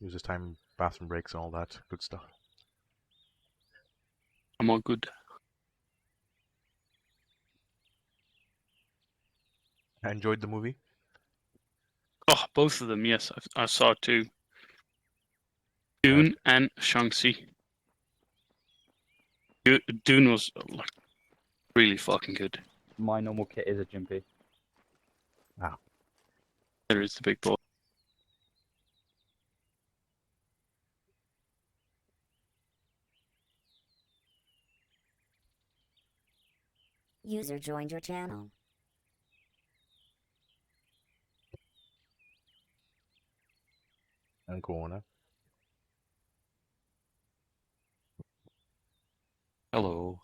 Uses time, bathroom breaks, and all that good stuff. I'm all good. I enjoyed the movie. Oh, both of them, yes. I saw two. Dune and Shang-Chi. Dune was like really fucking good. My normal kit is a Jimpy. Wow. There is the big boy. User joined your channel. And corner. Hello.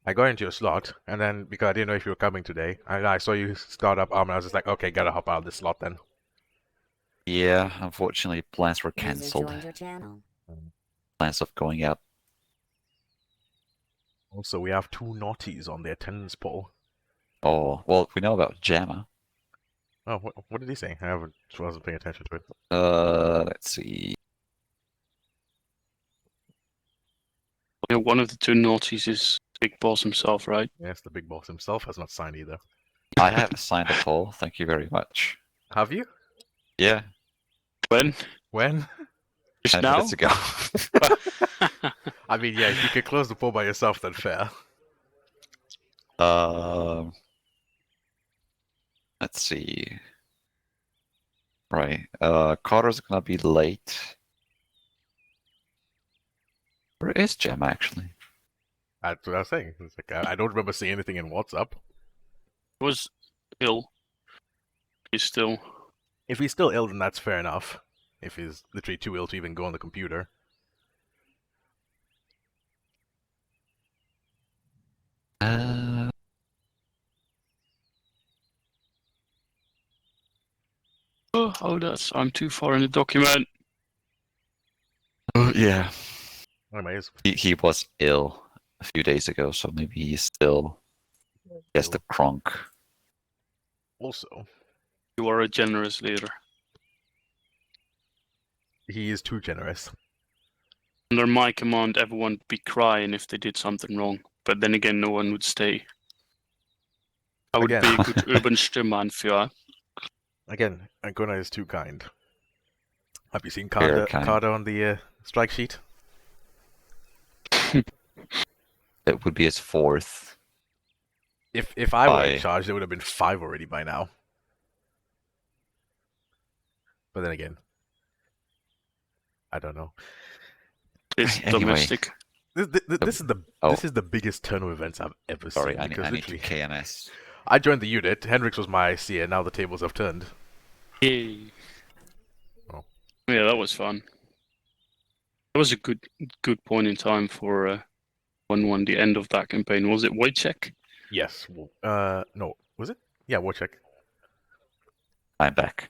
I got into your slot, and then because I didn't know if you were coming today, I saw you start up ARMA, and I was just like, okay, gotta hop out of this slot then. Yeah, unfortunately, plans were User cancelled. joined your channel. Plans of going out. Also, we have two naughties on the attendance poll. Oh, well, we know about JAMA. Oh, what did he say? I wasn't paying attention to it. Let's see. Yeah, one of the two naughties is Big Boss himself, right? Yes, the big boss himself has not signed either. I have signed a poll. Thank you very much. Have you? Yeah, When? When? Just 10 now? minutes ago. I mean, yeah, if you could close the poll by yourself, then fair. Let's see. Right. Carter's gonna be late. Where is JAMA actually? That's what I was saying. It's like, I don't remember seeing anything in WhatsApp. Was ill. He's still. If he's still ill, then that's fair enough. If he's literally too ill to even go on the computer. Oh, that's. I'm too far in the document. Yeah. Anyways, He was ill a few days ago, so maybe he's still gets the crunk. also, You are a generous leader. he is too generous. Under my command, everyone would be crying if they did something wrong. But then again, no one would stay. I would Again. be a good Urban-Stimmmann. Again, Ancona is too kind. Have you seen Very Carter, kind. Carter on the strike sheet? It would be his fourth. If I were in Bye. charge, there would have been 5 already by now. But then again, I don't know. It's Anyway. domestic. This is the biggest turn of events I've ever Sorry, seen. I Because need to literally, KMS. I joined the unit. Hendrix was my IC, and now the tables have turned. Yay. Oh. Yeah, that was fun. That was a good point in time for 1-1, the end of that campaign. Was it Wojciech? Yes. No. Was it? Yeah, Wojciech. I'm back.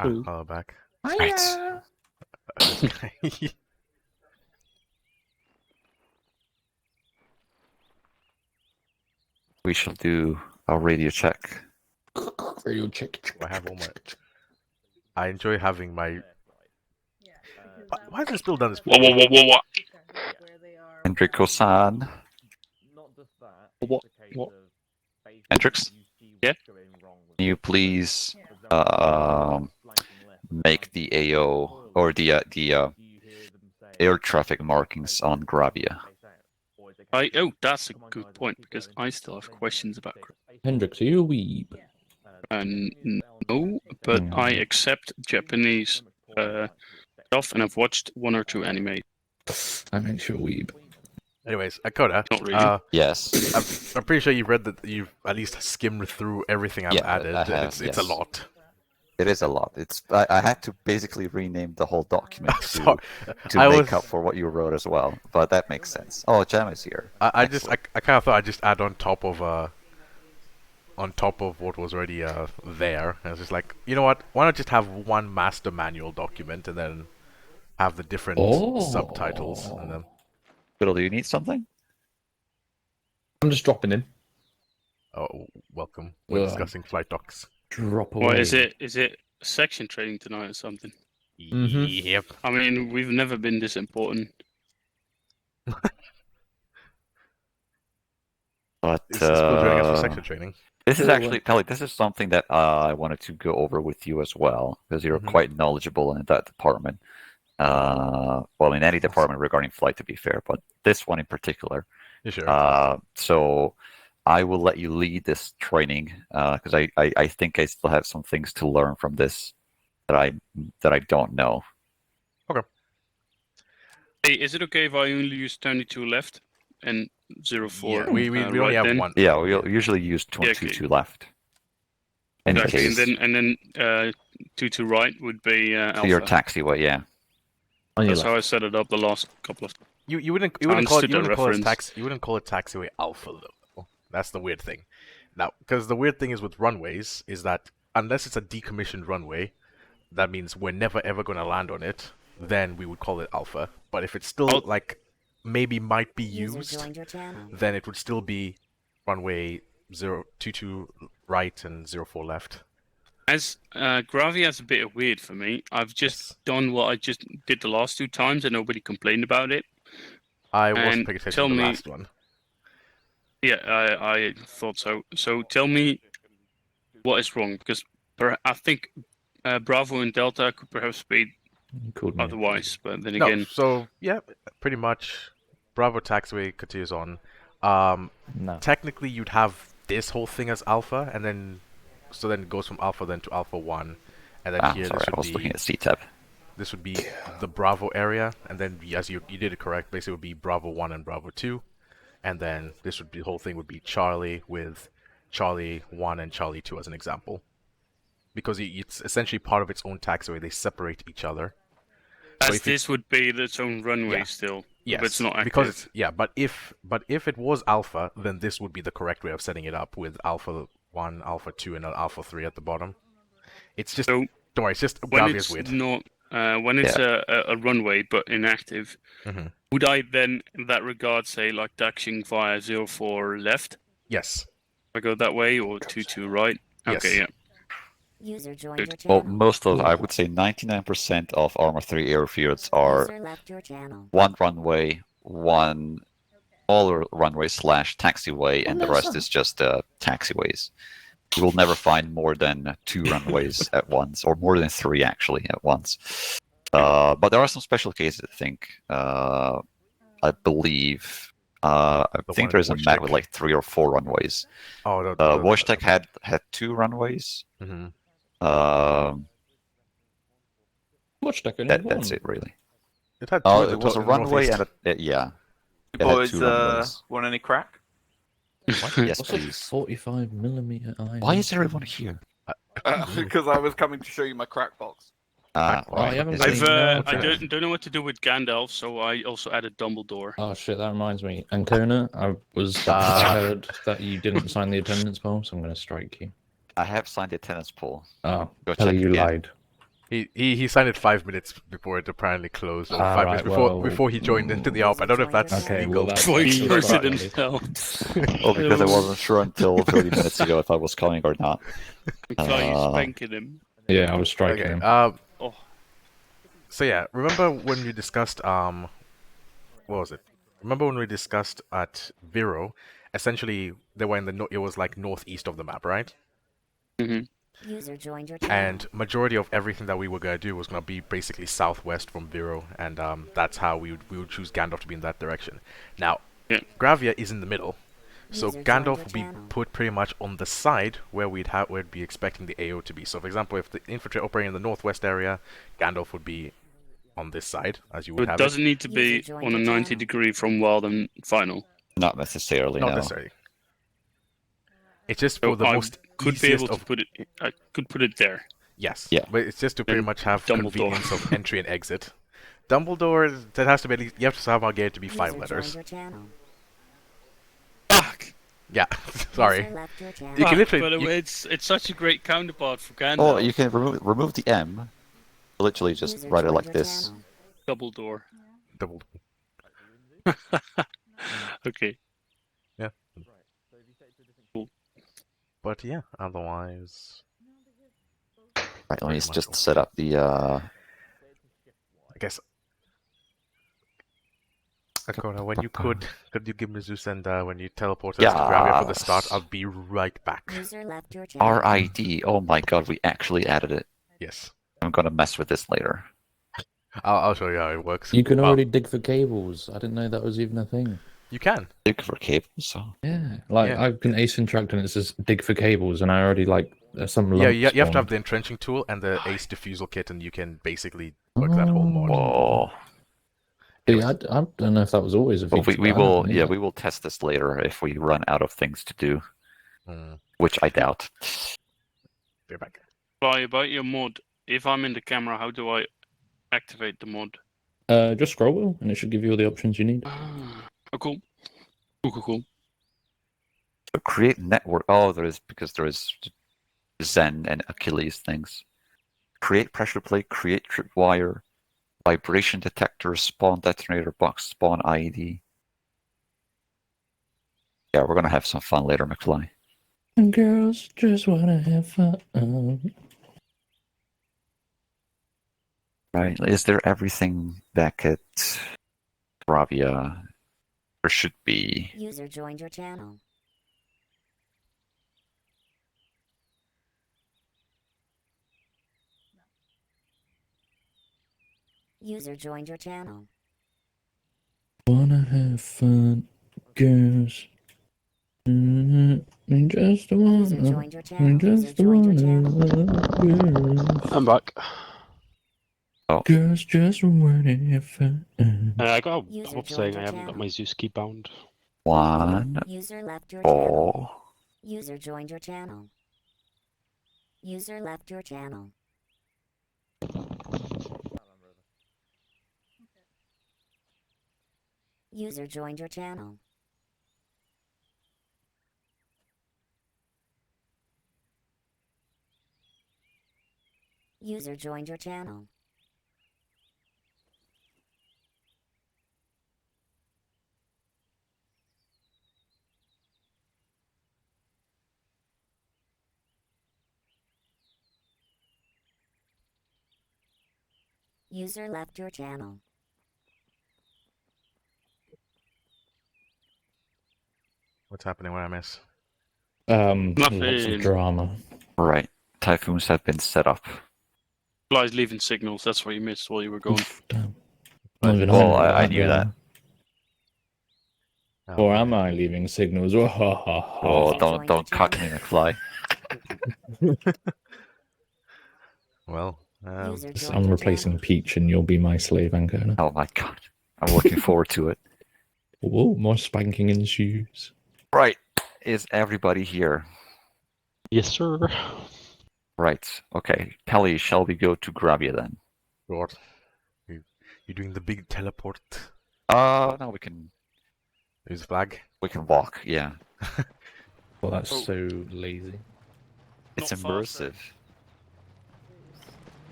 Ooh. Hello back. Right. We shall do a radio check. Radio check. I have all my. I enjoy having my. Why is it still done this? Whoa. Hendriko-san. What? Hendrix? Yeah? Can you please make the AO or the air traffic markings on Gravia? That's a good point, because I still have questions about Hendrix, are you a weeb? no, but I accept Japanese stuff, and I've watched 1 or 2 anime. That makes you a weeb. Anyways, Akoda. Not really. Yes. I'm pretty sure you've read that. You've at least skimmed through everything I've Yeah, added. I have, It's a yes. lot. It is a lot. I had to basically rename the whole document Sorry. to I make was- up for what you wrote as well. But that makes sense. Oh, Jam is here. I Excellent. kind of thought I'd just add on top of what was already there. And it's just like, you know what? Why not just have one master manual document and then have the different subtitles and then. Fiddle, do you need something? I'm just dropping in. Oh, welcome. We're Ugh. discussing flight docs. Drop away. Or is it section training tonight or something? Mhm. Yep. I mean, we've never been this important. But It's still joining us for section training. this is Oh, actually, Pelly, this is something that I wanted to go over with you as well, because you're Mhm. quite knowledgeable in that department. Well, in any department regarding flight, to be fair, but this one in particular. You sure? So I will let you lead this training, because I think I still have some things to learn from this that I don't know. Hey, is it okay if I only use 22 left and 04 Yeah, we right only have then? one. Yeah, we'll usually use Yeah, 22 left. In Exactly, case. and then 2 to right would be To your alpha. taxiway, yeah. On your That's how left. I set it up the last couple of. You wouldn't Sounds call to it the reference. you wouldn't call it taxiway alpha though. That's the weird thing. Now, because the weird thing is with runways is that unless it's a decommissioned runway, that means we're never ever going to land on it. Then we would call it alpha. But if it's still Oh. like maybe might be User used, joined your channel. then it would still be runway 022 right and 04 left. As Gravia is a bit weird for me. I've just Yes. done what I just did the last 2 times, and nobody complained about it. I wasn't And paying attention tell to the me- last one. Yeah, I thought so. So tell me what is wrong, because I think Bravo and Delta could perhaps be You called me. otherwise, but then No, again, so yeah, pretty much Bravo taxiway continues on. No. Technically you'd have this whole thing as alpha, and then so then it goes from alpha then to alpha 1, and then here Sorry, this I would was be looking at C-tab. this would be the Bravo area, and then as you did it correct, basically it would be Bravo 1 and Bravo 2, and then this would be the whole thing would be Charlie with Charlie 1 and Charlie 2 as an example. Because it's essentially part of its own taxiway, they separate each other. So as if you- this would be its own runway Yeah. still, Yes, but it's not active. because it's, yeah, but if it was alpha, then this would be the correct way of setting it up with alpha 1, alpha 2, and an alpha 3 at the bottom. It's just So don't worry, it's just when Gravia's it's weird. not when it's a runway but inactive, Mhm. would I then in that regard say like taxiing via 04 left? Yes, I go that way or 22 right? Yes. Okay, yeah. User joined Good. your Well, channel. most of, I would say 99% of Arma 3 airfields are User left your channel. one runway, one smaller runway / taxiway, and the rest is just taxiways. You will never find more than 2 runways at once, or more than 3 actually at once. But there are some special cases, I think. I believe. I The think one there's a in map Wojtek. with like 3 or 4 runways. Oh, Wojtek had 2 runways. Mhm. Watch that only one. That's it, really. It had two in the It was a in the runway northeast. and yeah. You It had boys 2 runways. want any crack? Yes, What's a please. 45mm iron? Why is everyone here? Because I was coming to show you my crack box. Ah, Oh, I right. haven't Is got it- any- I What's it? don't know what to do with Gandalf, so I also added Dumbledore. Oh shit, that reminds me. Ancona, I heard that you didn't sign the attendance poll, so I'm going to strike you. I have signed the attendance poll. Oh, Go tell check you again. lied. He signed it 5 minutes before it apparently closed, or Ah, 5 right, minutes before well- before he joined into the ARP. I don't know if that's Okay, legal. well, that's Before he He closed it was- himself. Well, because I wasn't sure until 30 minutes ago if I was coming or not. Fly spanking him. Yeah, I was striking Okay. him. Oh. So yeah, remember when we discussed what was it? Remember when we discussed at Vero? Essentially, they were in the it was like northeast of the map, right? User joined your channel. And majority of everything that we were gonna do was gonna be basically southwest from Vero, and that's how we would choose Gandalf to be in that direction. Now, Yeah. Gravia is in the middle, so User joined Gandalf your would be channel. put pretty much on the side where we'd be expecting the AO to be. So, for example, if the infantry operating in the northwest area, Gandalf would be on this side, as you would But have it doesn't need to be User joined on a your 90 channel. degree from wild and final. Not necessarily, Not no. necessarily. It's just So for the I most could be easiest able of to put it. I could put it there. yes, Yeah. but it's just to pretty And much have Dumbledore. convenience of entry and exit. Dumbledore, that has to be at least, you have to somehow get it to be User 5 joined letters. your channel. Fuck. Yeah, sorry. User left your channel. You can Fuck, literally- but you- it's such a great counterpart for Gandalf. Oh, you can remove the M. Literally just User write it joined like your this. channel. Double door. Double. Okay. But yeah, otherwise. Right, let me Pretty much just set up the I guess. Akona, when you could you give me Zeus and when you teleport us to Gravia for the start, Yes. I'll be right back. User left your channel. RID. Oh my god, we actually added it. Yes. I'm gonna mess with this later. I'll show you how it works. You can Well, already dig for cables. I didn't know that was even a thing. You can. Dig for cables. So Yeah, like Yeah. I can ace interact and it says dig for cables, and I already like there's some Yeah, lump you have to have spawned. the entrenching tool and the ace diffusal kit, and you can basically work that whole mod. whoa. See, I don't know if that was always a Well, feature. we but I don't will. need Yeah, that. we will test this later if we run out of things to do, Mm, which I doubt. be back. Fly, about your mod, if I'm in the camera, how do I activate the mod? Just scroll wheel, and it should give you all the options you need. Oh, cool. Cool. So create network. Oh, there is Zen and Achilles things. Create pressure plate. Create tripwire. Vibration detector. Spawn detonator box. Spawn IED. Yeah, we're gonna have some fun later, McFly. And girls just wanna have fun. Right? Is there everything back at Bravia? There should be. User joined your channel. User joined your channel. Wanna have fun, girls. Just User wanna, joined your channel. User just joined your wanna, channel. girls. I'm back. Girls just wanna have fun. I got a User pop joined saying your I haven't got channel. my Zeus key bound. 1, User left your channel. 4. User joined your channel. User left your channel. User joined your channel. User joined your channel. User left your channel. What's happening? What I miss? Lots of Nothing. drama. Right. Typhoons have been set up. Fly's leaving signals. That's what you missed while you were going. Oof, damn. Not even Well, hungry, I that knew guy. that. Oh, Or man. am I leaving signals? Oh, ha, ha, ha. Oh, User don't joined your cock me, McFly. Well, User Yes, joined I'm your replacing channel. Peach, and you'll be my slave, Ancona. Oh my god. I'm looking forward to it. Oh, more spanking ensues. Right. Is everybody here? Yes, sir. Right. Okay. Kelly, shall we go to Gravia then? Lord, you doing the big teleport? No, we can Use flag. walk. Yeah. Well, that's Oh. so lazy. It's Not faster. immersive.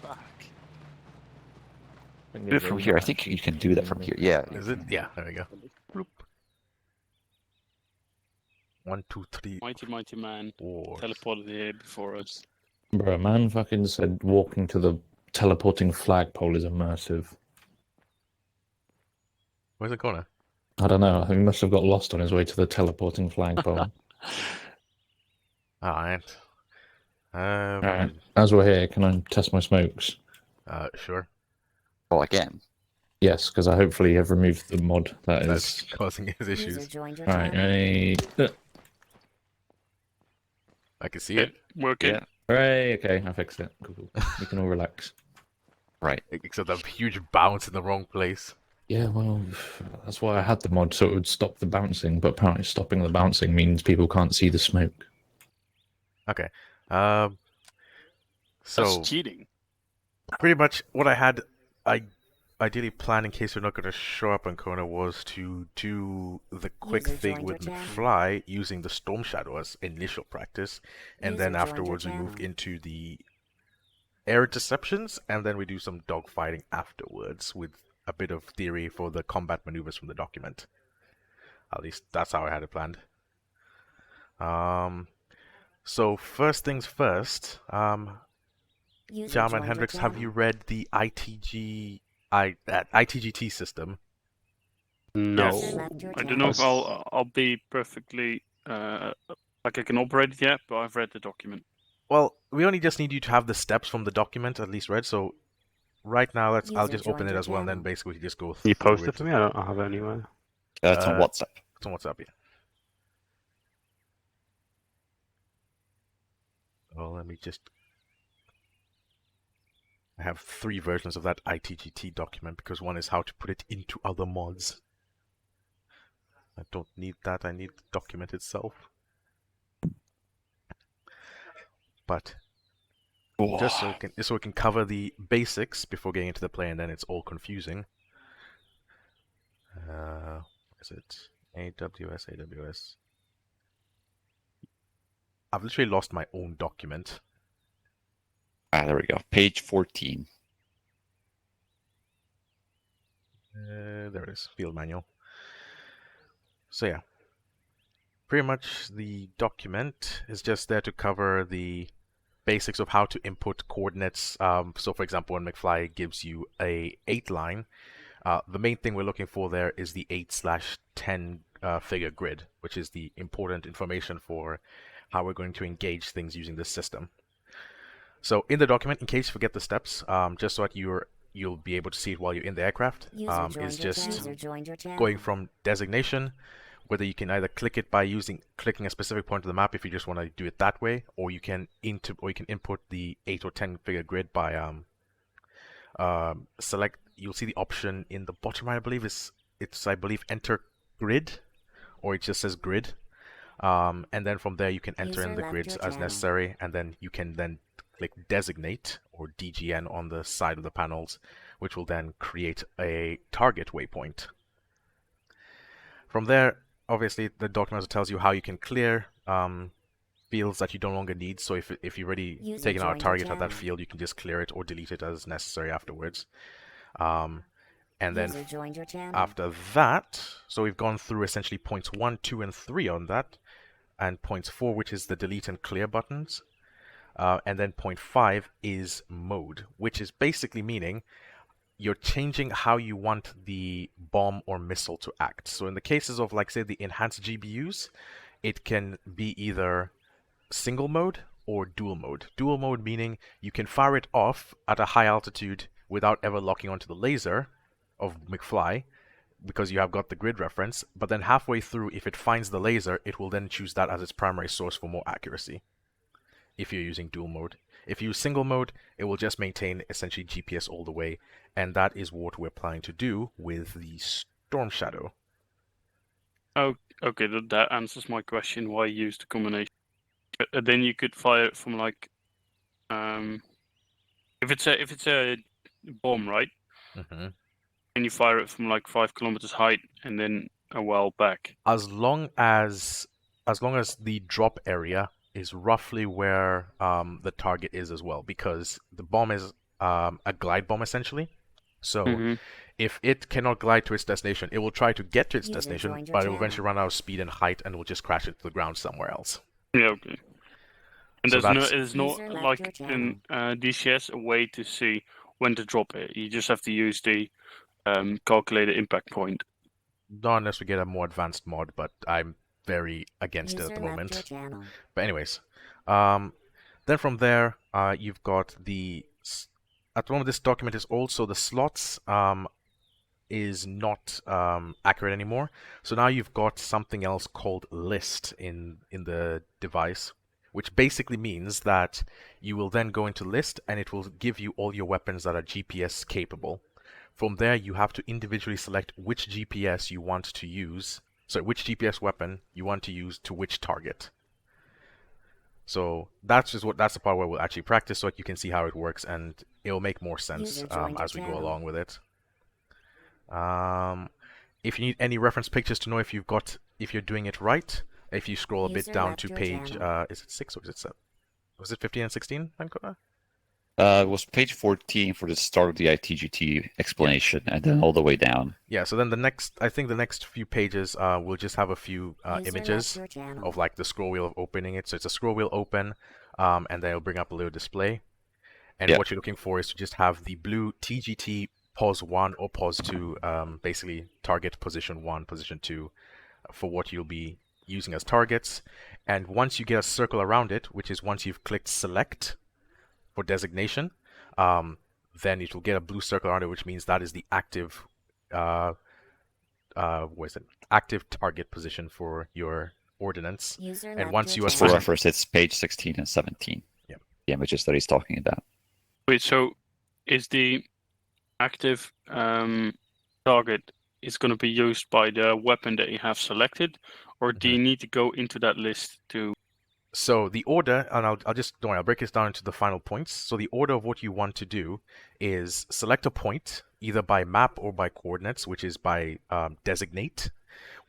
Back. Do it from here. I think you can do that from here. Yeah. Is it? Yeah. There we go. Bloop. 1, 2, 3, Mighty man 4. teleported here before us. Bro, man fucking said walking to the teleporting flagpole is immersive. Where's the corner? I don't know. I think he must have got lost on his way to the teleporting flagpole. Alright. Alright. As we're here, can I test my smokes? Sure. Oh, again. Yes, because I hopefully have removed the mod that That's is. causing his User issues. joined your Alright, channel. ready? I can see it. Working. Yeah. Hooray, okay, I fixed it. Cool. We can all relax. Right. Except a huge bounce in the wrong place. Yeah, well, that's why I had the mod, so it would stop the bouncing, but apparently stopping the bouncing means people can't see the smoke. Okay. That's So cheating. pretty much what I had, I ideally planned in case you're not going to show up on Kona was to do the quick User thing joined with your channel. McFly using the Storm Shadow as initial practice, and User then joined your afterwards we move channel. into the air interceptions, and then we do some dogfighting afterwards with a bit of theory for the combat maneuvers from the document. At least that's how I had it planned. So first things first, User Jam and joined your Hendrix, have channel. you read the ITG ITGT system. No. Yes. left your I don't know if channel. I'll be perfectly like I can operate it yet, but I've read the document. Well, we only just need you to have the steps from the document at least read. So right now, I'll User just open joined it your as well, and then channel. basically just go Can you through post it it. for me? I don't have it anywhere. It's on WhatsApp. It's on WhatsApp, yeah. Well, let me just. I have 3 versions of that ITGT document because one is how to put it into other mods. I don't need that. I need the document itself. But just so we can cover the basics before getting into the play, and then it's all confusing. Is it AWS? I've literally lost my own document. There we go. Page 14. There it is, field manual. So yeah, pretty much the document is just there to cover the basics of how to input coordinates. So for example, when McFly gives you a 8 line, the main thing we're looking for there is the 8/10 figure grid, which is the important information for how we're going to engage things using this system. So in the document, in case you forget the steps, just so that you'll be able to see it while you're in the aircraft, is just going from designation, whether you can either click it by clicking a specific point of the map if you just want to do it that way, or you can input the 8 or 10 figure grid by select. You'll see the option in the bottom right, I believe it's enter grid, or it just says grid. And then from there you can enter in the grids as necessary, and then you can then click designate or DGN on the side of the panels, which will then create a target waypoint. From there, obviously, the document tells you how you can clear fields that you no longer need. So if you've already taken out a target at that field, you can just clear it or delete it as necessary afterwards. And then after that, so we've gone through essentially points 1, 2, and 3 on that, and points 4, which is the delete and clear buttons. And then point 5 is mode, which is basically meaning you're changing how you want the bomb or missile to act. So in the cases of, like, say, the enhanced GBUs, it can be either single mode or dual mode. Dual mode meaning you can fire it off at a high altitude without ever locking onto the laser of McFly, because you have got the grid reference, but then halfway through, if it finds the laser, it will then choose that as its primary source for more accuracy, if you're using dual mode. If you use single mode, it will just maintain essentially GPS all the way, and that is what we're planning to do with the Storm Shadow. Oh, okay, that answers my question. Why use the combination? Then you could fire it from like, if it's a bomb, right? Mm-hmm. And you fire it from like 5 kilometers height and then a while back. As long as the drop area is roughly where the target is as well, because the bomb is a glide bomb essentially. So if it cannot glide to its destination, it will try to get to its destination, but it will eventually run out of speed and height and will just crash into the ground somewhere else. Yeah, okay. And So there's no like in DCS a way to see when to drop it. You just have to use the calculated impact point. Not unless we get a more advanced mod, but I'm very against it at the moment. But anyways, then from there, you've got at the moment this document is also the slots is not accurate anymore. So now you've got something else called list in the device, which basically means that you will then go into list and it will give you all your weapons that are GPS capable. From there, you have to individually select which GPS you want to use, which GPS weapon you want to use to which target. So that's the part where we'll actually practice, so that you can see how it works, and it'll make more sense as we go along with it. If you need any reference pictures to know if you're doing it right, if you scroll a bit down to page, is it 6 or is it 7? Was it 15 and 16, Vancouver? It was page 14 for the start of the ITGT explanation, and then all the way down. Yeah, so then the next few pages will just have a few images of like the scroll wheel of opening it. So it's a scroll wheel open, and then it'll bring up a little display. And what you're looking for is to just have the blue TGT pos 1 or pos 2, basically target position 1, position 2 for what you'll be using as targets. And once you get a circle around it, which is once you've clicked select for designation, then it will get a blue circle around it, which means that is the active active target position for your ordnance. User And left once your you Just for channel. reference, it's page 16 and 17. Yep. The images that he's talking about. Wait, so is the active target is going to be used by the weapon that you have selected, or do you need to go into that list to? So the order, and I'll just, don't worry, I'll break this down into the final points. So the order of what you want to do is select a point, either by map or by coordinates, which is by designate.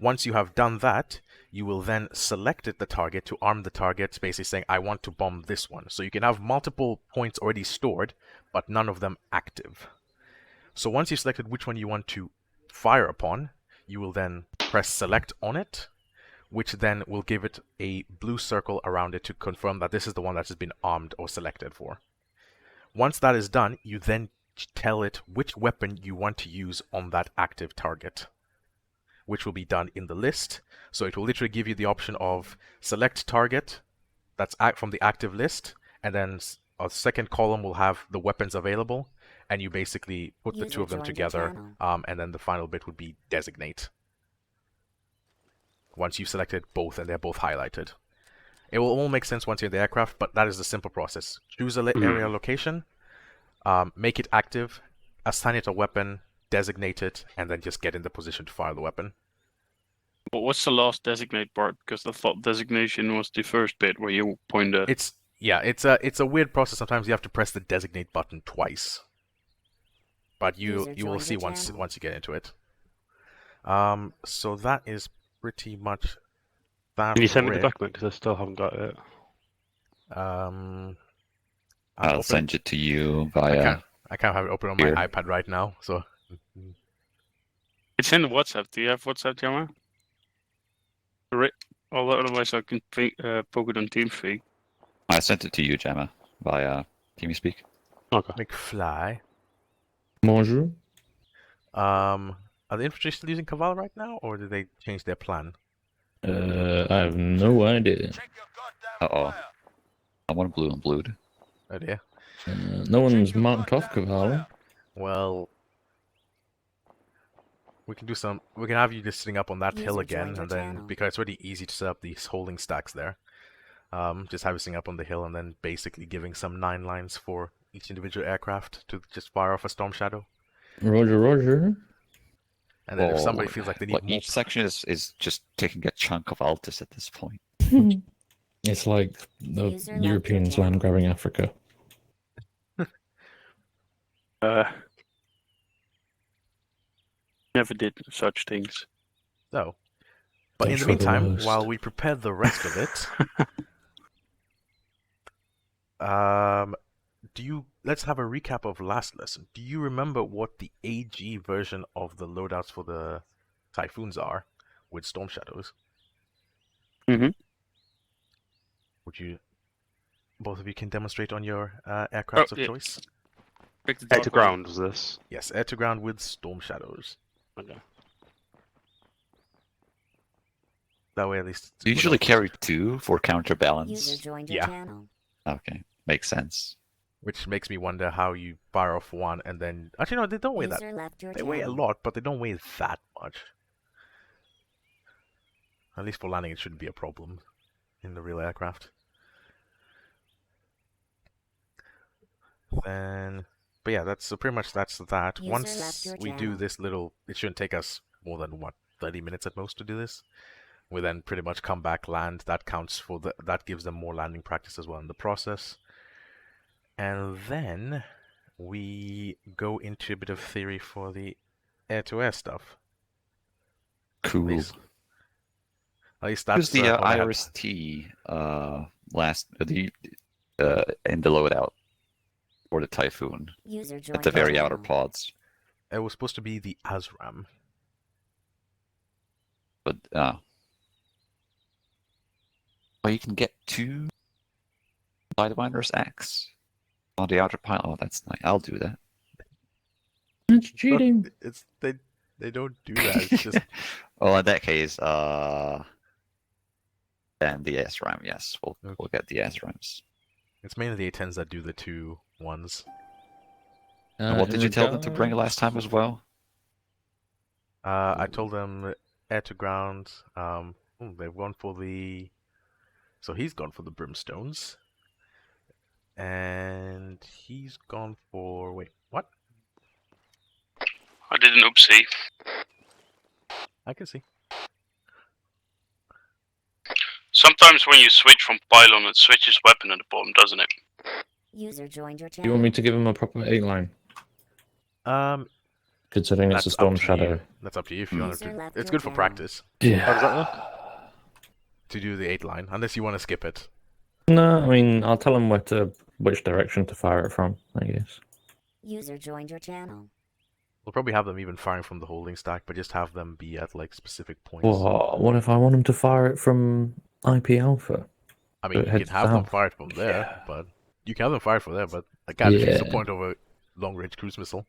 Once you have done that, you will then select the target to arm the target, basically saying, I want to bomb this one. So you can have multiple points already stored, but none of them active. So once you've selected which one you want to fire upon, you will then press select on it, which then will give it a blue circle around it to confirm that this is the one that has been armed or selected for. Once that is done, you then tell it which weapon you want to use on that active target, which will be done in the list. So it will literally give you the option of select target that's from the active list, and then a second column will have the weapons available, and you basically put the User two of them joined your together, channel. and then the final bit would be designate. Once you've selected both and they're both highlighted. It will all make sense once you're in the aircraft, but that is the simple process. Choose an area location, make it active, assign it a weapon, designate it, and then just get in the position to fire the weapon. But what's the last designate part? Because I thought designation was the first bit where you pointed. It's a weird process. Sometimes you have to press the designate button twice, but you User will joined see your once channel. you get into it. So that is pretty much that. Can you send me for the it. document because I still haven't got it? I'll send it to you via. I can't have it open on my here. iPad right now, so It's in the WhatsApp. Do you have WhatsApp, Jama? Otherwise, I can poke it on TeamSpeak. I sent it to you, Gemma, via TeamSpeak. Okay. McFly. Bonjour. Are the infantry still using Caval right now, or did they change their plan? I have no idea. Uh-oh. Someone blue and blued. Oh dear. No one's marked off Cavalry. Well, we can have you just sitting up on that hill User again, joined your and then channel. because it's really easy to set up these holding stacks there. Just have you sitting up on the hill and then basically giving some 9 lines for each individual aircraft to just fire off a Storm Shadow. Roger, roger. And then if somebody feels like they need Like more, each section is just taking a chunk of Altus at this point. It's like the User left your Europeans channel. land grabbing Africa. Never did such things. so. But Don't in the show the meantime, worst. while we prepare the rest of it, let's have a recap of last lesson. Do you remember what the AG version of the loadouts for the Typhoons are with Storm Shadows? Mm-hmm. Would you, both of you can demonstrate on your aircrafts of yeah. choice? Pick the Air dark to one. ground was this? Yes, air to ground with Storm Shadows. Okay. That way at least... You usually carry 2 for counterbalance. User joined your Yeah. channel. Okay, makes sense. Which makes me wonder how you fire off one and then... Actually, no, they don't weigh that. User left your They weigh a channel. lot, but they don't weigh that much. At least for landing, it shouldn't be a problem in the real aircraft. Then, but yeah, pretty much that's that. User left Once your we do channel. this little, it shouldn't take us more than 30 minutes at most to do this. We then pretty much come back, land. That counts for that gives them more landing practice as well in the process. And then we go into a bit of theory for the air-to-air stuff. Cool. At least Use that's the what I had. IRS-T in the loadout for the Typhoon User joined at the your very outer channel. pods. It was supposed to be the ASRAM. But you can get 2 Sidewinders X on the outer pile. Oh, that's nice. I'll do that. That's cheating. It's they don't do that. It's just Well, in that case, then the SRAM, yes, we'll get the SRAMs. it's mainly the A10s that do the 2 ones. And what In did you tell them to bring regards- last time as well? I told them air to ground. They've gone for the. So he's gone for the brimstones. And he's gone for. Wait, what? I did an oopsie. I can see. Sometimes when you switch from pylon, it switches weapon at the bottom, doesn't it? User joined your Do you channel. want me to give him a proper 8-line? Considering it's a That's Storm up to Shadow. you. That's up to you if you want User to. left It's your good for channel. practice Yeah. How does that look? to do the 8-line, unless you want to skip it. No, I mean, I'll tell him which direction to fire it from, I guess. User joined your channel. We'll probably have them even firing from the holding stack, but just have them be at like specific points. What if I want him to fire it from IP Alpha? I So mean, it you can heads have them south. fired from there, Yeah. but you can have them fired from there. But again, it's the Yeah. point of a long-range cruise missile.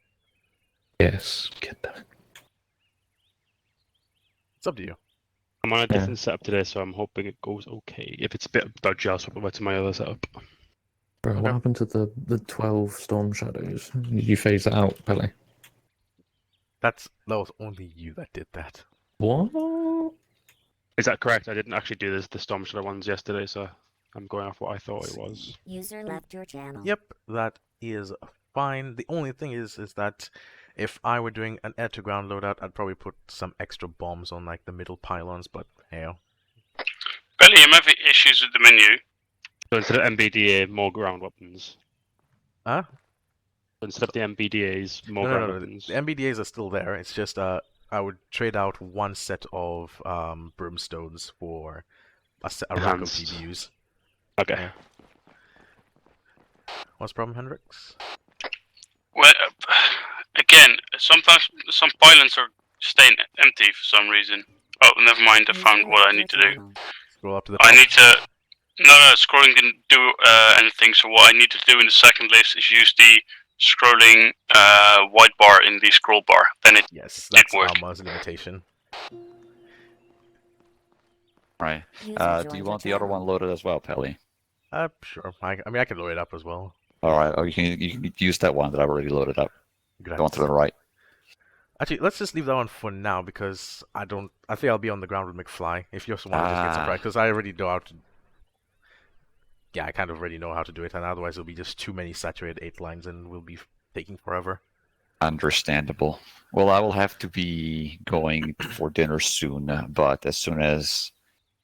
Yes, get that. It's up to you. I'm on a Yeah. different setup today, so I'm hoping it goes okay. If it's a bit dodgy, I'll swap over to my other setup. Bro, Okay. what happened to the 12 Storm Shadows? Did you phase that out, Pele? That was only you that did that. What? Is that correct? I didn't actually do the Storm Shadow ones yesterday, so I'm going off what I thought it was. User left your channel. Yep, that is fine. The only thing is that if I were doing an air-to-ground loadout, I'd probably put some extra bombs on like the middle pylons. But hey, Belly, I'm having issues with the menu. So instead of MBDA, more ground weapons. huh? So instead of the MBDAs, more No, ground no, no. weapons. The MBDAs are still there. It's just I would trade out one set of brimstones for a rack of Enhanced. GBUs. Okay. Yeah. What's the problem, Hendrix? Well, again, sometimes some pylons are staying empty for some reason. Oh, never mind. I User found what I left need to your do. channel. Scroll up to the I top. need to. No, scrolling didn't do anything. So what I need to do in the second list is use the scrolling white bar in the scroll bar. Then it. Yes, that's work. ARMA's limitation. Right. User Do joined you your want the other channel. one loaded as well, Pelly? Sure. I mean, I can load it up as well. All right. Oh, you can use that one that I've already loaded up. Good The one to the right. Actually, let's just leave that one for now because I think I'll be on the ground with McFly. If you also want to just get some Ah. practice, I already know how to. Yeah, I kind of already know how to do it, and otherwise it'll be just too many saturated 8 lines, and we'll be taking forever. Understandable. Well, I will have to be going for dinner soon, but as soon as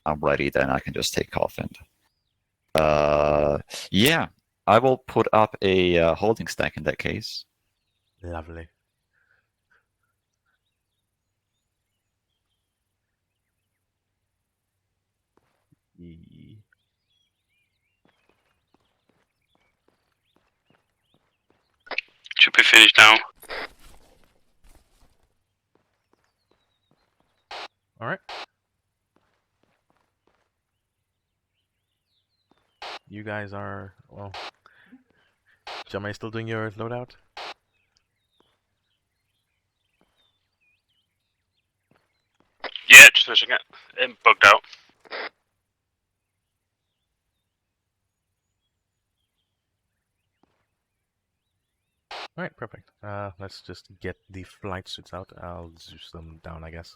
I'm ready, then I can just take off and. Yeah, I will put up a holding stack in that case. Lovely. Yee. Should be finished now. All right. You guys are well. Jamai still doing your loadout? Yeah, just finishing it. It bugged out. All right, perfect. Let's just get the flight suits out. I'll Zeus them down, I guess.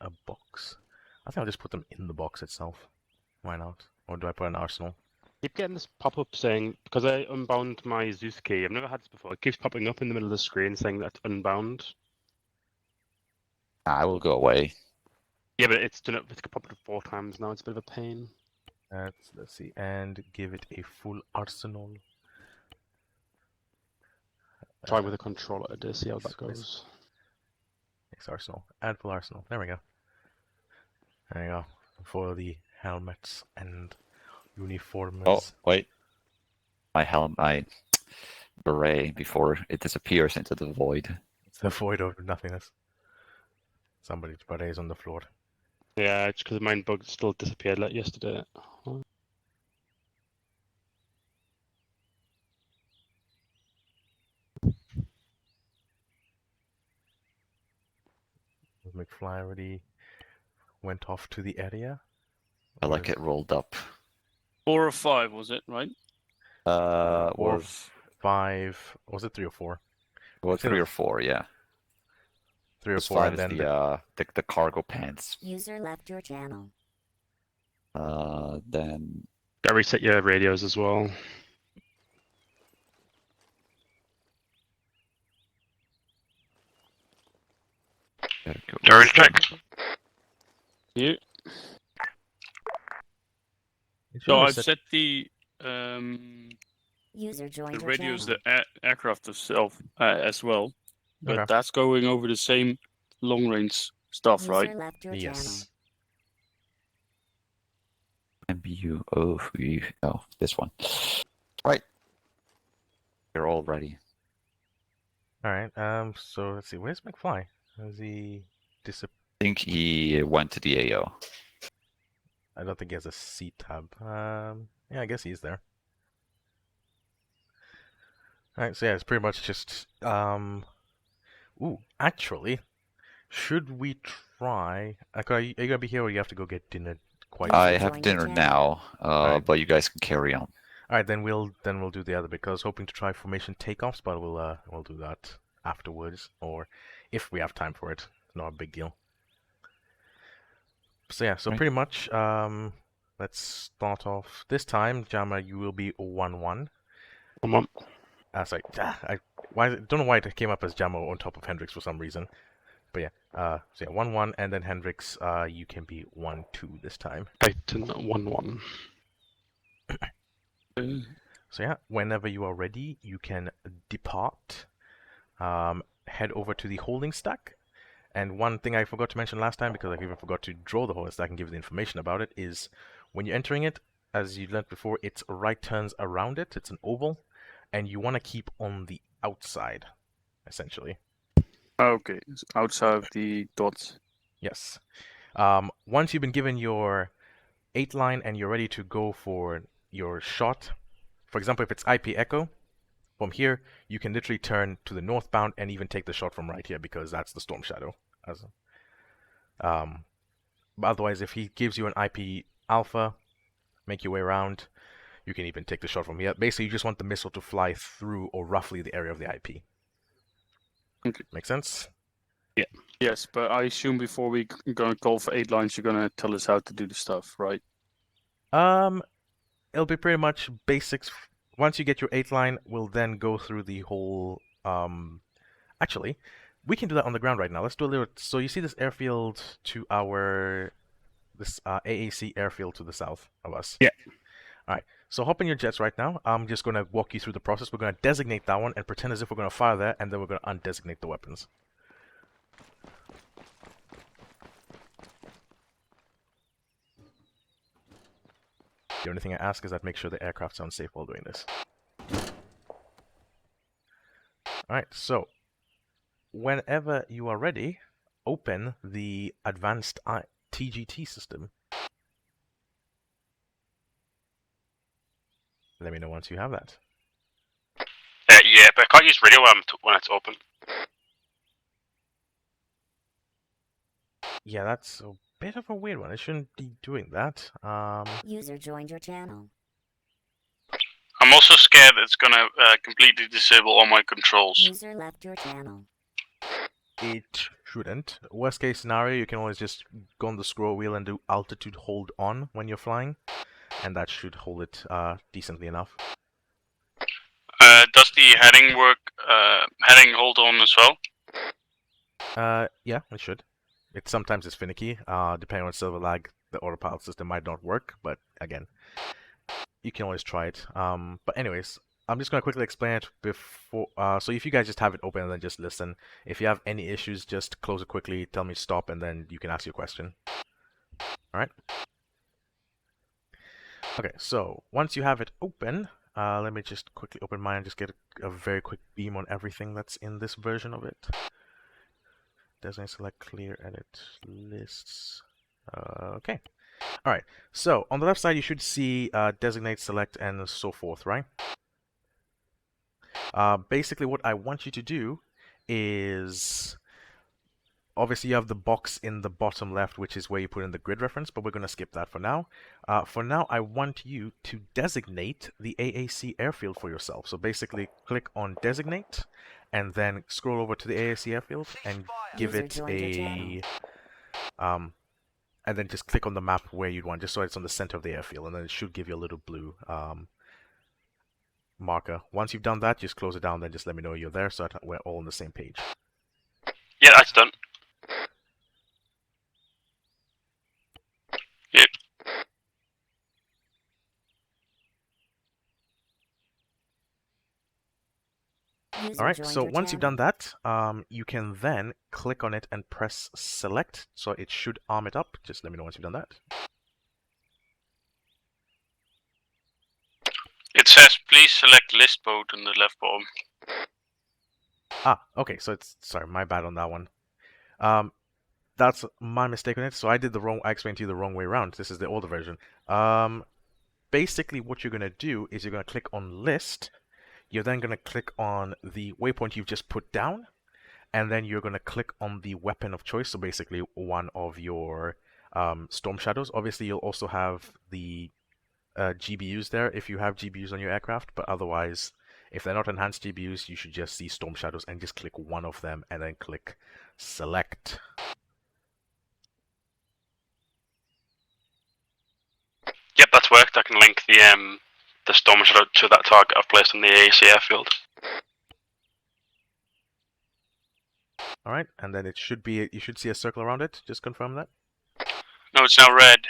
A box. I think I'll just put them in the box itself. Why not? Or do I put an arsenal? Keep getting this pop-up saying, because I unbound my Zeus key, I've never had this before, it keeps popping up in the middle of the screen saying that's unbound. I will go away. Yeah, but it's done it, it's popped up 4 times now, it's a bit of a pain. Let's see, and give it a full arsenal. Try with a controller to see how that goes. Next arsenal. Add full arsenal. There we go. There you go. For the helmets and uniforms. Oh, wait. My beret before it disappears into the void. It's the void of nothingness. Somebody's beret is on the floor. Yeah, it's because mine bug still disappeared like yesterday. Oh. McFly already went off to the area. I What like is- it rolled up. 4 or 5 was it, right? Four, Or 5. Was it 3 or 4? well, I think 3 it or was 4, yeah. 3 or Because 4, 5 and is then the cargo pants. User left your channel. Then Gotta reset your radios as well. gotta go. George, check. Yeah. it should So have I've set- set the User joined your radios, channel. the aircraft itself as well, but Okay. that's going over the same long range stuff, User right? left your Yes. MBU. Oh, this one. Right. You're all ready. All right. So let's see. Where's McFly? Has he disappeared? I think he went to the AO. I don't think he has a C tab. Yeah, I guess he's there. All right. So yeah, it's pretty much just Ooh, actually, should we try? Are you gonna be here, or you have to go get dinner? Quite. I Join have the dinner channel. now, Alright. but you guys can carry on. All right, then we'll do the other because I was hoping to try formation takeoffs, but we'll do that afterwards, or if we have time for it. Not a big deal. So yeah, so Right. pretty much let's start off. This time, Jama, you will be 1-1. Come on. Sorry, don't know why it came up as Jama on top of Hendrix for some reason. But yeah, so yeah, 1-1, and then Hendrix, you can be 1-2 this time. Titan 1-1. So yeah, whenever you are ready, you can depart, head over to the holding stack. And one thing I forgot to mention last time, because I even forgot to draw the holding stack and give you the information about it, is when you're entering it, as you learned before, it's right turns around it. It's an oval, and you want to keep on the outside, essentially. Okay, so outside of the dots. Yes. Once you've been given your 8 line and you're ready to go for your shot, for example, if it's IP echo, from here you can literally turn to the northbound and even take the shot from right here because that's the storm shadow. But otherwise, if he gives you an IP alpha, make your way around, you can even take the shot from here. Basically, you just want the missile to fly through or roughly the area of the IP. Okay. Make sense? Yes, but I assume before we gonna call for 8 lines, you're gonna tell us how to do the stuff, right? It'll be pretty much basics. Once you get your 8 line, we'll then go through the whole. Actually, we can do that on the ground right now. Let's do a little. So you see this airfield to this AAC airfield to the south of us. Yeah. All right. So hop in your jets right now. I'm just gonna walk you through the process. We're gonna designate that one and pretend as if we're gonna fire there, and then we're gonna undesignate the weapons. The only thing I ask is that make sure the aircraft sounds safe while doing this. Alright, so whenever you are ready, open the advanced TGT system. Let me know once you have that. Yeah, but I can't use radio when it's open. Yeah, that's a bit of a weird one. I shouldn't be doing that. User joined your channel. I'm also scared it's gonna completely disable all my controls. User left your channel. It shouldn't. Worst case scenario, you can always just go on the scroll wheel and do altitude hold on when you're flying, and that should hold it decently enough. Does the heading work? Heading hold on as well? Yeah, it should. Sometimes it's finicky. Depending on silver lag, the autopilot system might not work, but again, you can always try it. But anyways, I'm just gonna quickly explain it before. So if you guys just have it open and then just listen. If you have any issues, just close it quickly. Tell me stop, and then you can ask your question. All right. Okay. So once you have it open, let me just quickly open mine and just get a very quick beam on everything that's in this version of it. Designate, select, clear, edit, lists. Okay. All right. So on the left side, you should see designate, select, and so forth, right? Basically, what I want you to do is obviously you have the box in the bottom left, which is where you put in the grid reference, but we're going to skip that for now. For now, I want you to designate the AAC airfield for yourself. So basically click on designate and then scroll over to the AAC airfield and give User it joined your channel. and then just click on the map where you'd want, just so it's on the center of the airfield, and then it should give you a little blue marker. Once you've done that, just close it down, then just let me know you're there so that we're all on the same page. Yeah, that's done. Yep. User Alright, joined so your once you've channel. done that, you can then click on it and press select, so it should arm it up. Just let me know once you've done that. It says please select list mode in the left bottom. Ah, okay, so it's, sorry, my bad on that one. That's my mistake on it, so I explained to you the wrong way around. This is the older version. Basically what you're going to do is you're going to click on list, you're then going to click on the waypoint you've just put down, and then you're going to click on the weapon of choice, so basically one of your storm shadows. Obviously you'll also have the GBUs there if you have GBUs on your aircraft, but otherwise, if they're not enhanced GBUs, you should just see storm shadows and just click one of them and then click select. Yep, that's worked. I can link the storm shadow to that target I've placed on the AAC airfield. Alright, and then it should be, you should see a circle around it. Just confirm that. No, it's now red.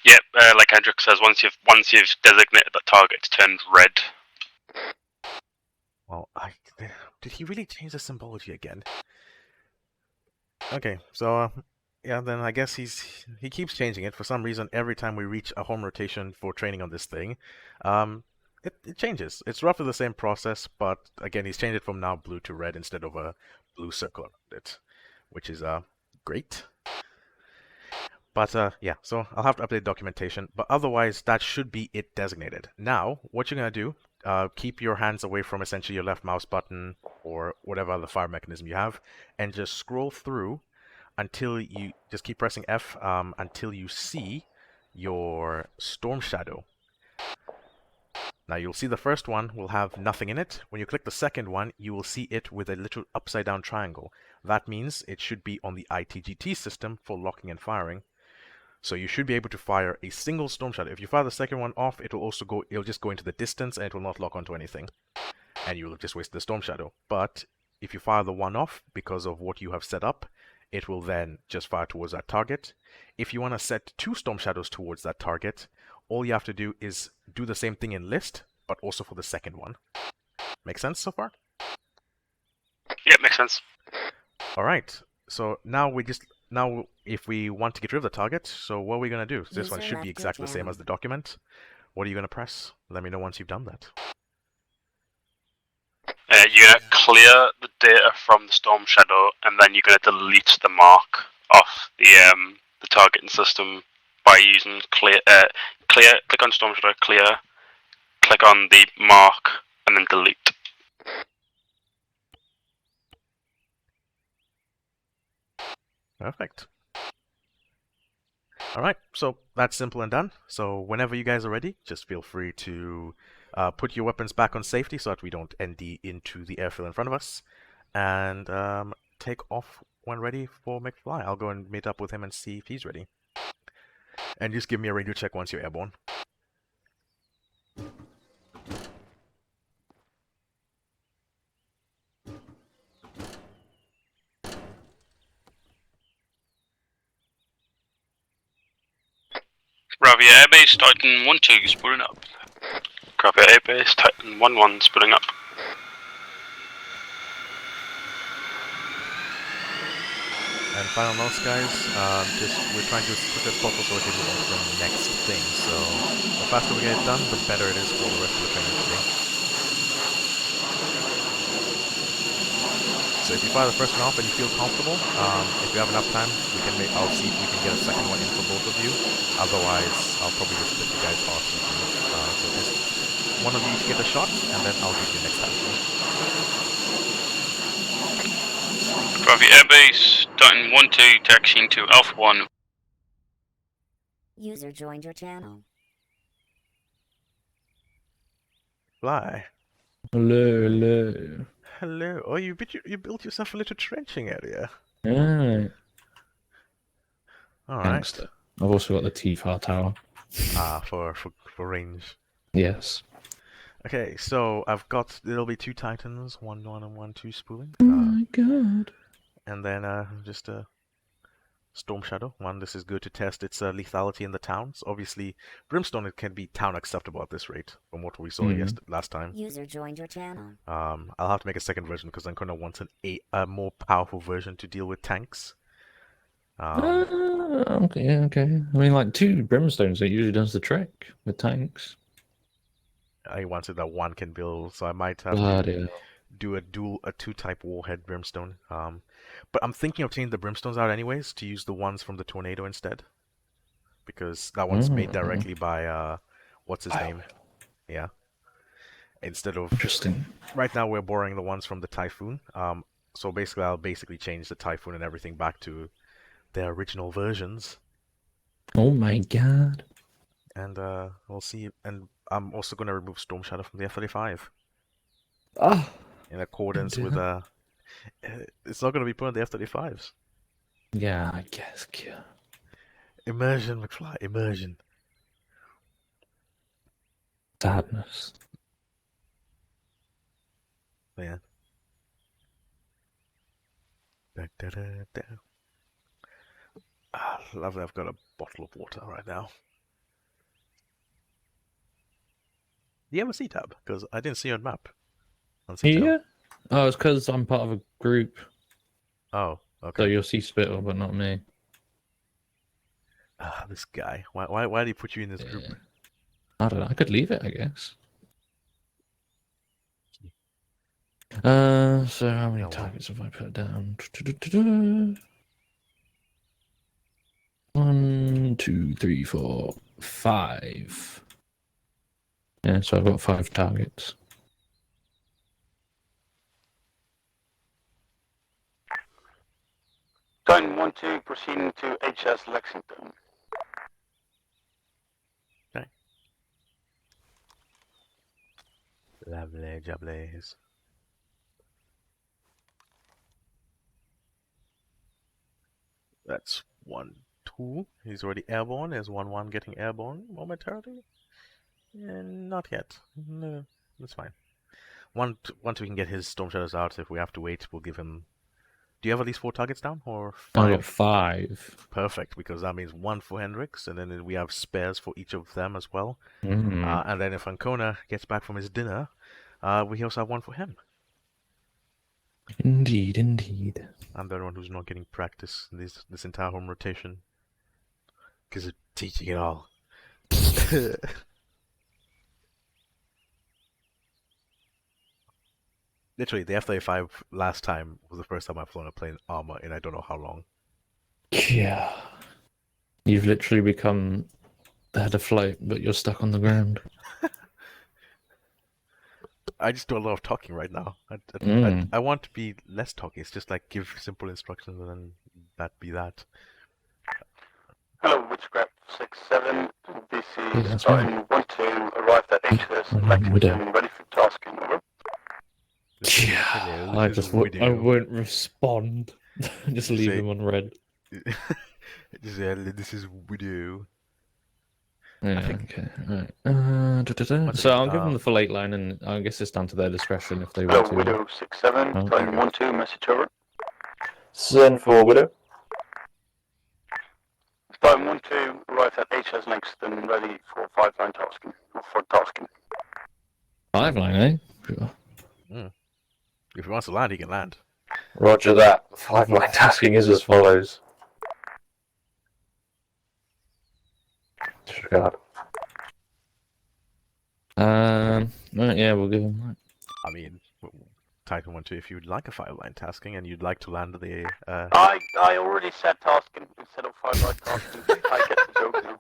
Yep, like Hendrik says, once you've designated that target, it's turned red. Well, did he really change the symbology again? Okay, so yeah, then I guess he keeps changing it for some reason. Every time we reach a home rotation for training on this thing, it changes. It's roughly the same process, but again, he's changed it from now blue to red instead of a blue circle around it, which is great. But yeah, so I'll have to update documentation, but otherwise that should be it designated. Now, what you're gonna do, keep your hands away from essentially your left mouse button or whatever other fire mechanism you have, and just scroll through until you just keep pressing F until you see your storm shadow. Now you'll see the first one will have nothing in it. When you click the second one, you will see it with a little upside down triangle. That means it should be on the ITGT system for locking and firing. So you should be able to fire a single storm shadow. If you fire the second one off, it'll just go into the distance and it will not lock onto anything. And you'll just waste the storm shadow. But if you fire the one off, because of what you have set up, it will then just fire towards that target. If you want to set two storm shadows towards that target, all you have to do is do the same thing in list, but also for the second one. Make sense so far? Yeah, makes sense. Alright, so now if we want to get rid of the target, so what are we going to do? This one User should left be your exactly the same channel. as the document. What are you going to press? Let me know once you've done that. You're going to clear the data from the storm shadow, and then you're going to delete the mark off the targeting system by using clear. Click on storm shadow, clear. Click on the mark, and then delete. Perfect. Alright, so that's simple and done. So whenever you guys are ready, just feel free to put your weapons back on safety so that we don't ND into the airfield in front of us. And take off when ready for McFly. I'll go and meet up with him and see if he's ready. And just give me a radio check once you're airborne. Copy airbase Titan 1-2 spooling up. Copy airbase Titan 1-1 spooling up. And final notes, guys, we're trying to do as quick as possible so we can move on to the next thing. So the faster we get it done, the better it is for the rest of the training today. So if you fire the first one off and you feel comfortable, if we have enough time, I'll see if we can get a second one in for both of you. Otherwise, I'll probably just split you guys off. So just one of you each get a shot, and then I'll give you the next time. Copy airbase, Titan 1-2, taxiing to Alpha 1. User joined your channel. Fly. Hello, hello. Hello. Oh, you built yourself a little trenching area. Alright. All right. Gangster. I've also got the T-Far tower. Ah, for range. Yes. Okay, so I've got there'll be 2 Titans, 1-1 and 1-2 spooling. Oh my god. And then just a Storm Shadow. This is good to test its lethality in the towns. Obviously, Brimstone it can be town acceptable at this rate, from what we saw last time. User joined your channel. I'll have to make a second version because Ancona wants a more powerful version to deal with tanks. Okay, okay. I mean, like 2 Brimstones, it usually does the trick with tanks. I wanted that 1 can build, so I might have to Bloody hell. do a 2-type Warhead Brimstone. But I'm thinking of changing the Brimstones out anyways to use the ones from the Tornado instead, because that one's made directly by what's his name? Yeah. Instead of Interesting. right now we're borrowing the ones from the Typhoon. So basically I'll change the Typhoon and everything back to their original versions. Oh my god. And we'll see. And I'm also going to remove Storm Shadow from the F-35 Ah. in accordance with it's not going to be put on the F-35s. Yeah, I guess. Yeah. Immersion, McFly. Immersion. Sadness. Yeah. Ah, lovely. I've got a bottle of water right now. Do you have a C-tab? Because I didn't see your map. On C-tab. Yeah? Oh, it's because I'm part of a group. Oh, So okay. you'll see Spittle, but not me. Ah, this guy. Why did he put you in this group? Yeah. I don't know. I could leave it, I guess. So how many Oh, well. targets have I put down? 1, 2, 3, 4, 5. Yeah, so I've got 5 targets. Titan 1-2, proceeding to HS Lexington. Lovely jobblies. That's 1-2. He's already airborne. There's 1-1 getting airborne momentarily. Not yet. No, that's fine. Once we can get his Storm Shadows out, if we have to wait, we'll give him. Do you have at least 4 targets down or 5? I got 5. Perfect, because that means 1 for Hendrix, and then we have spares for each of them as well. Mm. And then if Ancona gets back from his dinner, we also have 1 for him. Indeed, indeed. I'm the one who's not getting practice this entire home rotation. Because of teaching it all. Literally, the F-35 last time was the first time I've flown a plane ARMA in I don't know how long. Yeah. You've literally become the head of flight, but you're stuck on the ground. I just do a lot of talking right now. I want to be less talking. It's just like give simple instructions and then that be that. Hello, Witchcraft 6-7. This Yeah, is that's Titan 1-2, arrived at HS Lexington, ready for tasking, over. Yeah. Hello, I this just is I Widow. won't respond. Just leave say- him on red. This is Widow. Yeah, think- okay. Right. So I'll give them the full 8 line, and I guess it's down to their discretion if they Hello, want to. Widow 6-7, Oh, Titan there 1-2, message over. Send for Widow. Titan 1-2, arrived at HS Lexington, ready for 5-line tasking, or for tasking. 5 line, eh? If he wants to land, he can land. Roger that. 5 line tasking is as follows. Disregard. Right, yeah, we'll give him that. I mean, Titan 1-2, if you'd like a 5-line tasking and you'd like to land the I already said tasking instead of 5-line tasking. I get the joke now.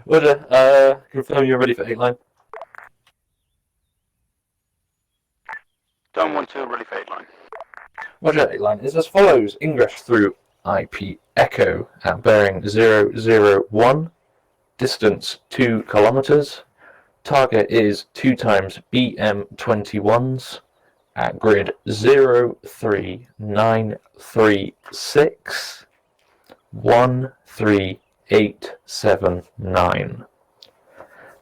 Widow, confirm you're ready for 8 line. Titan 1-2, ready for 8-line. Roger, line is as follows. Ingress through IP Echo at bearing 001, distance 2 kilometers. Target is 2 times BM21s at grid 03936 13879.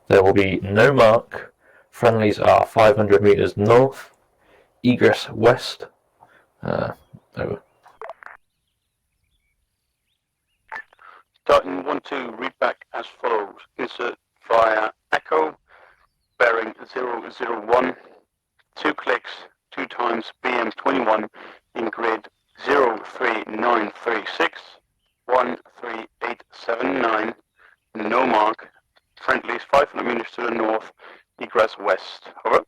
There will be no mark. Friendlies are 500 meters north. Egress west. Over. Titan 1-2, read back as follows. Insert via Echo, bearing 001, 2 clicks, 2 times BM21 in grid 03936, 13879, no mark, friendlies 500 meters to the north, egress west. Over.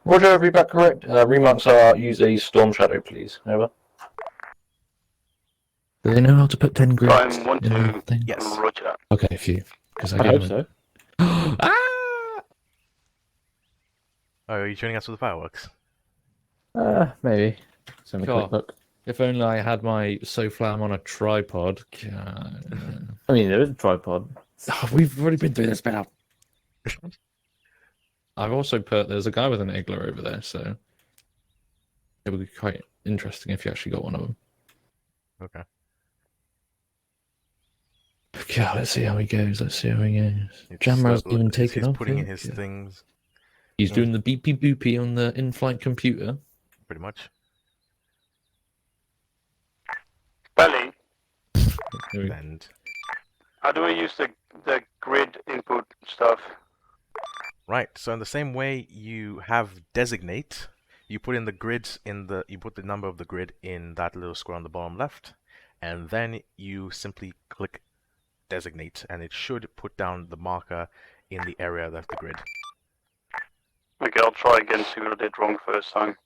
Roger, read back correct. Remarks are use a storm shadow, please. Over. Do they know how to put 10 grids? Time 1-2, Yes. Roger. Okay, phew. Because I hope so. Ah! Oh, are you joining us with the fireworks? Maybe. Let's have a Sure. quick look. If only I had my SoFlam on a tripod. God. I mean, there is a tripod. Oh, we've already been doing this now. I've also put, there's a guy with an igloo over there, so it would be quite interesting if you actually got one of them. Okay. God, let's see how he goes. It's, Jamra's even he's taken off. putting in yeah. his things, He's doing the beepy boopy on the in-flight computer. pretty much. Belly, And how do I use the grid input stuff? right, so in the same way you have designate, you put in the grids you put the number of the grid in that little square on the bottom left, and then you simply click designate, and it should put down the marker in the area of the grid. Okay, I'll try again, see what I did wrong first time.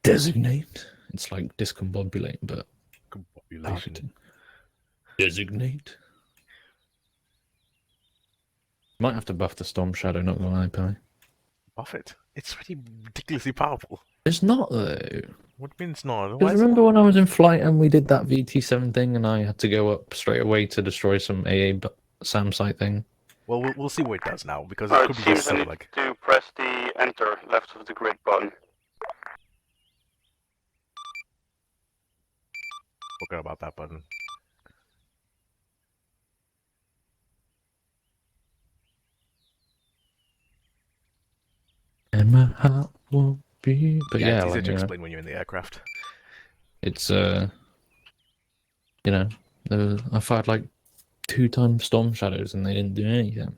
Designate. It's like discombobulate, but Population. targeting. Designate. Might have to buff the Storm Shadow, not gonna lie, Pie. Buff it. It's really ridiculously powerful. It's not, though. What do you mean it's not? Why Because is it remember when I was in flight and we did that VT7 thing and I had to go up straight away to destroy some SAM site thing? Well, we'll see what it does now, because Oh, it it could be seems just I sort need of like... to press the enter left of the grid button. Forgot about that button. And my heart won't be... But yeah, it's easier like, to you know, explain when you're in the aircraft. it's, you know, I fired like 2 times Storm Shadows and they didn't do anything.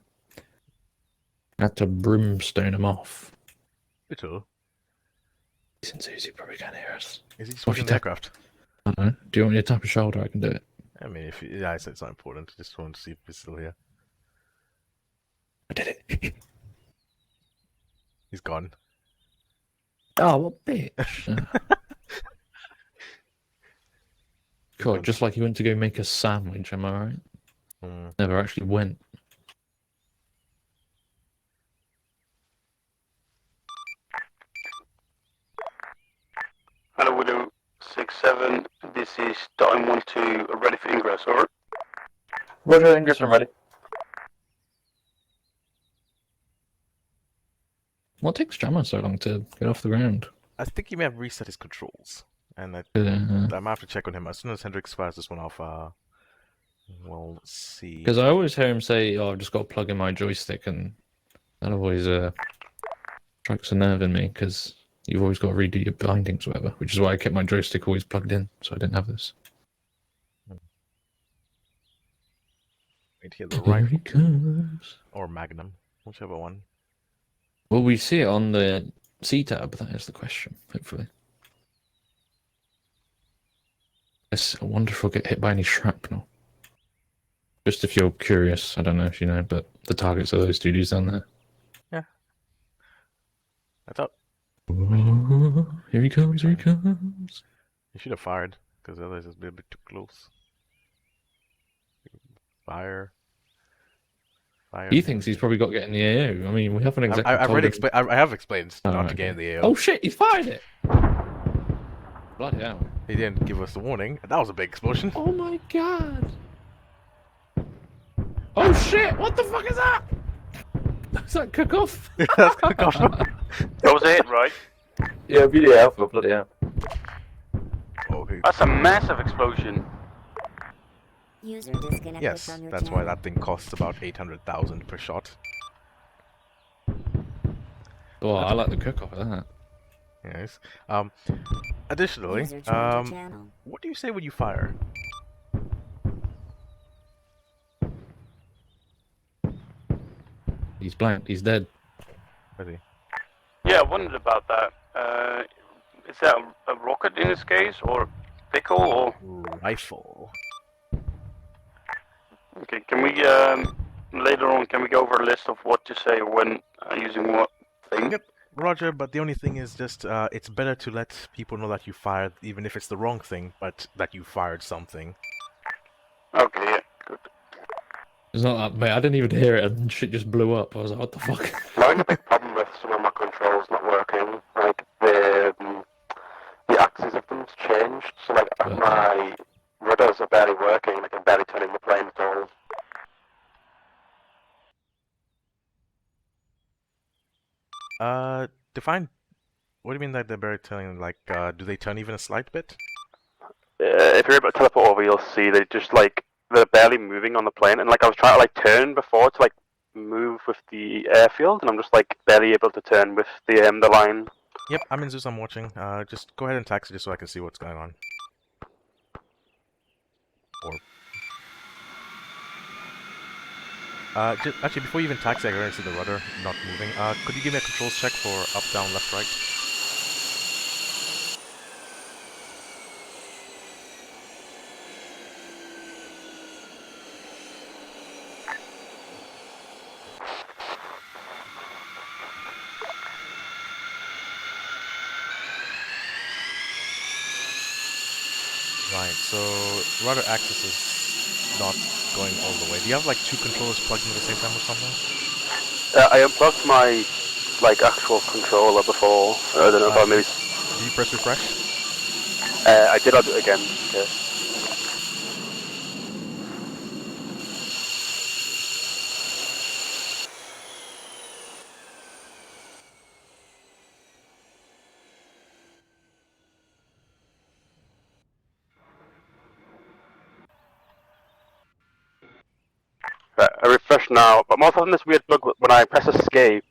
I had to brimstone them off. Little. Since Susie probably can't hear us. Is he just What watching if the you aircraft? I don't know. Do you want me to tap a shoulder? I can do it. I mean, if yeah, it's not important. Just want to see if he's still here. I did it. He's gone. Oh, what bitch. God, just like he went to go make a sandwich, am I right? Mm. Never actually went. Hello, Widow 6-7. This is Time 1-2, ready for ingress, over. Roger, ingress, I'm ready. What takes Jammer so long to get off the ground? I think he may have reset his controls, and I might have to check on him as soon as Hendrix fires this one off. We'll see. Because I always hear him say, "Oh, I've just got to plug in my joystick," and that always strikes a nerve in me because you've always got to redo your bindings, or whatever. Which is why I kept my joystick always plugged in, so I didn't have this. Wait here, the Here right he comes. or Magnum, whichever one. Will we see it on the C tab? That is the question. Hopefully. I wonder if we'll get hit by any shrapnel. Just if you're curious, I don't know if you know, but the targets are those two dudes down there. Yeah. I thought Oh, here he comes, here he comes. you should have fired, because otherwise it's been a bit too close. Fire. Fire. He thinks he's probably got to get in the AO. I mean, we haven't exactly. I have explained All not right, to get in the AO. Oh shit, he fired it! Bloody hell. He didn't give us the warning. That was a big explosion. Oh my god! Oh shit! What the fuck is that? Is that cook off? That's cook-off. That was a hit, right? Yeah, really alpha, bloody hell. Okay. That's a massive explosion. User disconnected Yes, from your that's channel. why that thing costs about 800,000 per shot. Oh, I like the cook off of that. Yes. Additionally, User joined your channel. what do you say when you fire? He's blank. He's dead. Ready? Yeah, I wondered about that. Is that a rocket in this case, or pickle, or... Rifle. Okay, can we, later on, can we go over a list of what to say when using what thing? Yep, Roger, but the only thing is just, it's better to let people know that you fired, even if it's the wrong thing, but that you fired something. Okay, yeah, good. It's not that, mate. I didn't even hear it and shit just blew up. I was like, what the fuck? I'm having a big problem with some of my controls not working. Like, the axes of them's changed, so like, my rudders are barely working, like I'm barely turning the plane at all. Define. What do you mean that they're barely turning? Like, do they turn even a slight bit? If you're able to teleport over, you'll see they just like they're barely moving on the plane, and like I was trying to like turn before to like move with the airfield, and I'm just like barely able to turn with the line. Yep, I'm in Zeus. I'm watching. Just go ahead and taxi just so I can see what's going on. Or. Actually, before you even taxi, I can see the rudder not moving. Could you give me a controls check for up, down, left, right? Right, so rudder axis is not going all the way. Do you have like two controllers plugged in at the same time or something? I unplugged my like actual controller before. I don't know if I maybe. Did you press refresh? I did. I'll do it again. Okay. Right, I refresh now, but more often this weird bug when I press escape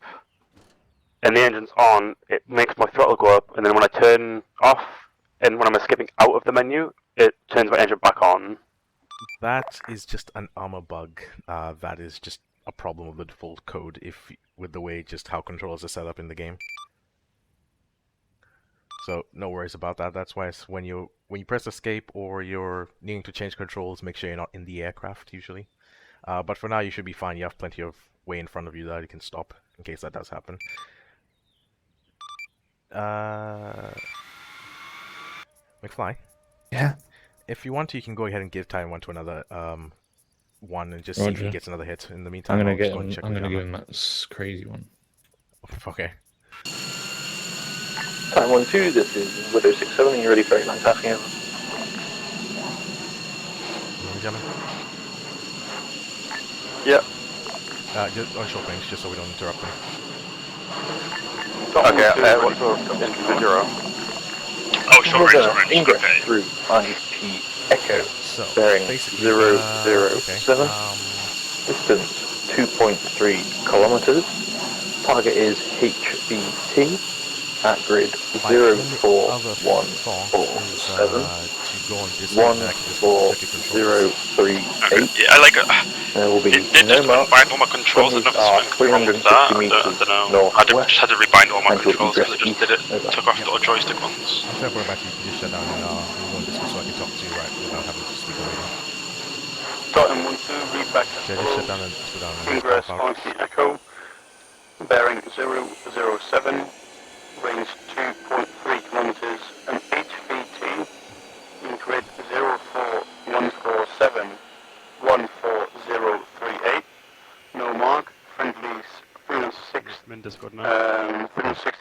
and the engine's on, it makes my throttle go up, and then when I turn off and when I'm escaping out of the menu, it turns my engine back on. That is just an ARMA bug. That is just a problem of the default code with the way just how controllers are set up in the game. So no worries about that. That's why when you press escape or you're needing to change controls, make sure you're not in the aircraft usually. But for now, you should be fine. You have plenty of way in front of you that you can stop in case that does happen. McFly? Yeah? If you want to, you can go ahead and give time one to another one and just see if he Roger. gets another hit. In the meantime, I'm I'll gonna just get go and him. check I'm with gonna you. give him that crazy one. Okay. Time 1-2, this is Widow 67, are you ready for 89 passing over? Gentlemen? Yeah. Just on short range, just so we don't interrupt them. Okay, what sort of engine did you roll? Oh, short range, okay. Ingress through IP Echo, So, bearing basically, 007, distance 2.3 kilometers, target is HBT, at grid 04147, 14038. Yeah, I like it. There will be It no just mark. bind all my controls. I don't know if something wrong with that. I don't know. I just had to rebind all my controls because it just did it. Took off the joystick ones. I'm temporary battery, you can just shut down and we won't discuss so I can talk to you right without having to speak on radio. Titan 1-2, read back Okay, just shut down and slow down and Ingress pop out. IP Echo, bearing 007, range 2.3 kilometers, and HVT in grid 04147, 14038. No mark, friendlies 360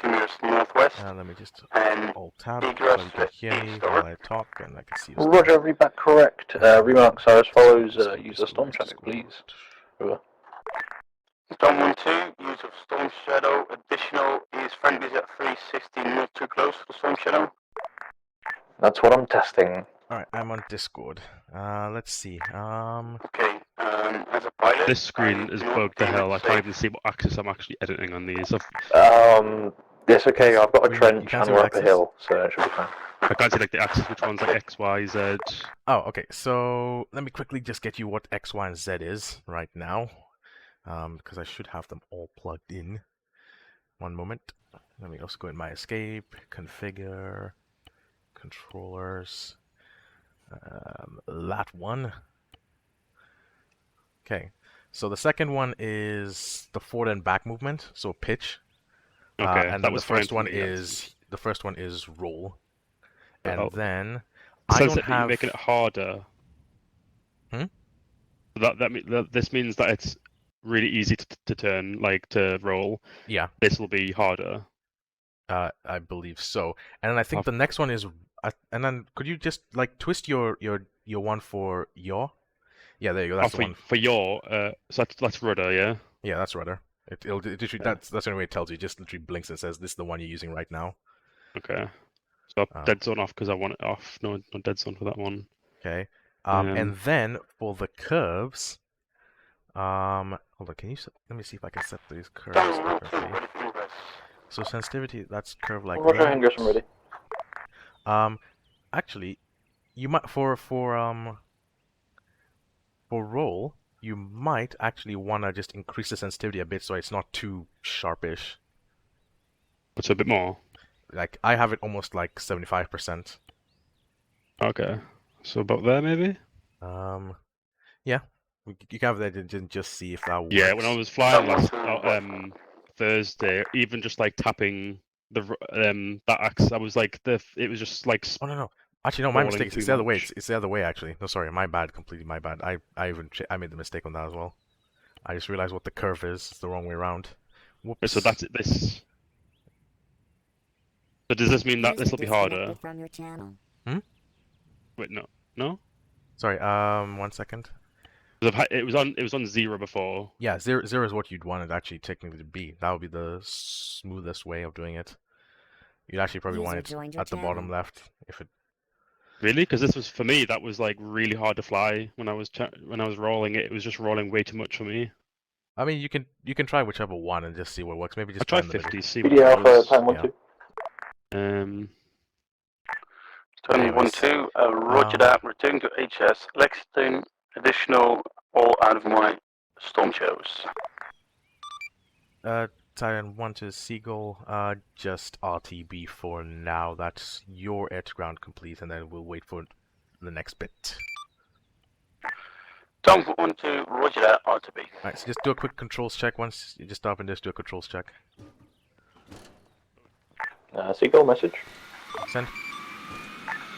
meters northwest. Let me just And alt tab egress so you can hear for me east, while over. I talk and I can see the Roger, read back correct. Remarks are as follows. Use a storm shadow, please. Over. Storm 1-2, use of Storm Shadow. Additional is friendlies at 360, not too close for the Storm Shadow. That's what I'm testing. Alright, I'm on Discord. Let's see. Okay, as a pilot... This screen I is not bugged to deem hell. it I can't safe. even see what axis I'm actually editing on these. It's okay. I've got a You trench can't and see we're what up a axis? hill, so it should be fine. I can't see like the axis, which one's like X, Y, Z. Oh, okay. So let me quickly just get you what X, Y, and Z is right now. Because I should have them all plugged in. One moment. Let me also go in my escape, configure, controllers, lat1. Okay, so the second one is the forward and back movement, so pitch. Okay, and that then was the fine first for one me, is roll. And Oh. then It I says don't that you're have. making it harder. Hmm? This means that it's really easy to turn, like to roll. Yeah. This will be harder. I believe so. And then I think the next one is. And then could you just like twist your one for yaw? Yeah, there you go. That's the one. For your so that's rudder, yeah. Yeah, that's rudder. It'll literally, that's the only way it tells you. It just literally blinks and says this is the one you're using right now. Okay. So dead zone off because I want it off. No dead zone for that one. Okay. And then for the curves, hold on. Can you let me see if I can set these curves differently. So sensitivity, that's curve like Roger, that. Angus, I'm ready. Actually, you might for roll, you might actually want to just increase the sensitivity a bit so it's not too sharpish. What's a bit more? Like I have it almost like 75%. Okay, so about there maybe. Yeah, you can have that and just see if that works. Yeah, when I was flying last Thursday, even just like tapping the that axe, I was like it was just like. Oh no. Actually, no, my mistake. It's the other way. It's the other way, actually. No, sorry, my bad. Completely my bad. I made the mistake on that as well. I just realized what the curve is. It's the wrong way around. Whoops. So that's this. So does this mean that this will be harder? From your channel. Wait, no. Sorry. 1 second. It was on 0 before. Yeah, zero is what you'd want it actually technically to be. That would be the smoothest way of doing it. You'd actually probably want it at the bottom left if it. Really? Because this was for me. That was like really hard to fly when I was rolling it. It was just rolling way too much for me. I mean, you can try whichever one and just see what works. Maybe just try try 50. See what Alpha, time 1-2. Turn 1-2. Roger that. Return to HS. Lexington. Additional. All out of my storm shadows. Tyrant 1 to Seagull, just RTB for now. That's your air to ground complete, and then we'll wait for the next bit. Tom 1-2, roger that, RTB. Alright, so just do a quick controls check once you just stop and just do a controls check. Seagull message. Send.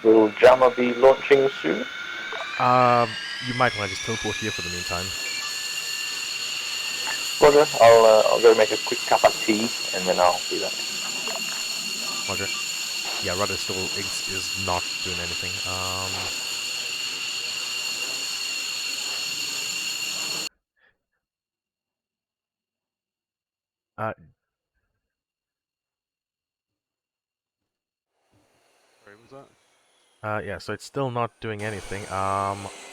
Will Jammer be launching soon? You might want to just teleport here for the meantime. Roger, I'll go make a quick cup of tea and then I'll do that. Roger. Yeah, rudder still is not doing anything. Sorry, what was that? Yeah, so it's still not doing anything.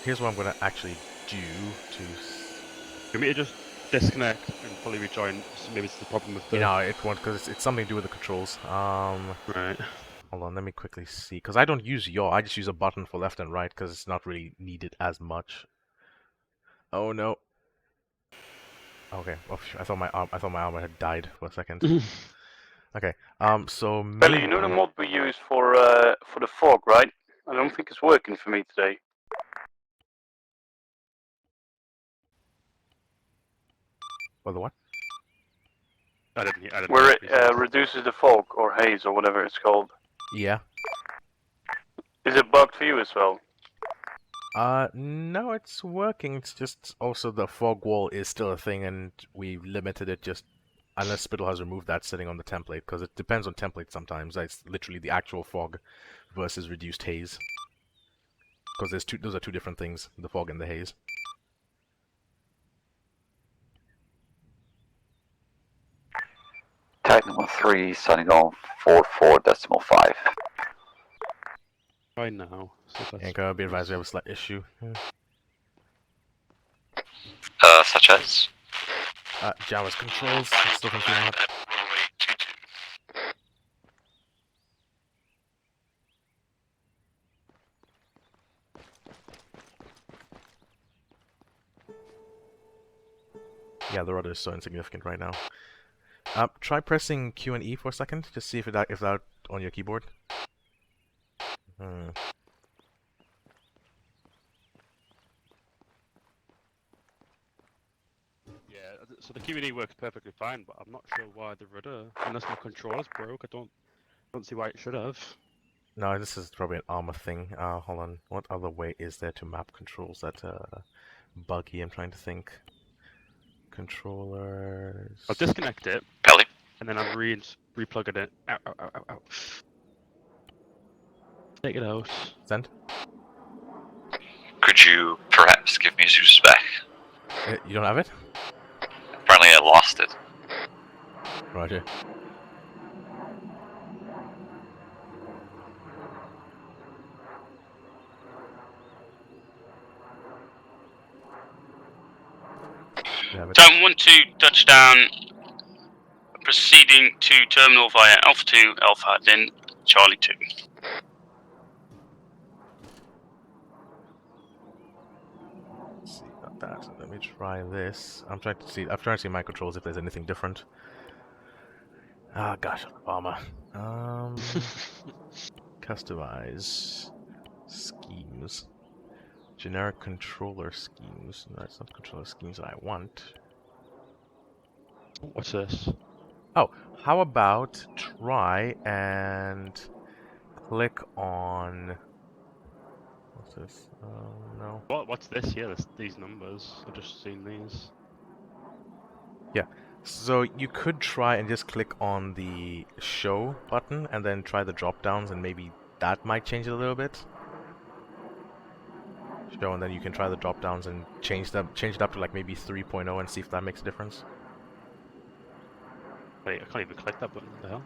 Here's what I'm gonna actually do to. You want me to just disconnect and fully rejoin? So maybe it's the problem with the. You know, it won't because it's something to do with the controls. Right. Hold on, let me quickly see. Because I don't use yaw, I just use a button for left and right because it's not really needed as much. Oh no. Okay, well, I thought my armor had died for a second. Okay, so maybe... Belly, you know the mod we use for the fog, right? I don't think it's working for me today. For the what? I didn't Where it reduces the fog or haze or whatever it's called. Yeah. Is it bugged for you as well? No, it's working. It's just also the fog wall is still a thing, and we limited it just unless Spittle has removed that setting on the template, because it depends on template sometimes. It's literally the actual fog versus reduced haze. Because those are two different things, the fog and the haze. Titan 13, signing on 44.5. Right now. So that's Anchor, be advised we have a slight issue. Such as? Java's controls, I still think you want. Yeah, the rudder is so insignificant right now. Try pressing Q and E for a second, just see if that on your keyboard. Yeah, so the Q&E works perfectly fine, but I'm not sure why the rudder, unless my controllers broke, I don't see why it should have. No, this is probably an ARMA thing. Hold on. What other way is there to map controls that buggy? I'm trying to think. Controllers. I'll disconnect it. Pelly? And then I'm replugging it. Ow, ow, ow, ow, ow. Take it out. Send. Could you perhaps give me Zeus back? You don't have it? Apparently I lost it. Roger. Don't want to touch down. Proceeding to terminal via Alpha 2, Alpha, then Charlie 2. Let's see about that. Let me try this. I'm trying to see my controls if there's anything different. Ah, gosh, ARMA. Customize schemes. Generic controller schemes. No, it's not controller schemes that I want. What's this? Oh, how about try and click on. What's this? No. What's this here? These numbers. I've just seen these. Yeah. So you could try and just click on the show button and then try the drop downs, and maybe that might change it a little bit. Show, and then you can try the drop downs and change it up to like maybe 3.0 and see if that makes a difference. Wait, I can't even click that button. What the hell?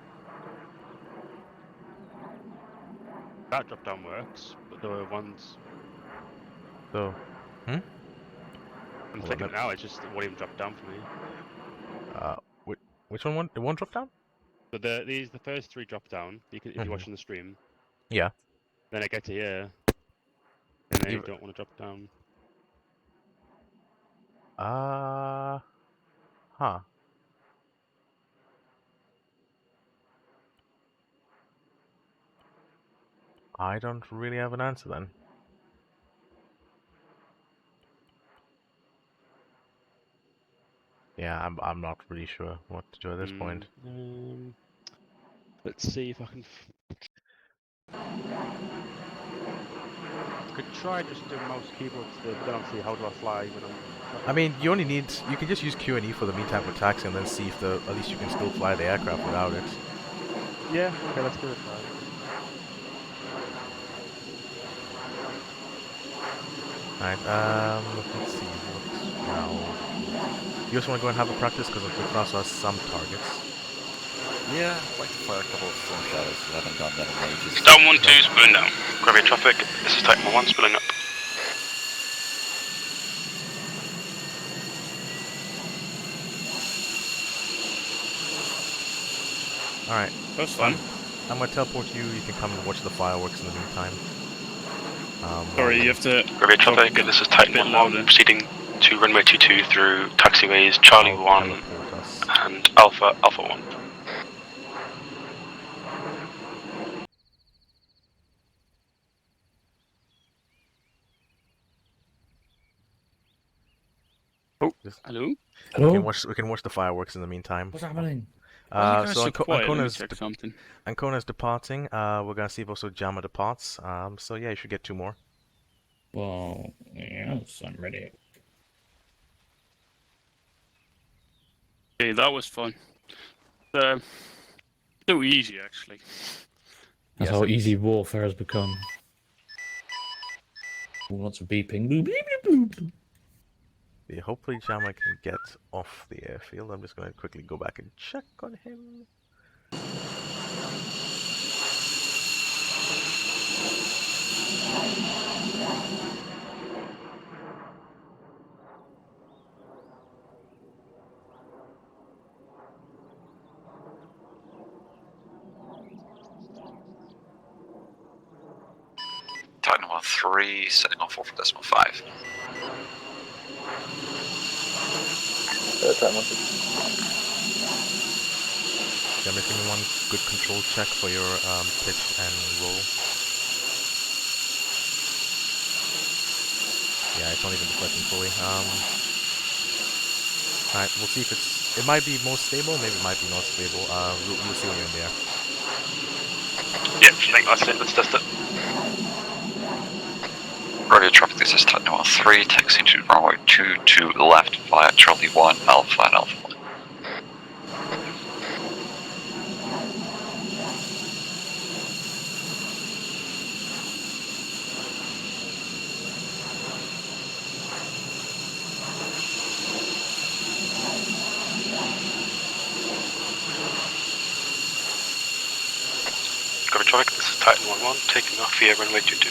That drop down works, but there were ones. So, I'm clicking it now. It just won't even drop down for me. which one? It won't drop down? So the first three drop down. If you're watching the stream. Yeah. Then I get to here, and they don't want to drop down. Huh. I don't really have an answer then. Yeah, I'm not really sure what to do at this point. Let's see if I can. I could try just doing mouse keyboard stuff, but then obviously how do I fly when I'm... I mean, you can just use Q and E for the meantime for taxi, and then see if at least you can still fly the aircraft without it. Yeah, okay, let's give it a try. Alright, let's see what now. You just want to go and have a practice because it also has some targets. Yeah, I'd like to fire a couple of storm shadows. I haven't done that in ages. Down 1 2, spooling down. Gravity traffic, this is Titan 1, spilling up. Alright. That's fun. I'm gonna teleport you. You can come and watch the fireworks in the meantime. Sorry, you have to... Gravity traffic, this is Titan 1, proceeding to runway 22 through taxiways Charlie 1 and Alpha 1. Oh, hello? We can watch the fireworks in the meantime. What's happening? So something. Ancona's departing. We're gonna see if also Jama departs. So yeah, you should get 2 more. Well, yes, I'm ready. Okay, that was fun. too easy actually. That's Yes, how it is. easy warfare has become. Lots of beeping. Boop, beep, beep, boop. Yeah, hopefully Jama can get off the airfield. I'm just gonna quickly go back and check on him. Titan 1-3, setting on 4 for decimal 5. Titan 1-3. Jama, give me one good control check for your pitch and roll. Yeah, it's not even deflecting fully. Alright, we'll see if it might be most stable, maybe it might be not stable. We'll see when you're in the air. Yep, I think that's it. Let's test it. Radio traffic, this is Titan 1-3, taxiing to runway 22 left via Charlie 1, Alpha and Alpha 1. Copy traffic, this is Titan 1-1, taking off via runway 22.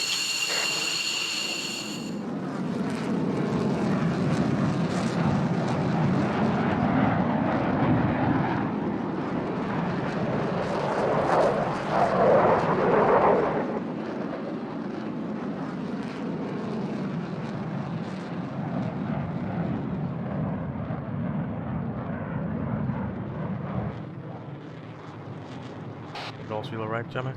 It all feel alright, Jama?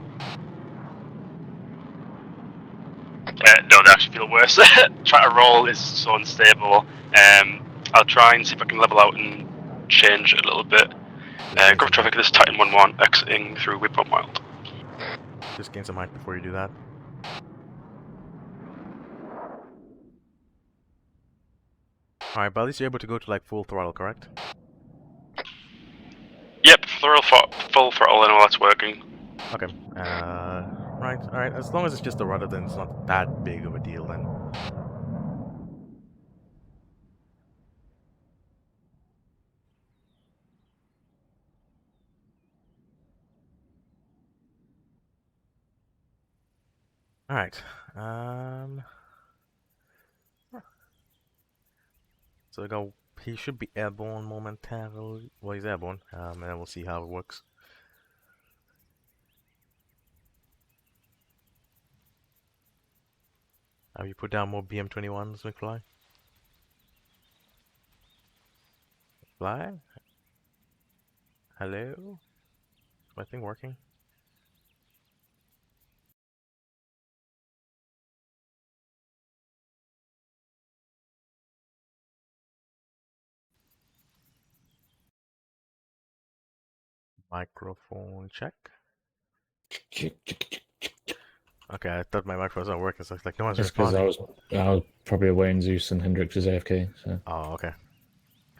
No, they actually feel worse. Trying to roll is so unstable. I'll try and see if I can level out and change it a little bit. Copy traffic, this is Titan 1-1, exiting through Waypoint Wild. Just gain some height before you do that. Alright, but at least you're able to go to like full throttle, correct? Yep, full throttle and all that's working. Okay. Right, alright. As long as it's just a rudder, then it's not that big of a deal then. Alright. So we go. He should be airborne momentarily. Well, he's airborne. And then we'll see how it works. Have you put down more BM-21s, McFly? Fly? Hello? Is my thing working? Microphone check. Okay, I thought my microphone was not working, so it's like no one's That's because responding. I was probably away in Zeus and Hendrix is AFK. So Oh, okay.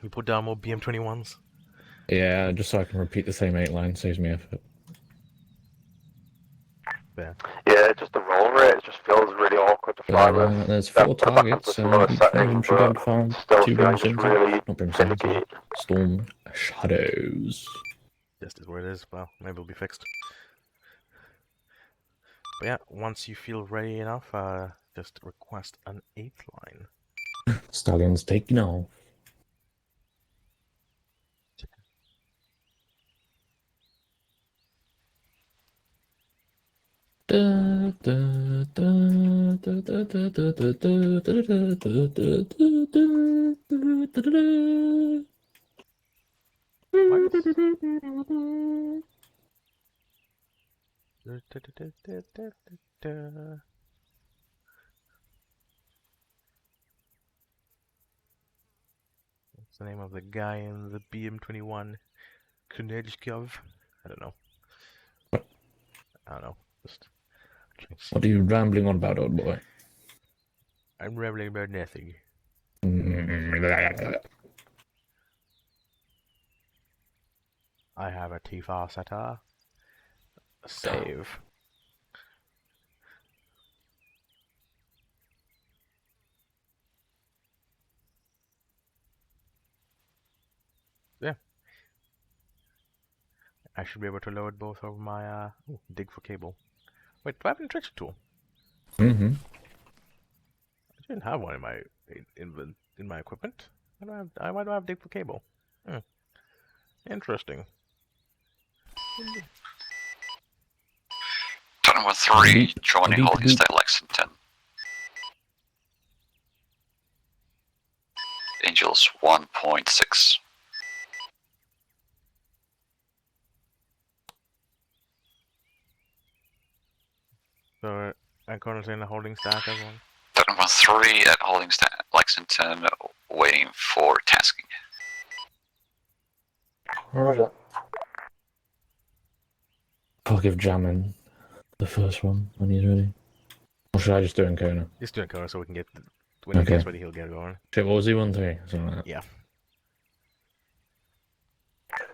We put down more BM-21s. yeah, just so I can repeat the same 8 lines saves me effort. There. Yeah, just the roll rate just feels really awkward to fly But, with. there's That- 4 the backup targets, was so lower each one of setting, them should be able but to fire still 2 feeling beam just sims. really Not beam sims, finicky. Storm Shadows. Just is where it is. Well, maybe it'll be fixed. But yeah, once you feel ready enough, just request an 8th line. Stallion's taking off. What's the name of the guy in the BM-21? Kunelskov? I don't know. I don't know. Just. What are you rambling on about, old boy? I'm rambling about nothing. I have a T-file setter. Save. Yeah. I should be able to load both of my dig for cable. Wait, do I have an injection tool? Mm-hmm. I didn't have one in my in my equipment. Why do I have dig for cable? Interesting. Turn 13, Beep, joining beep, holding beep. style Lexington. Angels 1.6. So I'm currently in the holding stack as well. Turn 13 at holding style Lexington, waiting for tasking. Roger. I'll give Jamin the first one when he's ready. Or should I just do it in Kona? Just doing color so we can get when he Okay. gets ready, he'll get going. Shit, what was he 1-3? Something like that. Yeah.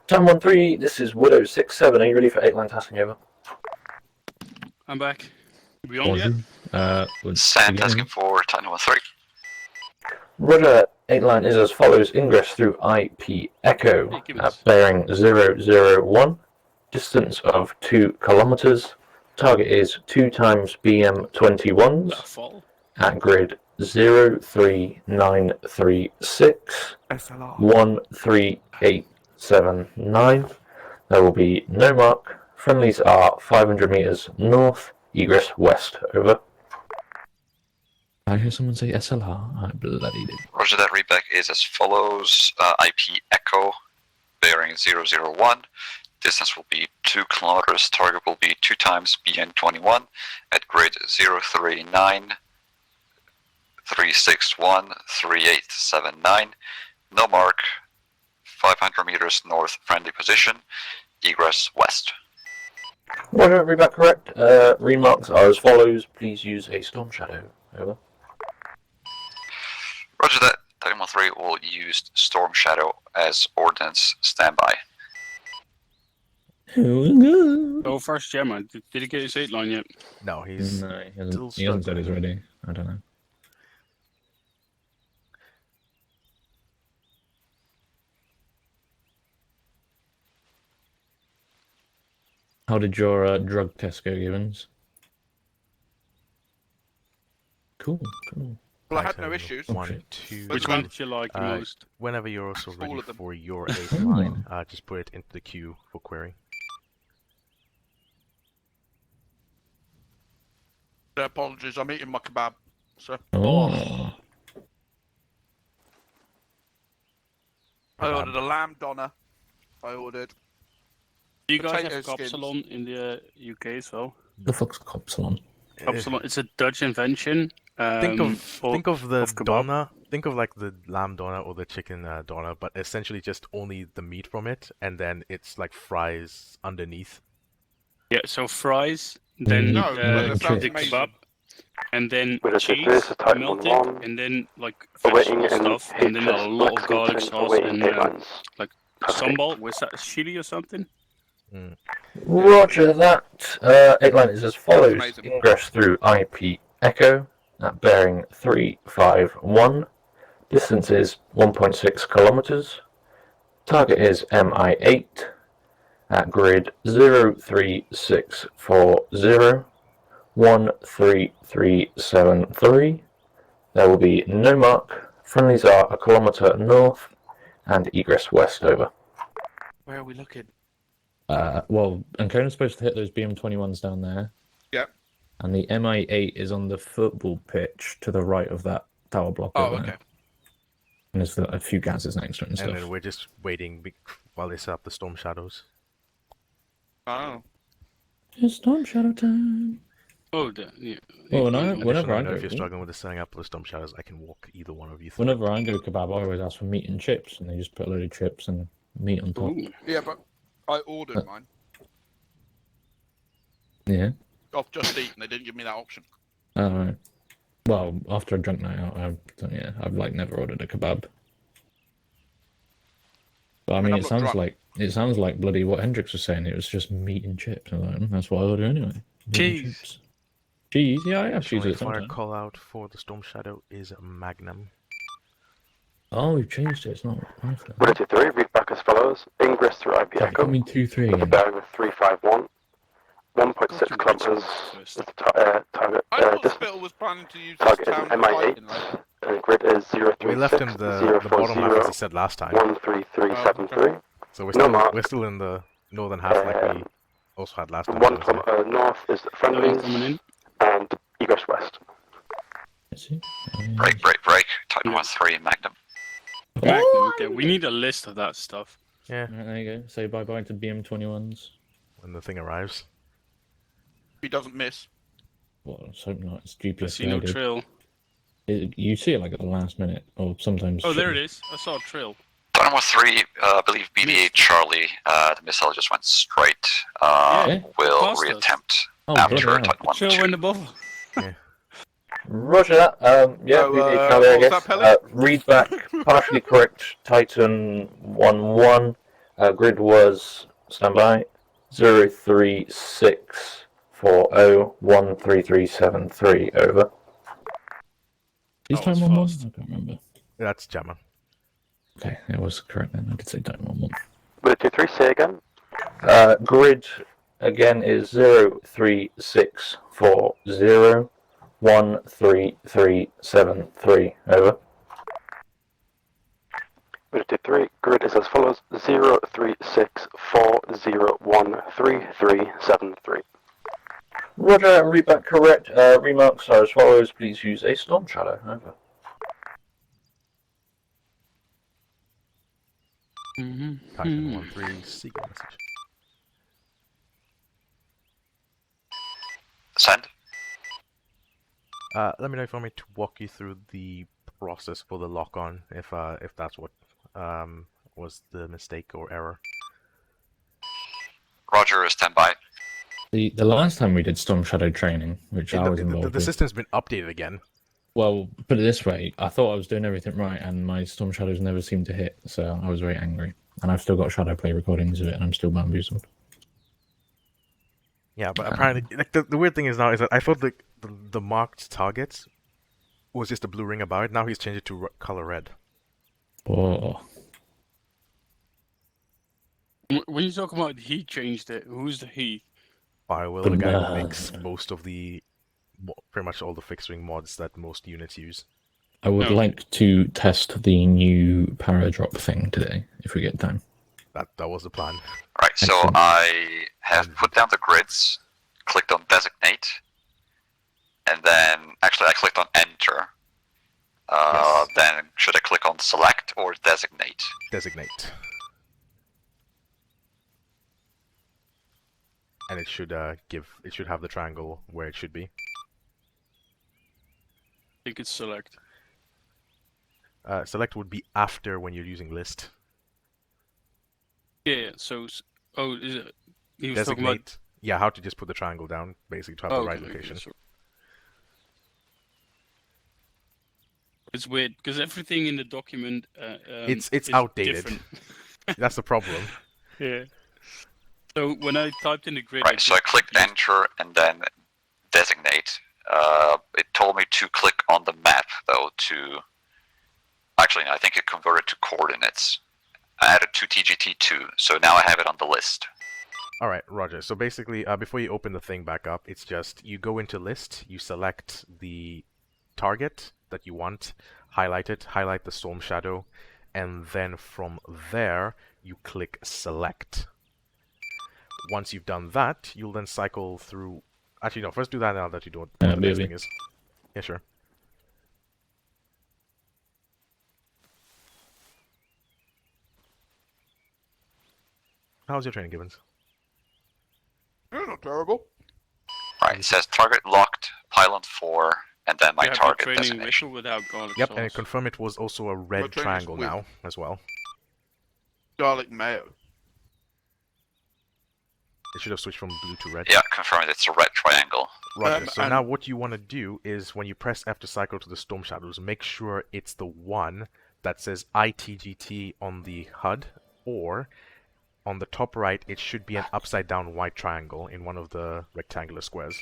Time 1-3, this is Widow 6-7. Are you ready for 8-line tasking over? I'm back. We on yet? Sand tasking for Titan 13. Roger, 8-line is as follows. Ingress through IP Echo Hey, give me at this. bearing 001. Distance of 2 kilometers. Target is 2 times BM21s That fall. at grid 03936 SLR. 13879. There will be no mark. Friendlies are 500 meters north, egress west. Over. I hear someone say SLR. I bloody did. Roger that, readback is as follows. IP Echo, bearing 001. Distance will be 2 kilometers. Target will be 2 times BN21 at grid 039361387 No mark. 500 meters north, friendly position. Egress west. Roger, read back correct. Remarks are as follows. Please use a storm shadow. Over. Roger that. Titan 13 will use Storm Shadow as Ordnance standby. Oh, first Gemma. Did he get his 8-line yet? No, he's No, he still hasn't said he's struggling. ready. I don't know. How did your drug test go, Gibbons? Cool, cool. Well, I had no Item issues. 1, 2. Which one did you like the Uh, most? Whenever you're also All ready of them. for your 8th line, just put it into the queue for query. Apologies, I'm eating my kebab. So Oh. I ordered a lamb doner. I ordered. Do you guys potato have skins. Copsalon in the UK as well? The fuck's Copsalon? Copsalon, it's a Dutch invention. Think of the of kebab. doner. Think of like the lamb doner or the chicken doner, but essentially just only the meat from it, and then it's like fries underneath. Yeah, so fries, then No, that sounds the amazing. kebab, and then Wait a second, cheese this is type melted, 1-1. and then like Awaiting vegetable and stuff, and then a HS lot of garlic Lexington, sauce awaiting and 8 lines. like Perfect. sambal. Was that chili or something? Roger that. 8-line is as follows. Amazing. Ingress through IP Echo at bearing 351. Distance is 1.6 kilometers. Target is MI8 at grid 03640 13373. There will be no mark. Friendlies are a kilometer north and egress west. Over. Where are we looking? Well, Ancona's supposed to hit those BM21s down there. Yep. And the MI8 is on the football pitch to the right of that tower block. Oh, over okay. there. And there's a few gases next to it and And stuff. then we're just waiting while they set up the storm shadows. Oh. It's storm shadow time. Oh, yeah. Well, Additionally, whenever I know if you're go, struggling with the setting up of the storm shadows, I can walk either one of you through. whenever I go kebab, I always ask for meat and chips, and they just put a load of chips and meat on top. Ooh. Yeah, but I ordered mine Yeah. off Just Eat, and they didn't give me that option. Alright. Well, after a drunk night out, I've like never ordered a kebab. But I I mean, mean, it I'm sounds not drunk. like bloody what Hendrix was saying. It was just meat and chips. I'm like, that's what I order anyway. Meat and Cheese. chips. Cheese, yeah, I have cheese Additionally, at fire sometimes. call out for the Storm Shadow is Magnum. Oh, we've changed it. It's not rifle. Ability 3, read back as follows. Ingress through IP Sorry, Echo. I mean 2-3 With a again. bearing of 351. 1.6 Got you kilometers Richmond is first. the target I thought distance. Spittle was planning to use this Target is town an for fighting, like. MI8, and grid is 036 We left him the bottom half as he said last time. 13373. So No mark. we're still in the northern half like we also had last time. 1 kilometer north is the No friendlies, coming in. and egress west. Let's see. Break. Titan 1-3 Magnum. Magnum, okay, we need a list of that stuff. Yeah, Right, there you go. Say bye-bye to BM21s. when the thing arrives. He doesn't miss. Well, let's hope not. It's I GPS see no guided. trail. You see it like at the last minute, or sometimes. Oh, there it is. I saw a trail. Titan 1-3, I believe BD-8 Charlie. The missile just went straight. Yeah. Will Past us. reattempt Oh, after bloody hell. Titan 1 Trail 2. went above. Roger that. Yeah, So, BD Charlie, I what was guess. that, Pelly? Read back, partially correct. Titan 1-1. Grid was standby 03640133373. Over. These That time was 1-1? fast. I can't remember. That's Jammer. Okay, it was correct then. I did say time 1-1. Ability 3, say again. Grid again is 03640133373. Over. Ability 3, grid is as follows. 03640133373. Roger, read back correct. Remarks are as follows. Please use a storm shadow. Over. Titan 1-3 secret message. Send. Let me know if you want me to walk you through the process for the lock-on, if that's what was the mistake or error. Roger, stand by. The last time we did Storm Shadow training, which I was involved The with. system's been updated again. Well, put it this way, I thought I was doing everything right, and my Storm Shadows never seemed to hit, so I was very angry. And I've still got Shadow Play recordings of it, and I'm still bamboozled. Yeah, but apparently, like the weird thing is now is that I thought the marked targets was just a blue ring about it. Now he's changed it to color red. Oh, When you talk about he changed it, who's the he? Firewall, the guy who Banana. makes most of the, pretty much all the fixed-wing mods that most units use. I would No. like to test the new Paradrop thing today, if we get time. That was the plan. Right, so Excellent. I have put down the grids, clicked on designate, and then actually I clicked on enter. Yes. Then should I click on select or designate? Designate. And it should have the triangle where it should be. I think it's select. Select would be after when you're using list. Yeah, so oh, is it? He was talking about. Designate. Yeah, how to just put the triangle down, basically, to have Oh, the right okay, location. so- It's weird because everything in the document It's is outdated. different. That's the problem. Yeah. So when I typed in the grid, Right, so I clicked enter and then designate. It told me to click on the map though to. Actually, no, I think it converted to coordinates. I added to TGT2, so now I have it on the list. Alright, Roger. So basically, before you open the thing back up, it's just you go into list, you select the target that you want, highlight it, highlight the storm shadow, and then from there, you click select. Once you've done that, you'll then cycle through... Actually, no, first do that now that you know what the next maybe. thing is. Yeah, sure. How's your training, Gibbons? Yeah, not terrible. Right, it says target locked, pylon 4, and then my you have the target training designation. with or without garlic Yep, sauce. and confirm it was also a red training is triangle with. now, as well. Garlic mayo. It should have switched from blue to red. Yeah, confirmed it's a red triangle. Roger. So and- now what you want to do is when you press F to cycle to the Storm Shadows, make sure it's the one that says ITGT on the HUD or on the top right, it should be an upside down white triangle in one of the rectangular squares.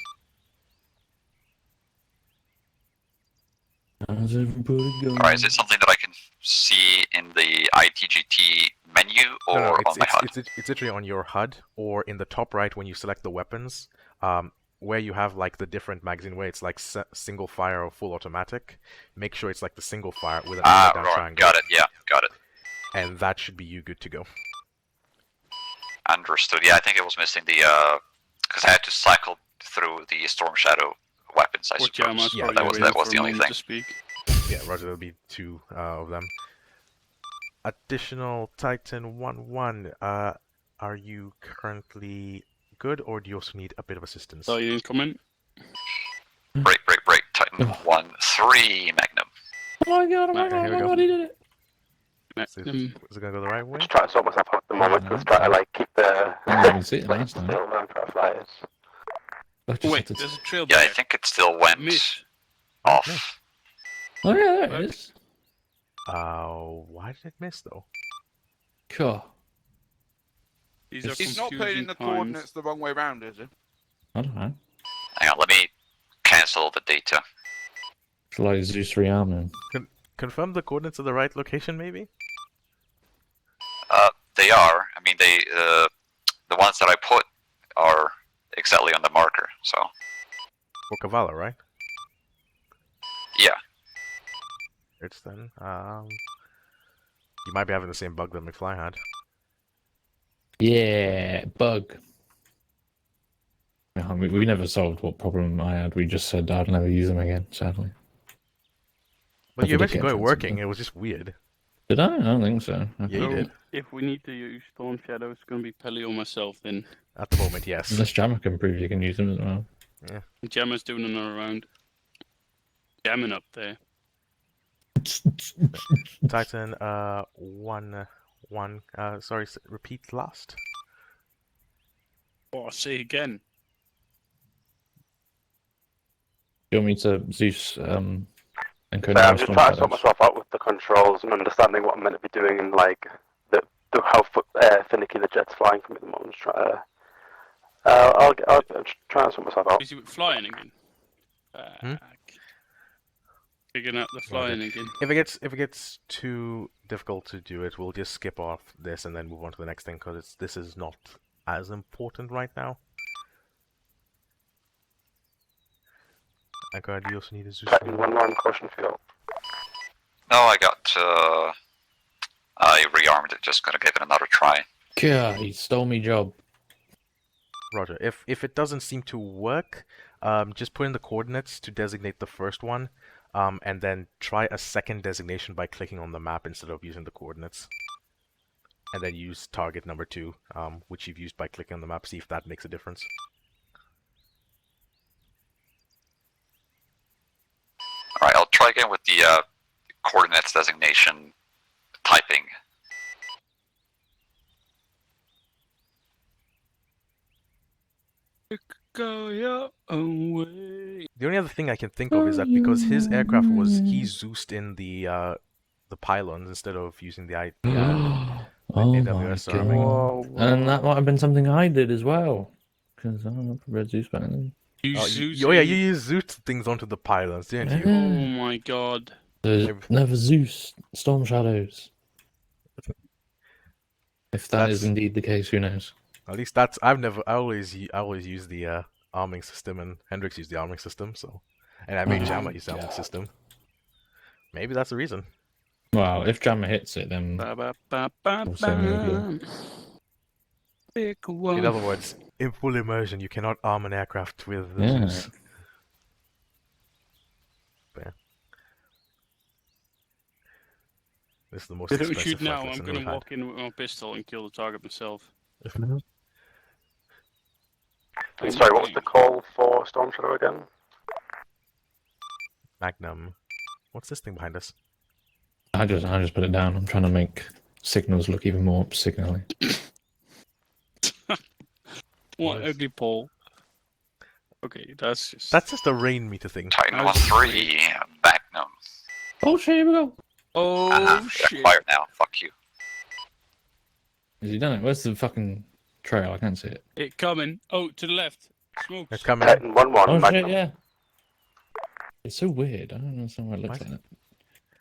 How's everybody going? Alright, is it something that I can see in the ITGT menu or No, on my HUD? it's literally on your HUD, or in the top right when you select the weapons, where you have like the different magazine where it's like single fire or full automatic. Make sure it's like the single fire with an upside down right, triangle. got it, yeah, got it. And that should be you good to go. Understood. Yeah, I think it was missing the, because I had to cycle through the Storm Shadow weapons, I suppose. Yeah, that was the only thing. Yeah, Roger, there'll be 2 of them. Additional Titan 1-1, are you currently good, or do you also need a bit of assistance? Are you incoming? Break. Titan 1-3 Magnum. Oh my god, Here we go. he did it. Is it gonna go the right way? Just trying to sort myself out at the moment. Just trying to like keep the. I didn't even see it last time. Still learn how to fly it. Wait, there's a trail Yeah, back. I think it still went Miss. off. Oh yeah, there it is. Why did it miss though? Cool. These are He's not putting in the confusing coordinates the wrong way round, is he? I don't know. Hang on, let me cancel the data. It's like Zeus rearming. Confirm the coordinates of the right location, maybe? They are. I mean, the ones that I put are exactly on the marker, so. For Cavallo, right? Yeah. It's then. You might be having the same bug that McFly had. Yeah, bug. No, we never solved what problem I had. We just said I'd never use them again, sadly. But you did eventually get got it something. working, it was just weird. Did I? I don't think so. Okay. Yeah, you did. If we need to use Storm Shadow, it's going to be Pelly or myself then. At the moment, yes. Unless Jammer can prove you can use them as well. Jammer's doing another round. Jamming up there. Titan, 1-1. Sorry, repeat last. Oh, say again. You want me to Zeus and So I'm just trying to sort myself out with the controls and understanding what I'm meant to be doing and like how finicky the jet's flying from at the moment. Just try to, I'll try and sort myself out. Busy with flying again. Figuring out the flying again. If it gets too difficult to do it, we'll just skip off this and then move on to the next thing because this is not as important right now. Okay, do you also need a Zeus? Titan 1-1 caution field. No, I rearmed it, just gonna give it another try. God, he stole me job. Roger. If it doesn't seem to work, just put in the coordinates to designate the first one, and then try a second designation by clicking on the map instead of using the coordinates. And then use target number 2, which you've used by clicking on the map, see if that makes a difference. Alright, I'll try again with the coordinates designation typing. Go your own way. The only other thing I can think of is that because his aircraft he Zeused in the pylons instead of using the Oh my AWS arming. god. And that might have been something I did as well. Because I don't know if I read Zeus back then. You Oh, Zeus yeah, you used Zeus things onto the pylons, didn't you? Oh my god. There's never Zeus, Storm Shadows. If that is indeed the case, who knows? At least I always use the arming system, and Hendrix used the arming system, so, and I made Jammer use the arming system. Maybe that's the reason. Well, if Jammer hits it, then we'll say maybe. In other words, in full immersion, you cannot arm an aircraft with the Yeah. Zeus. Yeah. This is the most If we expensive shoot now, flight I'm lesson gonna we've had. walk in with my pistol and kill the target myself. Sorry, what was the call for Storm Shadow again? Magnum. What's this thing behind us? I just put it down. I'm trying to make signals look even more signally. What ugly pole. Okay, that's just a rain meter thing. Titan 1-3 Magnum. Oh shit, here we go. Oh They're shit. quiet now. Fuck you. Has he done it? Where's the fucking trail? I can't see it. It coming. Oh, to the left. Smokes. It's coming. Titan 1-1, Oh Magnum. shit, yeah. It's so weird. I don't understand why it looks What? like that.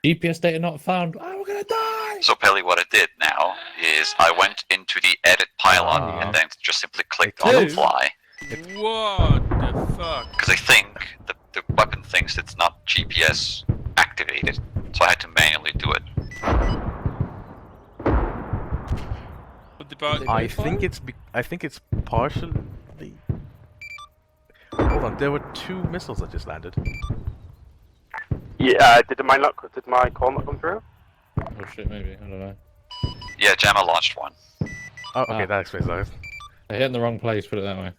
GPS data not found. Oh, we're gonna die! So Pelly, what I did now is I went into the edit pylon Ah. and then just simply clicked It on is. apply. What the fuck? Because I think the weapon thinks it's not GPS activated, so I had to manually do it. What about I think it's partially. Hold on, there were 2 missiles that just landed. Yeah, did my call not come through? Oh shit, maybe. I don't know. Yeah, Jamma launched one. Oh, okay, Ah. that explains that. I hit in the wrong place, put it that way.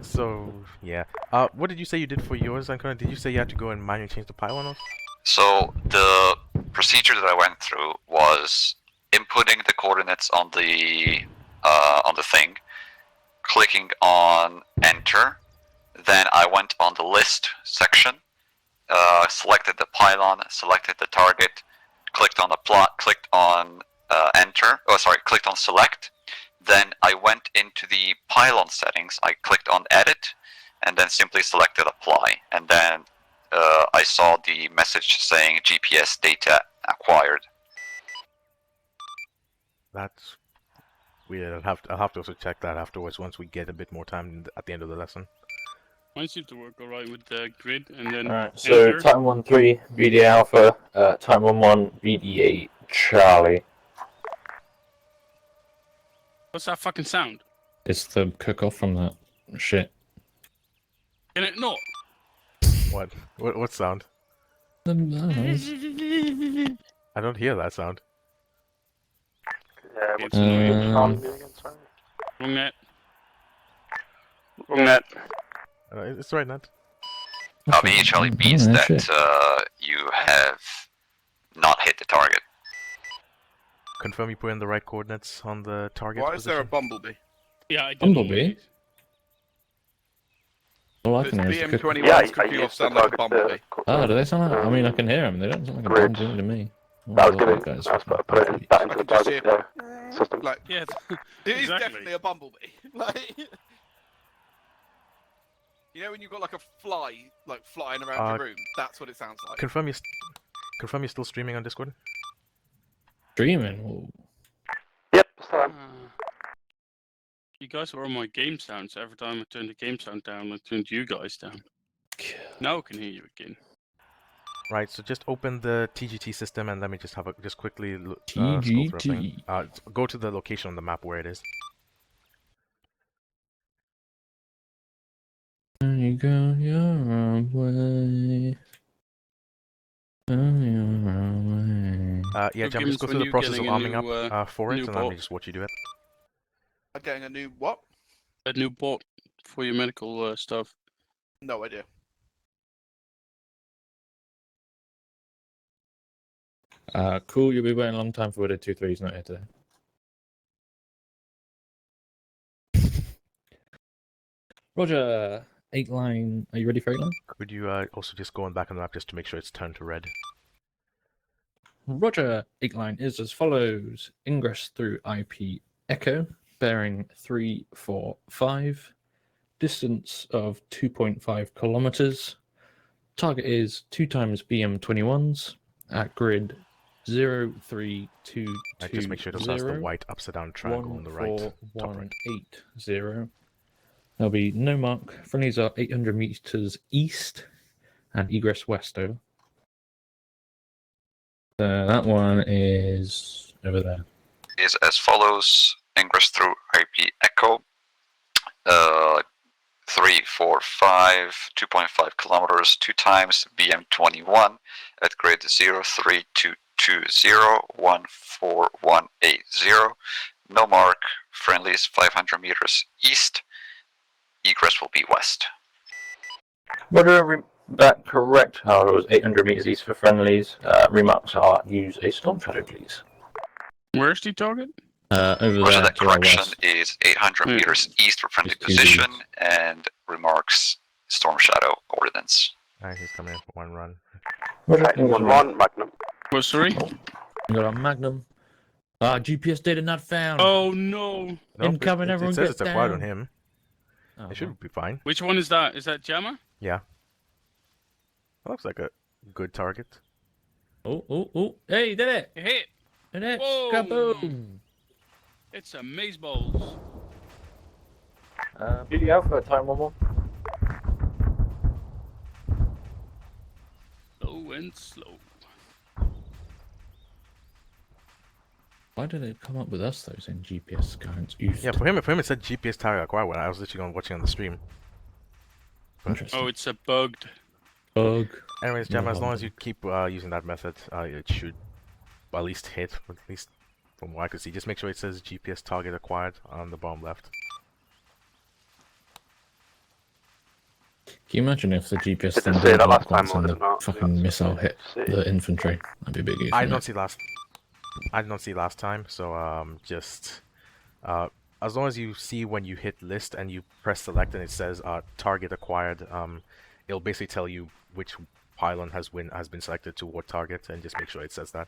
So yeah. What did you say you did for yours, Ankara? Did you say you had to go and manually change the pylon off? So the procedure that I went through was inputting the coordinates on the thing, clicking on enter, then I went on the list section, selected the pylon, selected the target, clicked on apply, clicked on enter. Oh, sorry, clicked on select. Then I went into the pylon settings. I clicked on edit, and then simply selected apply. And then I saw the message saying GPS data acquired. That's weird. I'll have to also check that afterwards once we get a bit more time at the end of the lesson. Mine seems to work alright with the grid and then Alright, so enter. Titan 1-3, VDA Alpha, Titan 1-1, VDA Charlie. What's that fucking sound? It's the cook off from that shit. Can it not? What sound? I don't hear that sound. Yeah, It's annoying. Wrong net. Wrong net. It's right, Nat. Charlie means Oh, that shit. you have not hit the target. Confirm you put in the right coordinates on the target. Why is there a position. bumblebee? Yeah, I did. Bumblebee? All I Those can hear is the cook. BM21s Yeah, cooking I off sound like a bumblebee. Oh, do they sound like? I mean, I can hear them. They don't sound like a Grid. bumblebee to me. That was Oh, gonna, guys. I was put it in, that into I the can just target hear- system. Like, Yeah, it is Exactly. definitely a bumblebee. Like, you know when you've got like a fly, like flying around your room? That's what it sounds like. Confirm you're still streaming on Discord. Streaming. Ooh. Yep, still am. you guys were on my game sounds. Every time I turned the game sound down, I turned you guys down. Now I can hear you again. Right. So just open the TGT system and let me just just quickly scroll through everything. TGT. Go to the location on the map where it is. You go your own way. Go your own way. Yeah, So Jam, Gims, just go when through the you're process of getting a arming new, up for it, new and let me bot. just watch you do it. I'm getting a new what? A new bot for your medical stuff. No idea. Cool, you'll be waiting a long time for Widow 2-3. He's not here today. Roger, 8 line. Are you ready for 8 line? Could you also just go on back on the map just to make sure it's turned to red? Roger, 8 line is as follows. Ingress through IP Echo, bearing 345, distance of 2.5 kilometers. Target is 2 times BM21s at grid 03220. Just make sure it also has the white upside down triangle on the right. Top right. 14180. There'll be no mark. Friendlies are 800 meters east and egress west over. That one is over there. Is as follows: ingress through IP Echo, 345, 2.5 kilometers, 2 times BM21 at grid 03220-14180. No mark. Friendlies 500 meters east. Egress will be west. Roger, that correct. However, it was 800 meters east for friendlies. Remarks are use a storm shadow, please. Where's the target? Over Roger, there. that to our correction west. is 800 Yeah. meters east for friendly Just 2 position, Gs. and remarks Storm Shadow Ordinance. Alright, he's coming in for one run. Roger, Titan 1-1, Magnum. Oh, sorry. We got our Magnum. GPS data not found. Oh no! Nope, Incoming, it everyone says get it's acquired on down. him. Oh, It should be fine. Which one is that? Is that Jammer? Yeah. That looks like a good target. Oh! Hey, did it! Hit! Did it! Whoa! Kaboom! It's a maze balls. BD Alpha, time 1-1. Slow and slow. Why did it come up with us though, saying GPS currents used? Yeah, for him it said GPS target acquired when I was literally watching on the stream. Interesting. Oh, it's a bugged. Bug. Anyways, Jam, No as long as wonder. you keep using that method, it should at least hit, at least from what I could see. Just make sure it says GPS target acquired on the bottom left. Can you imagine if the GPS Did thing it say didn't that work last time once or and did the it not? fucking missile hit the infantry? That'd be a big issue. I did not see last time, so just as long as you see when you hit list and you press select and it says target acquired, it'll basically tell you which pylon has been selected to what target, and just make sure it says that.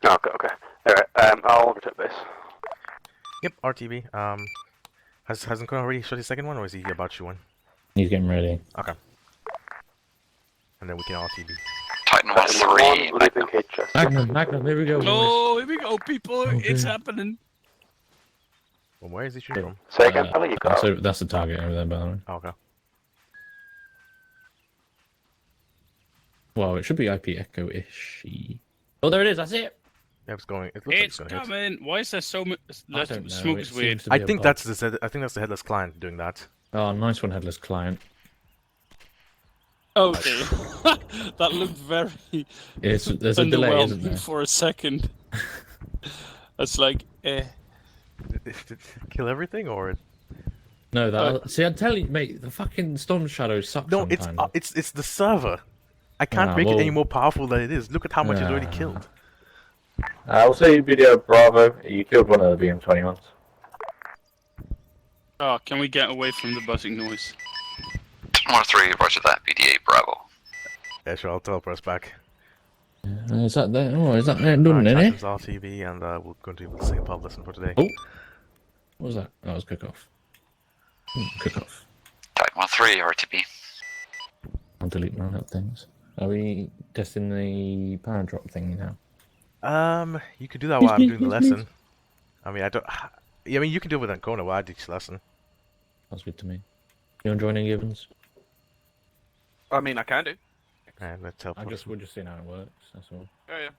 Okay. Alright, I'll overtake this. Yep, RTV. Hasn't Conan already shot his second one, or is he about to shoot one? He's getting ready. Okay. And then we can RTV. Titan Titan 1-3. 1, leaping cage chest. Magnum, here we go. Oh, here we go, people. It's Okay. happening. Well, where is he shooting from? Say again, fella, you got So that's the target over there, by the way. Oh, okay. Well, it should be IP Echo-ish. Oh, there it is. That's it. Yeah, it's going. It looks like It's it's gonna hit. coming. Why is there so much? I don't know. Smoke It is weird. seems to be I a think bug. that's the headless client doing that. Oh, nice one, headless client. Oh dear. That looked very There's a delay, isn't underwhelming there? for a second. It's like, Did it kill everything, or No, see, I'm telling you, mate, the fucking Storm Shadow sucks no? sometimes. It's the server. I can't Ah, make it any well- more powerful than it is. Look at how much it's already Ah. killed. I'll say video Bravo, you killed one of the BM-21s. oh, can we get away from the buzzing noise? Titan 1-3, roger that. BDA Bravo. Yeah, sure. I'll teleport us back. Is that there? Oh, is that there done, Alright, innit? Titans RTV, and we're going to do the second pub lesson for today. Oh. What was that? That was cook-off. Cook-off. Titan 1-3, RTB. I'll delete my other things. Are we testing the power drop thing now? You could do that while I'm doing the lesson. I mean, I don't. Yeah, I mean, you can do it with Ancona while I do this lesson. Sounds good to me. You joining Gibbons? I mean, I can do. And let's teleport. We're just seeing how it works, that's all. Yeah.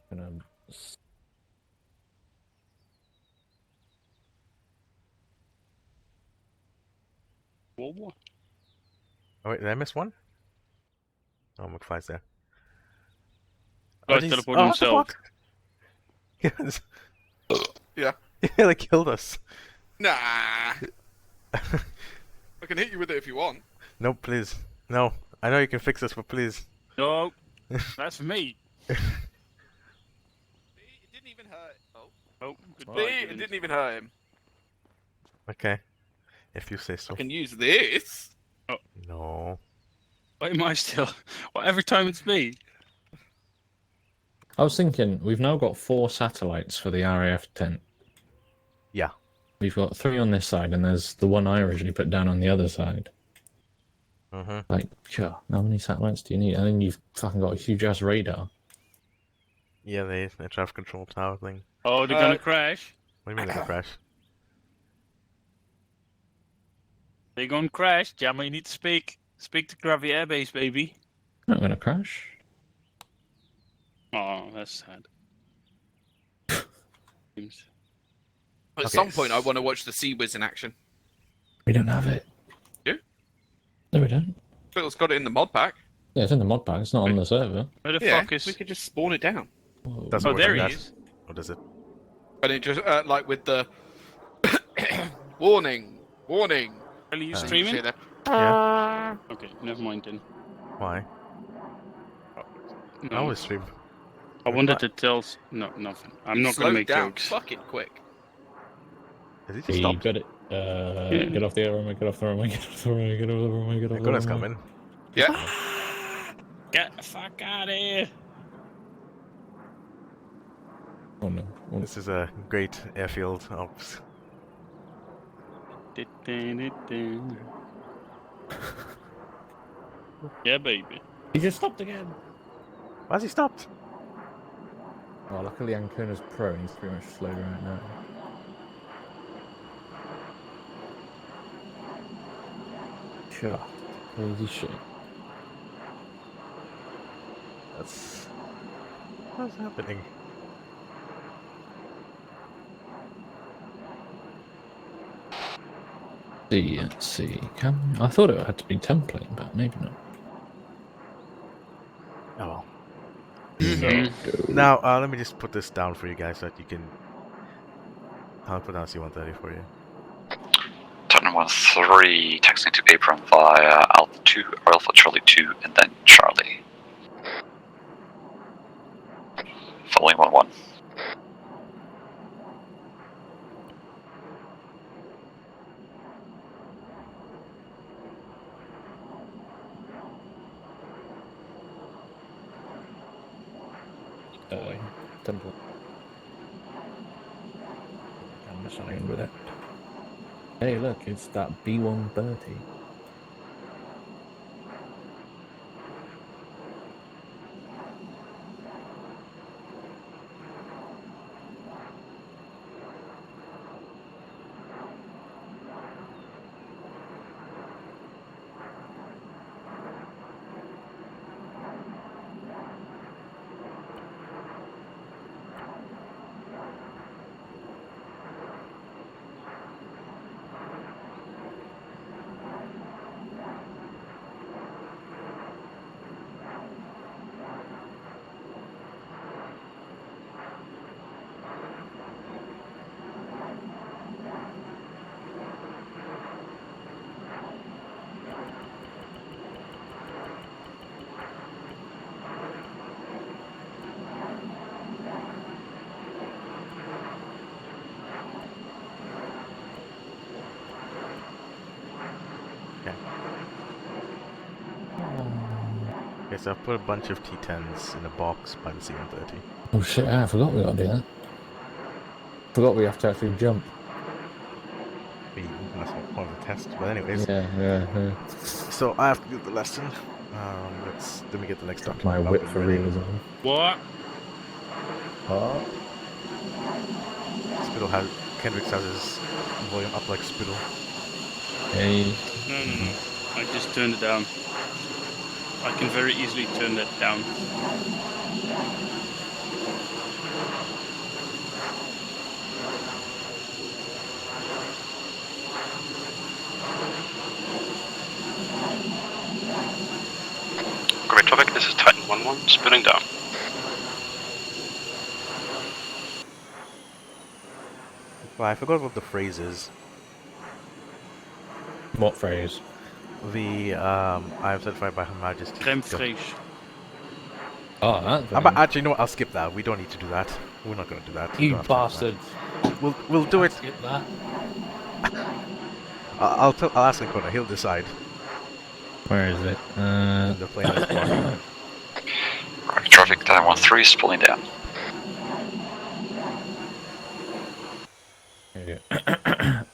Gonna... Whoa. Oh wait, did I miss one? Oh, McFly's there. Guys these- teleported what the themselves. fuck? Yes. Yeah. Yeah, they killed us. Nah. I can hit you with it if you want. No, please. No. I know you can fix this, but please. No, that's me. It didn't even hurt. Oh, goodbye. See, it Gibbons. didn't even hurt him. Okay. If you say so. I can use this. No. Why am I still? Well, every time it's me. I was thinking, we've now got 4 satellites for the RAF tent. Yeah. We've got 3 on this side, and there's the one I originally put down on the other side. Mm-hmm. Like, sure, how many satellites do you need? And then you've fucking got a huge ass radar. Yeah, the traffic control tower thing. Oh, they're gonna crash. What do you mean they crash? They're gonna crash. Jammer, you need to speak. Speak to Gravity Air Base, baby. Not gonna crash. Oh, that's sad. Seems- At Okay. some point, I want to watch the Sea Whiz in action. We don't have it. Yeah? No, we don't. Phil's got it in the mod pack. Yeah, it's in the mod pack. It's not on the server. Where the Yeah, fuck is? we could just spawn it down. Whoa. Doesn't Oh, work there like he that. is. Or does it? And it just, like with the... warning. Are you Oh, streaming? Shit, Yeah. Okay, never mind then. Why? I No, always stream. I wanted to tell. No, nothing. I'm not Slow gonna make down jokes. fucking quick. Has he just Hey, stopped? got it. Get off the runway, get off the runway, get off the runway, get off the runway, get off the Ancona's runway. coming. Yeah. Get the fuck out of here! Oh no. Oh, This is a great airfield ops. Yeah, baby. he just stopped again. Why has he stopped? Oh, luckily Ancona's pro and he's pretty much slowed right now. Sure. Crazy shit. What's happening? Let's see. I thought it had to be template, but maybe not. Oh well. Mhm. Now, let me just put this down for you guys so that you can. I'll put down C-130 for you. Titan 1-3, taxiing to apron via Alpha 2, or Alpha Charlie 2, and then Charlie. Following 1-1. Template. I'm messing with it. Hey, look, it's that B130. Okay, so I've put a bunch of T10s in a box by the C-130. Oh shit, I forgot we gotta do that. Forgot we have to actually jump. That's not part of the test, but anyways. Yeah. So I have to do the lesson. Let me get the next document. My whip for realism. What? Oh. Kendricks has his volume up like spittle. Hey. No. I just turned it down. I can very easily turn that down. Great traffic, this is Titan 1-1, spinning down. Well, I forgot what the phrase is. What phrase? I am certified by Her Majesty. Crème fraîche. Oh, that thing. Actually, no, I'll skip that. We don't need to do that. We're not going to do that. We You don't have time for bastard. that. We'll do it. Skip that. I'll ask Nkona. He'll decide. Where is it? The plane that's blocking. Right, traffic Titan 1-3 is pulling down.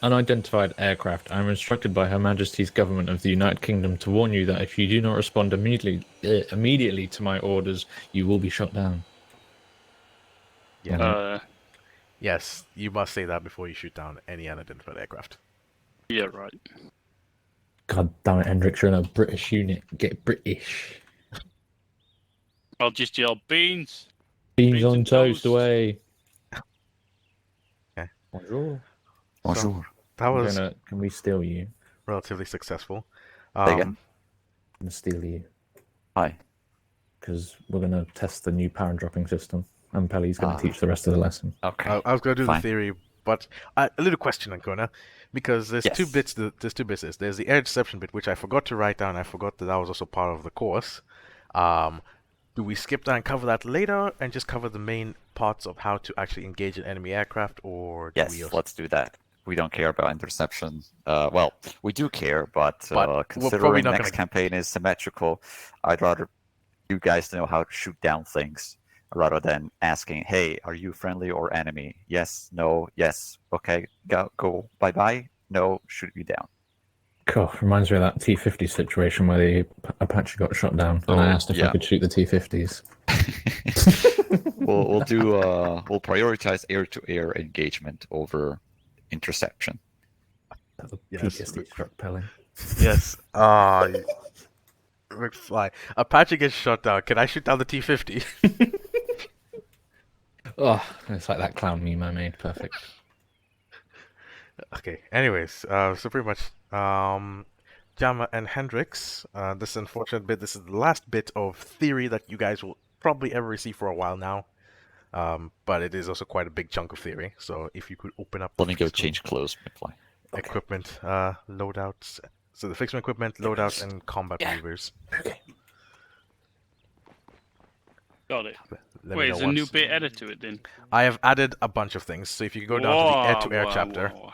Unidentified aircraft. I am instructed by Her Majesty's Government of the United Kingdom to warn you that if you do not respond immediately to my orders, you will be shot down. Yeah. Yes, you must say that before you shoot down any unidentified aircraft. Yeah, right. God damn it, Hendrix, you're in a British unit. Get British. I'll just yell beans. Beans on and toast away. Okay. Bonjour. Bonjour. So, that was Can we steal you? relatively successful. Again? I'm gonna steal you. Hi. Because we're gonna test the new power dropping system. And Pelly's gonna teach the rest of the lesson. Okay. I was going to do Fine. the theory, but a little question, Nkona, because there's Yes. two bits. There's two bits. There's the air deception bit, which I forgot to write down. I forgot that was also part of the course. Do we skip that and cover that later, and just cover the main parts of how to actually engage an enemy aircraft, or do Yes, we also... let's do that. We don't care about interception. Well, we do care, but we're probably considering not next gonna... campaign is symmetrical, I'd rather you guys know how to shoot down things rather than asking, "Hey, are you friendly or enemy? Yes, no, yes. Okay, go. Bye bye. No, shoot you down." Cool. Reminds me of that T-50 situation where the Apache got shot down, and I Oh, asked if I yeah. could shoot the T-50s. we'll prioritize air-to-air engagement over interception. Yes. PTSD struck Pelling. Yes. McFly. Apache gets shot down. Can I shoot down the T-50? Oh, it's like that clown meme I made. Perfect. Okay. Anyways, so pretty much, Jama and Hendrix. This unfortunate bit. This is the last bit of theory that you guys will probably ever receive for a while now. But it is also quite a big chunk of theory. So if you could open up. Let me go change clothes, McFly. Equipment, loadouts. So the fixment equipment, loadouts, and combat maneuvers. Okay. Got it. Let me Wait, know is a new once. bit added to it then? I have added a bunch of things. So if you go down to the air-to-air Whoa, chapter. whoa.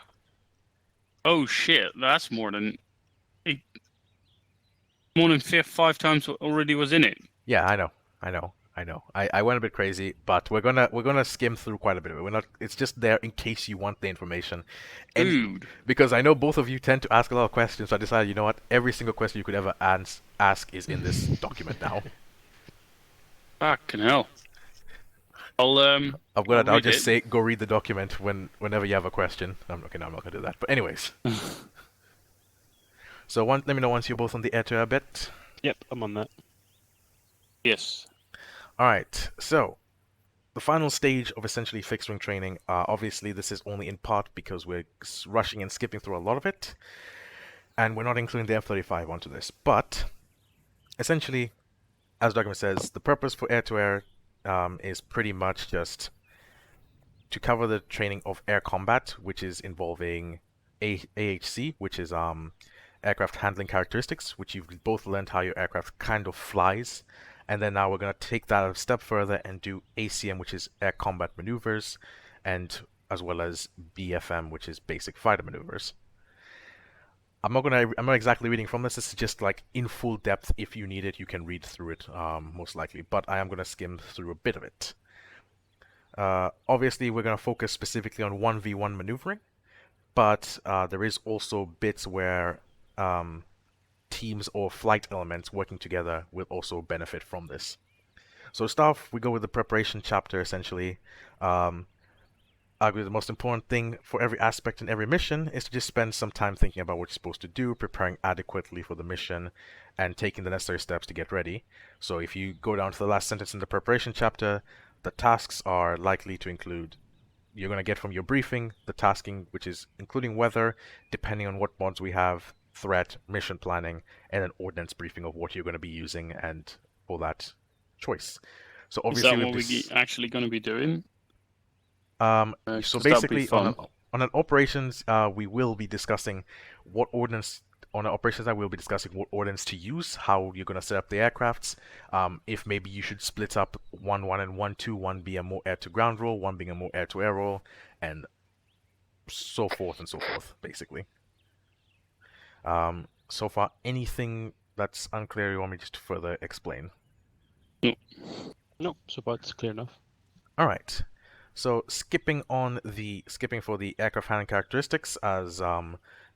Oh shit, that's more than five times what already was in it. Yeah, I know. I went a bit crazy, but we're gonna skim through quite a bit of it. We're not. It's just there in case you want the information. And Dude. because I know both of you tend to ask a lot of questions, so I decided, you know what? Every single question you could ever ask is in this document now. Fucking hell. I'll just say go read the document whenever you have a question. No, I'm not gonna do that. But anyways. So let me know once you're both on the air-to-air bit. Yep, I'm on that. Yes. Alright, so the final stage of essentially fixed wing training, obviously this is only in part because we're rushing and skipping through a lot of it, and we're not including the F-35 onto this, but essentially, as the document says, the purpose for air-to-air is pretty much just to cover the training of air combat, which is involving AHC, which is aircraft handling characteristics, which you've both learned how your aircraft kind of flies. And then now we're going to take that a step further and do ACM, which is air combat maneuvers, and as well as BFM, which is basic fighter maneuvers. I'm not exactly reading from this. This is just like in full depth. If you need it, you can read through it, most likely. But I am going to skim through a bit of it. Obviously, we're going to focus specifically on 1v1 maneuvering, but there is also bits where teams or flight elements working together will also benefit from this. So to start off, we go with the preparation chapter, essentially. Arguably the most important thing for every aspect in every mission is to just spend some time thinking about what you're supposed to do, preparing adequately for the mission, and taking the necessary steps to get ready. So if you go down to the last sentence in the preparation chapter, the tasks are likely to include, you're going to get from your briefing, the tasking, which is including weather, depending on what mods we have, threat, mission planning, and an ordnance briefing of what you're going to be using and all that choice. So obviously, is that what we're actually going to be doing? So basically, on an operations, we will be discussing what ordnance. On an operations side, we'll be discussing what ordnance to use, how you're going to set up the aircrafts, if maybe you should split up 1-1 and 1-2, one being a more air-to-ground role, one being a more air-to-air role, and so forth and so forth, basically. So far, anything that's unclear you want me just to further explain? No, so far it's clear enough. All right. So skipping for the aircraft handling characteristics, as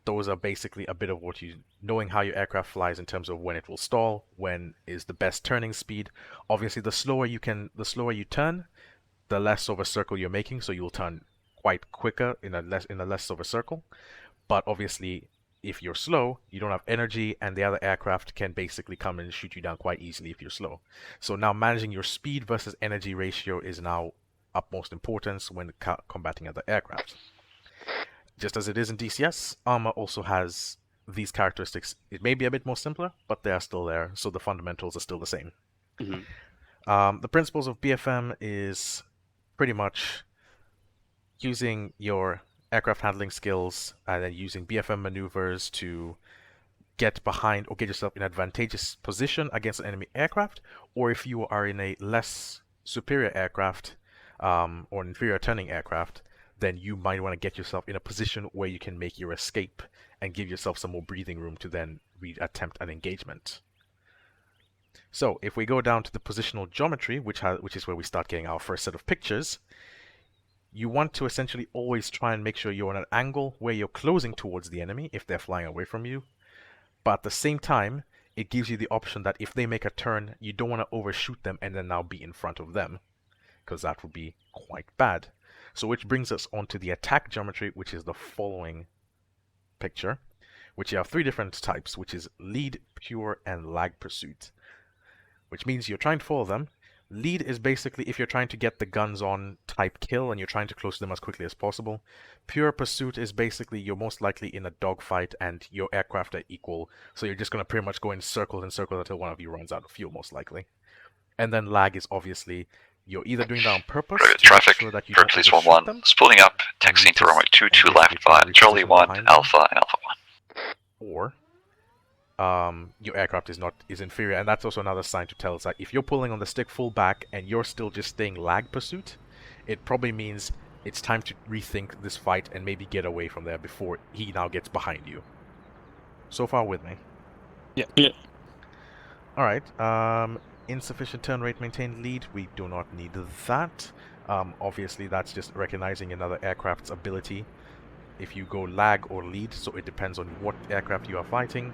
those are basically a bit of what knowing how your aircraft flies in terms of when it will stall, when is the best turning speed. Obviously, the slower you turn, the less of a circle you're making, so you'll turn quite quicker in a less of a circle. But obviously, if you're slow, you don't have energy, and the other aircraft can basically come and shoot you down quite easily if you're slow. So now managing your speed versus energy ratio is now utmost importance when combating other aircraft. Just as it is in DCS, ARMA also has these characteristics. It may be a bit more simpler, but they are still there, so the fundamentals are still the same. Mm-hmm. The principles of BFM is pretty much using your aircraft handling skills and then using BFM maneuvers to get behind or get yourself in an advantageous position against an enemy aircraft, or if you are in a less superior aircraft or an inferior turning aircraft, then you might want to get yourself in a position where you can make your escape and give yourself some more breathing room to then attempt an engagement. So if we go down to the positional geometry, which is where we start getting our first set of pictures, you want to essentially always try and make sure you're on an angle where you're closing towards the enemy if they're flying away from you. But at the same time, it gives you the option that if they make a turn, you don't want to overshoot them and then now be in front of them, because that would be quite bad. So which brings us onto the attack geometry, which is the following picture, which you have 3 different types, which is lead, pure, and lag pursuit. Which means you're trying to follow them. Lead is basically if you're trying to get the guns on type kill and you're trying to close them as quickly as possible. Pure pursuit is basically you're most likely in a dogfight and your aircraft are equal, so you're just going to pretty much go in circles and circles until one of you runs out of fuel, most likely. And then lag is obviously you're either doing that on purpose to traffic, make sure that you don't Police overshoot 1-1, them, spooling up, taxiing to runway 22 left by Charlie 1, Alpha, and Alpha 1. or your aircraft is inferior, and that's also another sign to tell us that if you're pulling on the stick full back and you're still just staying lag pursuit, it probably means it's time to rethink this fight and maybe get away from there before he now gets behind you. So far with me? Yeah. Alright, insufficient turn rate maintained lead, we do not need that. Obviously that's just recognizing another aircraft's ability. If you go lag or lead, so it depends on what aircraft you are fighting.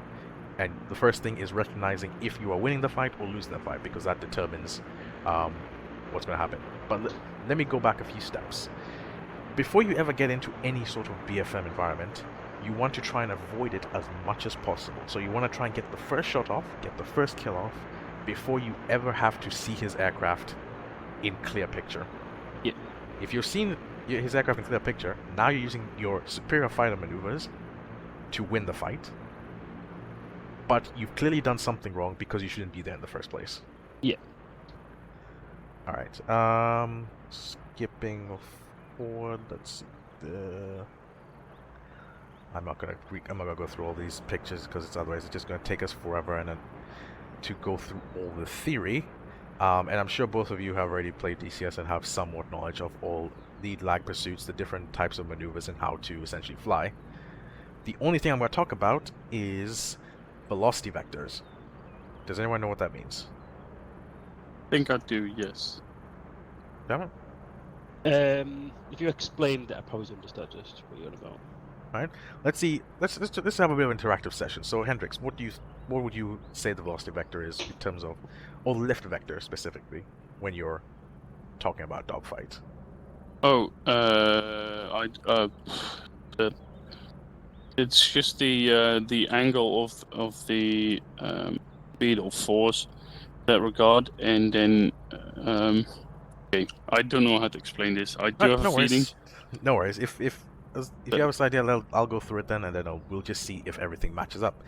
And the first thing is recognizing if you are winning the fight or losing the fight, because that determines what's going to happen. But let me go back a few steps. Before you ever get into any sort of BFM environment, you want to try and avoid it as much as possible. So you want to try and get the first shot off, get the first kill off, before you ever have to see his aircraft in clear picture. Yeah. If you've seen his aircraft in clear picture, now you're using your superior fighter maneuvers to win the fight. But you've clearly done something wrong because you shouldn't be there in the first place. Yeah. Alright, skipping forward, let's see. I'm not gonna go through all these pictures because otherwise it's just gonna take us forever and then to go through all the theory. And I'm sure both of you have already played DCS and have somewhat knowledge of all lead, lag pursuits, the different types of maneuvers and how to essentially fly. The only thing I'm going to talk about is velocity vectors. Does anyone know what that means? I think I do, yes. Damn it. If you explained it, I probably understood just what you're on about. Alright, let's see. Let's have a bit of an interactive session. So Hendrix, what would you say the velocity vector is in terms of, or lift vector specifically, when you're talking about dogfight? Oh, it's just the angle of the speed or force in that regard, and then okay, I don't know how to explain this. I do have a feeling. No worries. If you have a slight idea, I'll go through it then, and then we'll just see if everything matches up.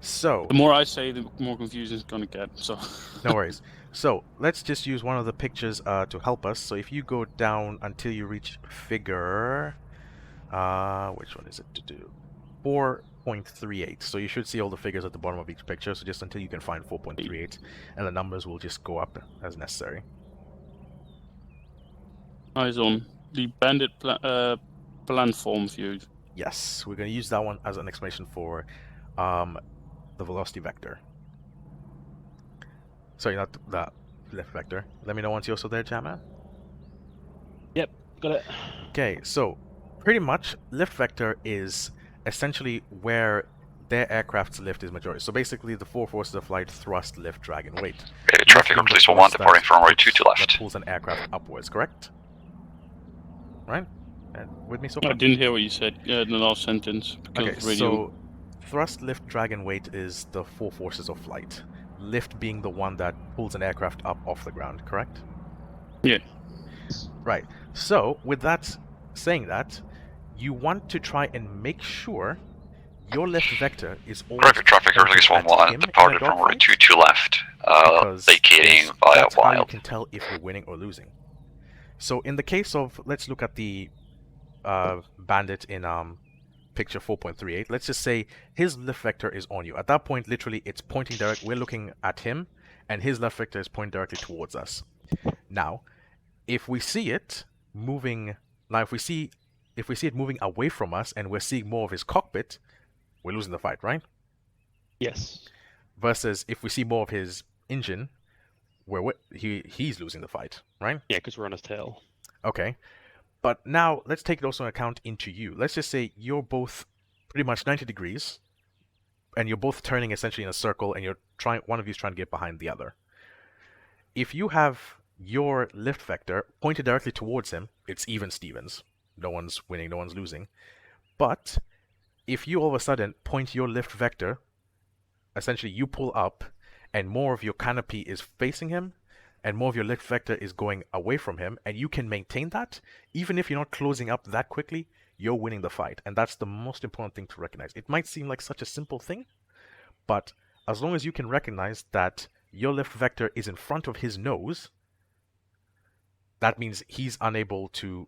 So The more I say, the more confusing it's gonna get. So no worries. So let's just use one of the pictures to help us. So if you go down until you reach figure, which one is it to do? 4.38. So you should see all the figures at the bottom of each picture. So just until you can find 4.38, and the numbers will just go up as necessary. eyes on the bandit planform view. Yes, we're going to use that one as an explanation for the velocity vector. Sorry, not the left vector. Let me know once you're also there, Jammer. Yep, got it. Okay, so pretty much lift vector is essentially where their aircraft's lift is majority. So basically the four forces of flight: thrust, lift, drag, and weight. Okay, traffic on Police 1-1 departing from runway 2 to That left. pulls an aircraft upwards, correct? Right? And with me so far? I didn't hear what you said in the last sentence because Okay, of radio. so thrust, lift, drag, and weight is the four forces of flight. Lift being the one that pulls an aircraft up off the ground, correct? Yeah. Right. So, with that, saying that, you want to try and make sure your lift vector is always Traffic on Police pointed at 1-1 him departed in a from runway dogfight, 2 to left, because vacating via that's how you wild. can tell if you're winning or losing. So, in the case of, let's look at the bandit in picture 4.38. Let's just say his lift vector is on you. At that point, literally, it's pointing direct. We're looking at him, and his left vector is pointing directly towards us. Now, if we see it moving, if we see it moving away from us, and we're seeing more of his cockpit, we're losing the fight, right? Yes. Versus if we see more of his engine, he's losing the fight, right? Yeah, because we're on his tail. Okay. But now let's take it also into account into you. Let's just say you're both pretty much 90 degrees, and you're both turning essentially in a circle, and one of you's trying to get behind the other. If you have your lift vector pointed directly towards him, it's even Stevens. No one's winning, no one's losing. But if you all of a sudden point your lift vector, essentially you pull up, and more of your canopy is facing him, and more of your lift vector is going away from him, and you can maintain that, even if you're not closing up that quickly, you're winning the fight. And that's the most important thing to recognize. It might seem like such a simple thing, but as long as you can recognize that your lift vector is in front of his nose, that means he's unable to...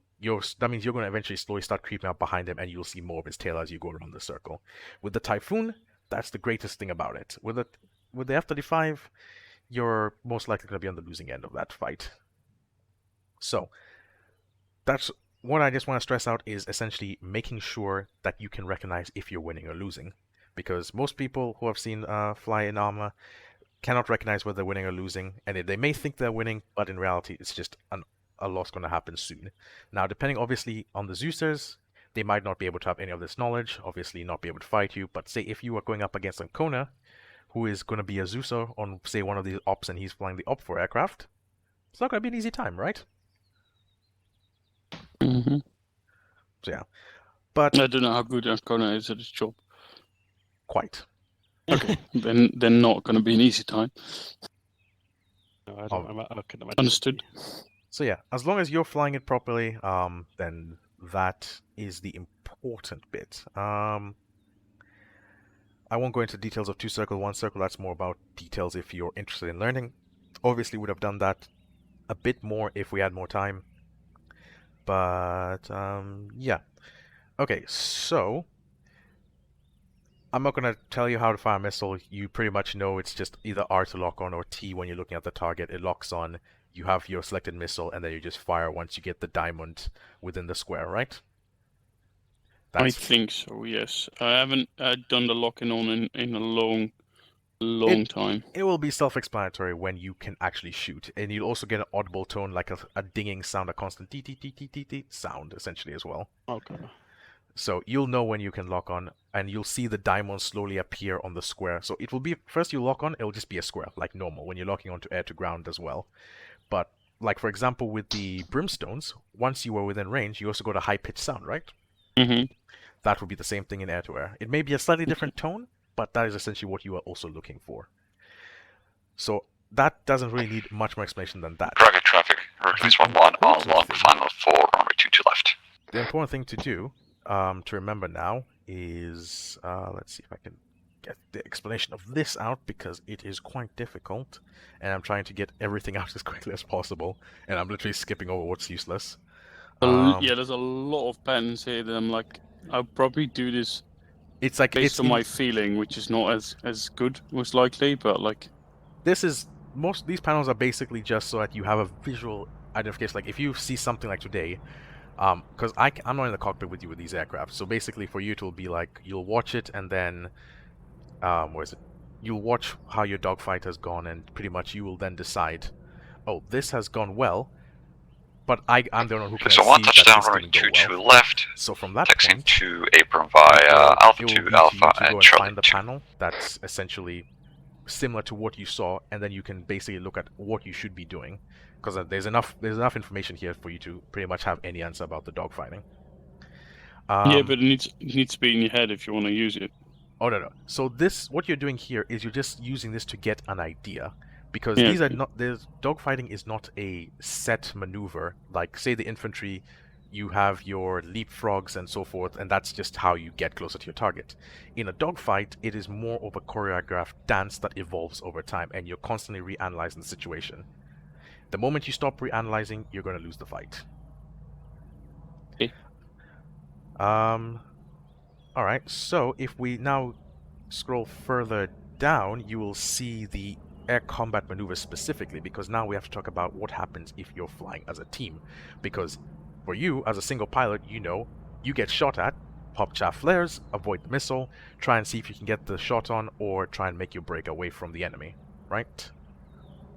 that means you're going to eventually slowly start creeping up behind him, and you'll see more of his tail as you go around the circle. With the Typhoon, that's the greatest thing about it. With the F-35, you're most likely going to be on the losing end of that fight. So, that's what I just want to stress out, is essentially making sure that you can recognize if you're winning or losing. Because most people who have seen fly in ARMA cannot recognize whether they're winning or losing, and they may think they're winning, but in reality it's just a loss going to happen soon. Now, depending obviously on the Zeusers, they might not be able to have any of this knowledge, obviously not be able to fight you, but say if you are going up against a Kona, who is going to be a Zeuser on, say, one of these ops, and he's flying the op-4 aircraft, it's not going to be an easy time, right? Mm-hmm. So yeah. But I don't know how good Kona is at his job. Quite. Okay, then not going to be an easy time. No, I couldn't imagine. Understood. So yeah, as long as you're flying it properly, then that is the important bit. I won't go into details of 2 circle, 1 circle. That's more about details if you're interested in learning. Obviously, would have done that a bit more if we had more time. But yeah. Okay, so I'm not going to tell you how to fire a missile. You pretty much know it's just either R to lock on or T when you're looking at the target. It locks on, you have your selected missile, and then you just fire once you get the diamond within the square, right? I think so, yes. I haven't done the locking on in a long time. It will be self-explanatory when you can actually shoot. And you'll also get an audible tone, like a dinging sound, a constant t sound, essentially, as well. Okay. So you'll know when you can lock on, and you'll see the diamond slowly appear on the square. So it will be, first you lock on, it'll just be a square, like normal, when you're locking onto air to ground as well. But, like for example, with the brimstones, once you were within range, you also got a high-pitched sound, right? Mm-hmm. That would be the same thing in air to air. It may be a slightly different tone, but that is essentially what you are also looking for. So that doesn't really need much more explanation than that. Target traffic, Hercules 1-1 on long final 4, runway 22 left. The important thing to do, to remember now, is, let's see if I can get the explanation of this out, because it is quite difficult, and I'm trying to get everything out as quickly as possible, and I'm literally skipping over what's useless. Yeah, there's a lot of patterns here that I'm like, I'll probably do this it's like based on my feeling, which is not as good, most likely, but like... Most of these panels are basically just so that you have a visual identification. Like if you see something like today, because I'm not in the cockpit with you with these aircraft, so basically for you it will be like, you'll watch it and then, where is it? You'll watch how your dogfight has gone, and pretty much you will then decide, oh, this has gone well, but I'm the one who can see that this didn't go well. Left. So from that Taxiing point, to apron via Alpha 2 Alpha and and Charlie find the 2. panel that's essentially similar to what you saw, and then you can basically look at what you should be doing, because there's enough information here for you to pretty much have any answer about the dogfighting. Yeah, but it needs to be in your head if you want to use it. Oh no. So what you're doing here is you're just using this to get an idea, because Yeah. these are not. Dogfighting is not a set maneuver. Like say the infantry, you have your leapfrogs and so forth, and that's just how you get closer to your target. In a dogfight, it is more of a choreographed dance that evolves over time, and you're constantly reanalyzing the situation. The moment you stop reanalyzing, you're going to lose the fight. Okay. Alright, so if we now scroll further down, you will see the air combat maneuvers specifically, because now we have to talk about what happens if you're flying as a team. Because for you, as a single pilot, you know, you get shot at, pop chaff flares, avoid the missile, try and see if you can get the shot on, or try and make your break away from the enemy, right?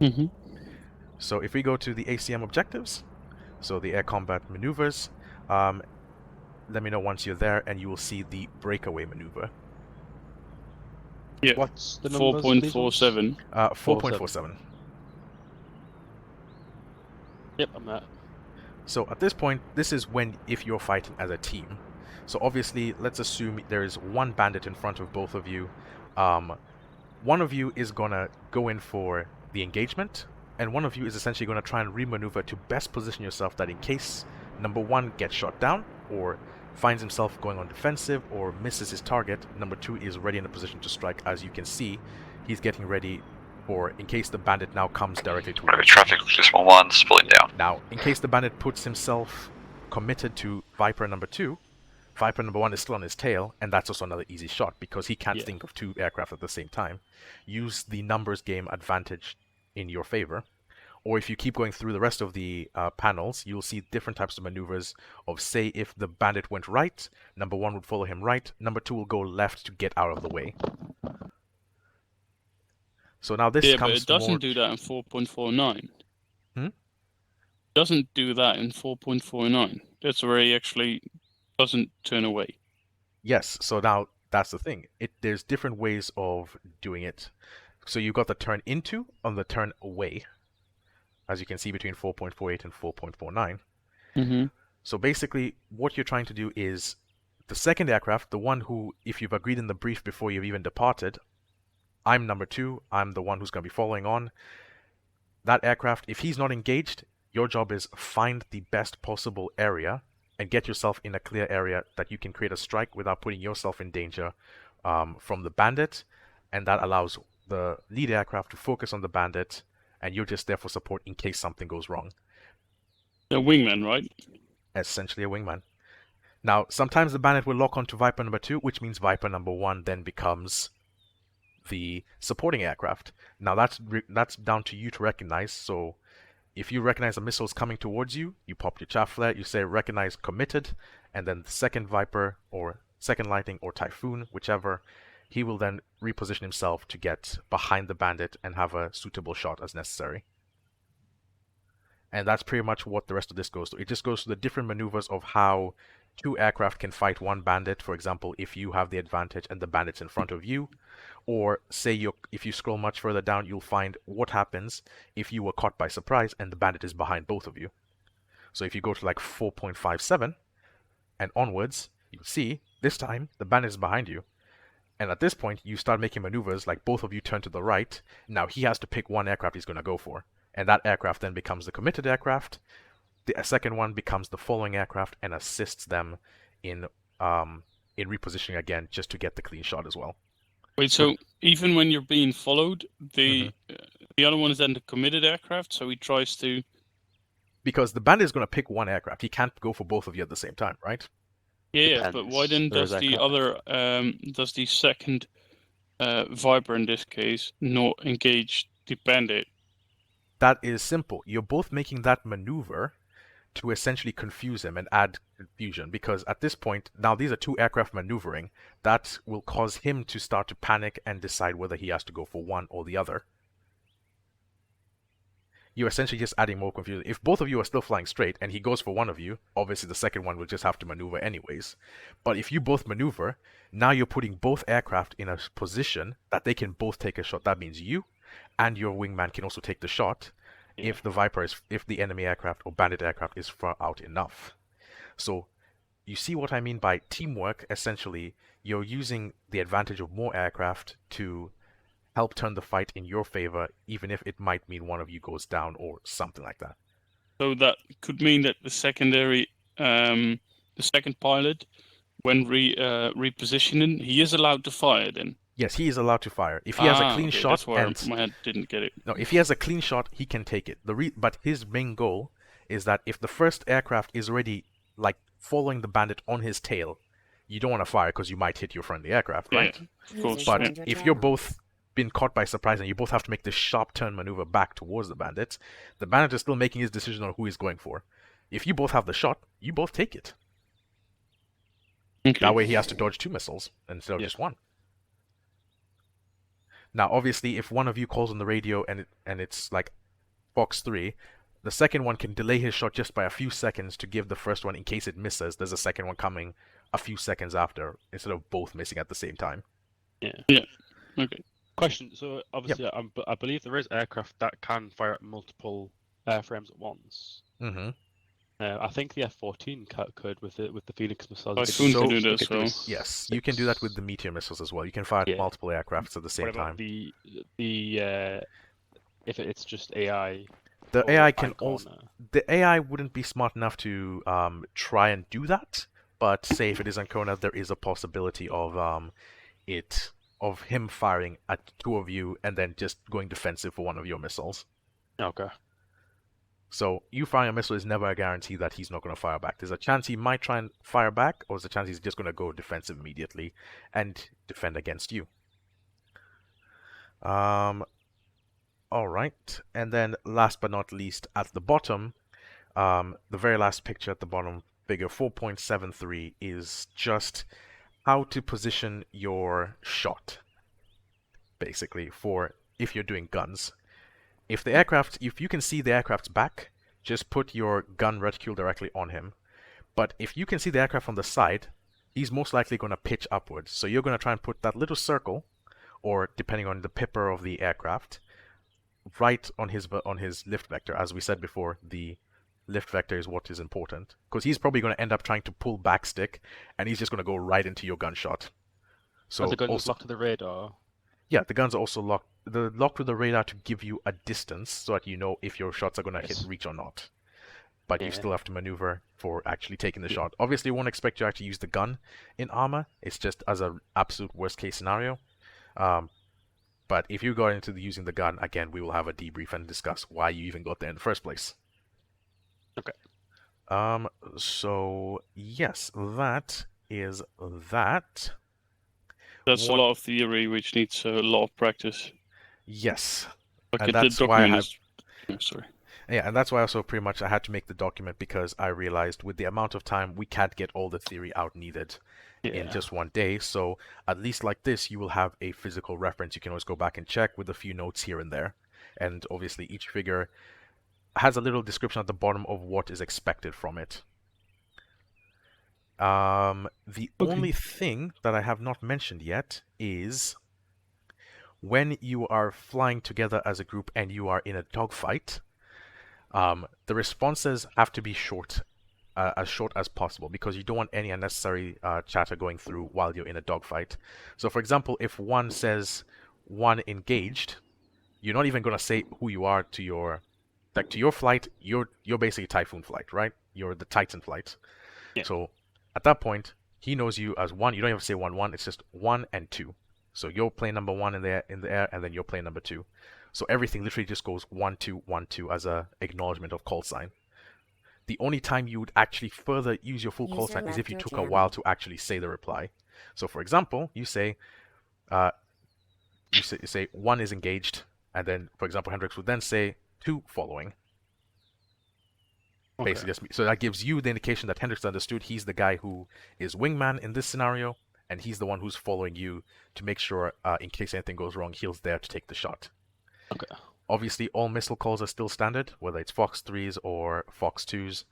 Mm-hmm. So if we go to the ACM objectives, so the air combat maneuvers, let me know once you're there, and you will see the breakaway maneuver. Yeah. What's the numbers? 4.47. 4.47. Yep, I'm there. So at this point, this is when if you're fighting as a team. So obviously, let's assume there is one bandit in front of both of you. One of you is gonna go in for the engagement, and one of you is essentially gonna try and remaneuver to best position yourself that in case number one gets shot down or finds himself going on defensive or misses his target, number two is ready in a position to strike. As you can see, he's getting ready for in case the bandit now comes directly towards Whatever traffic, just 1-1, splitting down. Now, in case the bandit puts himself committed to Viper number two, Viper number one is still on his tail, and that's also another easy shot because he can't think of two aircraft at the same time. Use the numbers game advantage in your favor. Or if you keep going through the rest of the panels, you'll see different types of maneuvers of, say, if the bandit went right, number one would follow him right, number two will go left to get out of the way. So now this comes but it doesn't do that in 4.49. Hmm? It doesn't do that in 4.49. That's where he actually doesn't turn away. Yes, so now that's the thing. There's different ways of doing it. So you've got the turn into and the turn away, as you can see between 4.48 and 4.49. Mm-hmm. So basically, what you're trying to do is the second aircraft, the one who, if you've agreed in the brief before you've even departed, I'm number two, I'm the one who's going to be following on. That aircraft, if he's not engaged, your job is find the best possible area and get yourself in a clear area that you can create a strike without putting yourself in danger from the bandit, and that allows the lead aircraft to focus on the bandit, and you're just there for support in case something goes wrong. The wingman, right? Essentially a wingman. Now, sometimes the bandit will lock onto Viper number two, which means Viper number one then becomes the supporting aircraft. Now that's down to you to recognize. So if you recognize a missile is coming towards you, you pop your chaff flare, you say recognize committed, and then the second Viper or second Lightning or Typhoon, whichever, he will then reposition himself to get behind the bandit and have a suitable shot as necessary. And that's pretty much what the rest of this goes to. It just goes to the different maneuvers of how two aircraft can fight one bandit. For example, if you have the advantage and the bandit's in front of you, or say if you scroll much further down, you'll find what happens if you were caught by surprise and the bandit is behind both of you. So if you go to like 4.57 and onwards, you'll see this time the bandit is behind you. And at this point, you start making maneuvers like both of you turn to the right. Now he has to pick one aircraft he's going to go for. And that aircraft then becomes the committed aircraft. The second one becomes the following aircraft and assists them in repositioning again just to get the clean shot as well. Wait, so even when you're being followed, the other one is then the committed aircraft, so he tries to... Because the bandit is going to pick one aircraft. He can't go for both of you at the same time, right? Yeah, but why then does the other, does the second Viper in this case not engage the bandit? That is simple. You're both making that maneuver to essentially confuse him and add confusion, because at this point, now these are two aircraft maneuvering, that will cause him to start to panic and decide whether he has to go for one or the other. You're essentially just adding more confusion. If both of you are still flying straight and he goes for one of you, obviously the second one will just have to maneuver anyways. But if you both maneuver, now you're putting both aircraft in a position that they can both take a shot. That means you and your wingman can also take the shot if the enemy aircraft or bandit aircraft is far out enough. So you see what I mean by teamwork. Essentially, you're using the advantage of more aircraft to help turn the fight in your favor, even if it might mean one of you goes down or something like that. So that could mean that the secondary, the second pilot, when repositioning, he is allowed to fire then? Yes, he is allowed to fire. If he has a clean shot, that's where my head didn't get it. No, if he has a clean shot, he can take it. But his main goal is that if the first aircraft is already like following the bandit on his tail, you don't want to fire because you might hit your friendly aircraft, right? Of course. But if you're both been caught by surprise and you both have to make this sharp turn maneuver back towards the bandit is still making his decision on who he's going for. If you both have the shot, you both take it. Okay. That way he has to dodge two missiles instead of just one. Now, obviously, if one of you calls on the radio and it's like Fox 3, the second one can delay his shot just by a few seconds to give the first one, in case it misses, there's a second one coming a few seconds after, instead of both missing at the same time. Yeah. Okay. Question. So obviously, I believe there is aircraft that can fire at multiple airframes at once. Mm-hmm. I think the F-14 could with the Phoenix missiles. Typhoon So- can do It this, could do so Yes, you can do that with the Meteor missiles as well. You can fire at Yeah. multiple aircrafts at the same What about time. the if it's just AI? The or AI can Ancona? also. The AI wouldn't be smart enough to try and do that, but say if it is Ancona, there is a possibility of him firing at two of you and then just going defensive for one of your missiles. Okay. So you firing a missile is never a guarantee that he's not going to fire back. There's a chance he might try and fire back, or there's a chance he's just going to go defensive immediately and defend against you. All right, and then last but not least, at the bottom, the very last picture at the bottom, figure 4.73, is just how to position your shot, basically, for if you're doing guns. If you can see the aircraft's back, just put your gun reticule directly on him. But if you can see the aircraft from the side, he's most likely going to pitch upwards. So you're going to try and put that little circle, or depending on the pipper of the aircraft, right on his lift vector. As we said before, the lift vector is what is important, because he's probably going to end up trying to pull back stick, and he's just going to go right into your gunshot. So Are the guns also, locked to the radar? yeah, the guns are also locked. They're locked with the radar to give you a distance so that you know if your shots are going to hit reach or not. But you Yeah. still have to maneuver for actually taking the shot. Obviously, we won't expect you to actually use the gun in ARMA. It's just as an absolute worst case scenario. But if you go into using the gun, again, we will have a debrief and discuss why you even got there in the first place. Okay. So yes, that is that. that's a lot of theory which needs a lot of practice. Yes. Okay, And the that's why I document have. is... Oh, sorry. Yeah, and that's why also pretty much I had to make the document, because I realized with the amount of time we can't get all the theory out needed in just one day. So at least like this, you will have a physical reference. You can always go back and check with a few notes here and there. And obviously each figure has a little description at the bottom of what is expected from it. The only thing that I have not mentioned yet is when you are flying together as a group and you are in a dogfight, the responses have to be as short as possible, because you don't want any unnecessary chatter going through while you're in a dogfight. So for example, if one says one engaged, you're not even going to say who you are to your flight. You're basically Typhoon flight, right? You're the Titan flight. Yeah. So at that point, he knows you as one. You don't even say 1-1. It's just 1 and 2. So you're plane number 1 in the air, and then you're plane number 2. So everything literally just goes 1-2, 1-2 as a acknowledgement of call sign. The only time you would actually further use your full call User sign is left if you your took a channel. while to actually say the reply. So for example, you say, you say 1 is engaged, and then for example Hendrix would then say 2 following. Basically, so that gives you the indication that Hendrix understood he's the guy who is wingman in this scenario, and he's the one who's following you to make sure, in case anything goes wrong, he's there to take the shot. Okay. Obviously, all missile calls are still standard, whether it's Fox 3s or Fox 2s.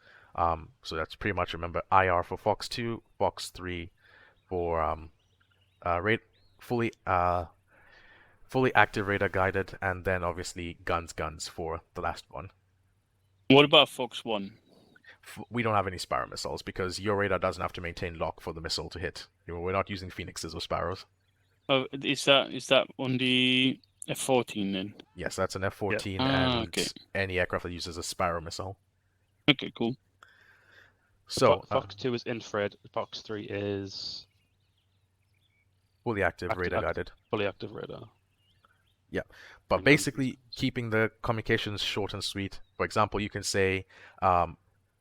So that's pretty much, remember, IR for Fox 2, Fox 3 for fully active radar guided, and then obviously guns for the last one. What about Fox 1? We don't have any Sparrow missiles because your radar doesn't have to maintain lock for the missile to hit. We're not using Phoenixes or Sparrows. Oh, is that on the F-14 then? Yes, that's an F-14 Ah, and okay. any aircraft that uses a Sparrow missile. Okay, cool. So Fox 2 is infrared. Fox 3 is fully active radar guided. fully active radar. Yeah, but basically keeping the communications short and sweet. For example, you can say,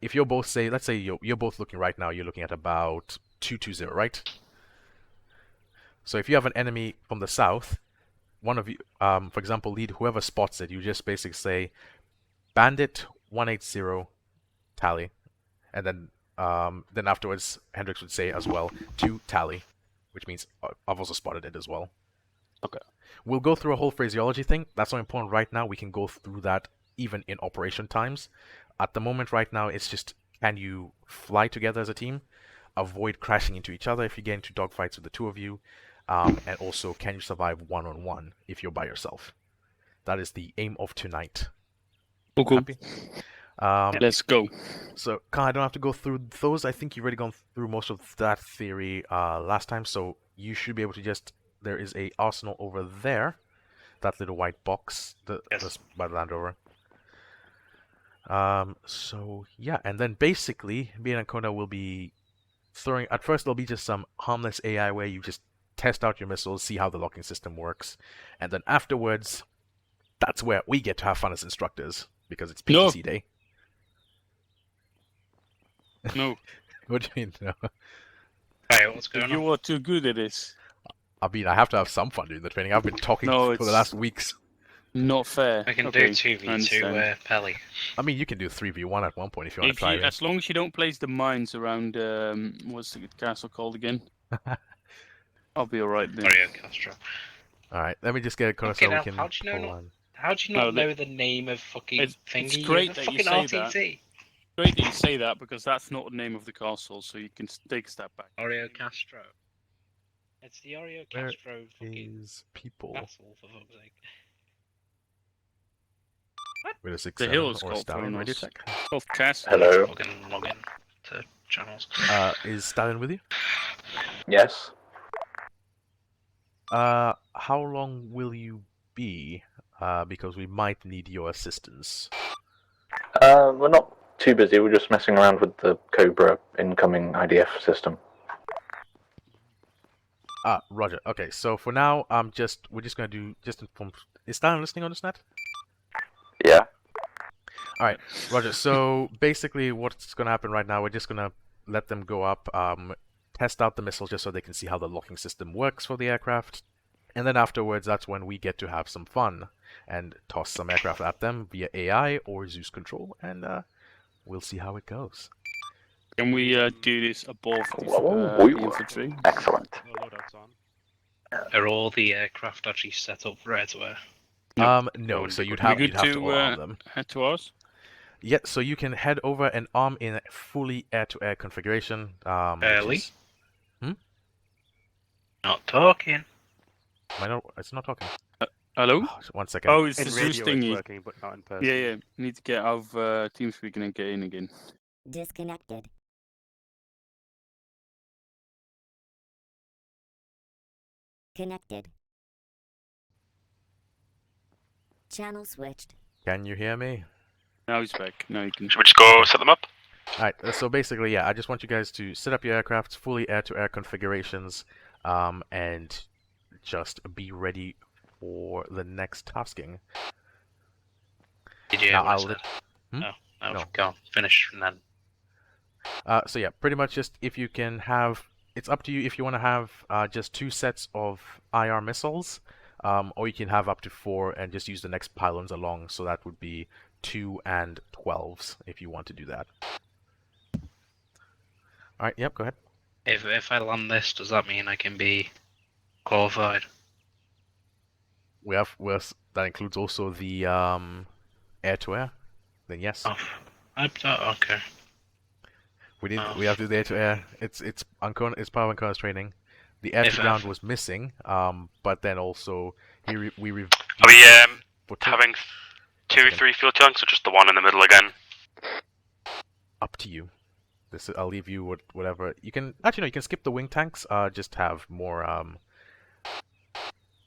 if you're both let's say you're both looking right now, you're looking at about 220, right? So if you have an enemy from the south, one of you, for example, lead whoever spots it, you just basically say, Bandit 180 tally, and then afterwards Hendrix would say as well 2 tally, which means I've also spotted it as well. Okay. We'll go through a whole phraseology thing. That's not important right now. We can go through that even in operation times. At the moment right now, it's just, can you fly together as a team? Avoid crashing into each other if you get into dogfights with the two of you. And also, can you survive one-on-one if you're by yourself? That is the aim of tonight. Okay. Happy? Let's go. So, Khan, I don't have to go through those. I think you've already gone through most of that theory last time, so you should be able to just... There is a arsenal over there. That little white box that's by the Land Rover. So, yeah, and then basically, me and Ancona will be throwing... At first, there'll be just some harmless AI where you just test out your missiles, see how the locking system works, and then afterwards, that's where we get to have fun as instructors, because it's PTC Day. No. What do you mean, no? Hey, what's going on? You are too good at this. I mean, I have to have some fun doing the training. I've been talking for the last weeks. Not fair. I can Okay, do 2v2 Pelly. I mean, you can do 3v1 at one point if you want to try it. As long as you don't place the mines around, what's the castle called again? I'll be alright then. Mario Castro. Alright, let me just get a corner Okay, so we now, can how do you know pull on. How do you not know the name of fucking thingy? It's great You're the that you fucking say RTT. that. Great that you say that, because that's not the name of the castle, so you can take a step back. Mario Castro. It's the Mario Castro fucking is people? castle, for fuck's sake. With a 6 The hill is or called Stalin, radio Thronos. check. Called Castle. Hello. Fucking log in to channels. Is Stalin with you? Yes. How long will you be? Because we might need your assistance. We're not too busy. We're just messing around with the Cobra incoming IDF system. Roger. Okay, so for now, we're just gonna do inform. Is Stalin listening on this net? Yeah. All right, Roger. So basically, what's gonna happen right now? We're just gonna let them go up, test out the missiles just so they can see how the locking system works for the aircraft, and then afterwards, that's when we get to have some fun and toss some aircraft at them via AI or Zeus control, and we'll see how it goes. Can we do this above the infantry? Excellent. Are all the aircraft actually set up for air-to-air? No. So you'd have to arm them. Head to us. Yeah. So you can head over and arm in a fully air-to-air configuration. Early. Not talking. It's not talking. Hello? Oh, 1 second. Oh, it's In the radio Zeus it's thingy. working, but not in person. Yeah, yeah. We need to get out of TeamSpeak and then get in again. Disconnected. Connected. Channel switched. Can you hear me? Now he's back. Now you can. Should we just go set them up? Alright, so basically, yeah, I just want you guys to set up your aircraft, fully air-to-air configurations, and just be ready for the next tasking. Did you Now, hear I'll what I let... said? No, No. go on. Finish and then... So yeah, pretty much just if you can have... It's up to you if you want to have just 2 sets of IR missiles, or you can have up to 4 and just use the next pylons along, so that would be 2 and 12s if you want to do that. Alright, yep, go ahead. If I land this, does that mean I can be qualified? That includes also the air-to-air. Then yes. Oh, okay. We have to do the air-to-air. It's part of Ankona's training. The air-to-ground was missing, but then also we Are we having 2 or 3 fuel tanks, or just the one in the middle again? Up to you. I'll leave you whatever. You can no, you can skip the wing tanks. Just have more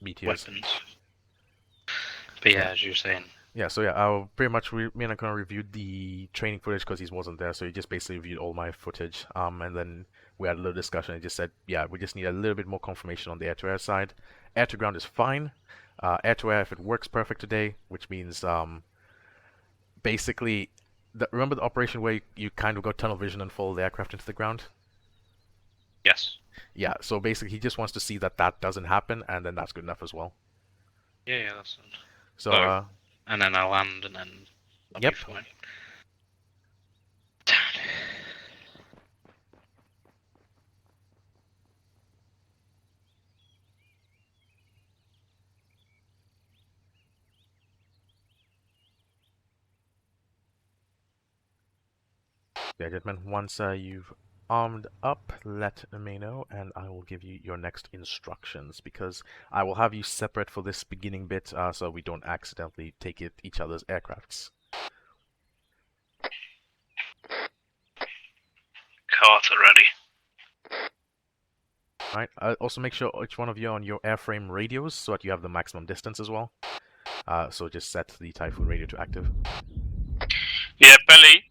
meteors. Weapons. But yeah, as you're saying. Yeah, so yeah, I'll pretty much me and Ankona reviewed the training footage because he wasn't there, so he just basically reviewed all my footage. And then we had a little discussion and just said, yeah, we just need a little bit more confirmation on the air-to-air side. Air-to-ground is fine. Air-to-air, if it works perfect today, which means basically, remember the operation where you kind of got tunnel vision and follow the aircraft into the ground? Yes. Yeah, so basically he just wants to see that doesn't happen, and then that's good enough as well. Yeah, that's it. So, and then I'll land, and then I'll yep. be fine. Yeah, gentlemen, once you've armed up, let me know, and I will give you your next instructions, because I will have you separate for this beginning bit, so we don't accidentally take each other's aircrafts. Carter ready. Alright, also make sure each one of you are on your airframe radios, so that you have the maximum distance as well. So just set the Typhoon radio to active. Yeah, Belly.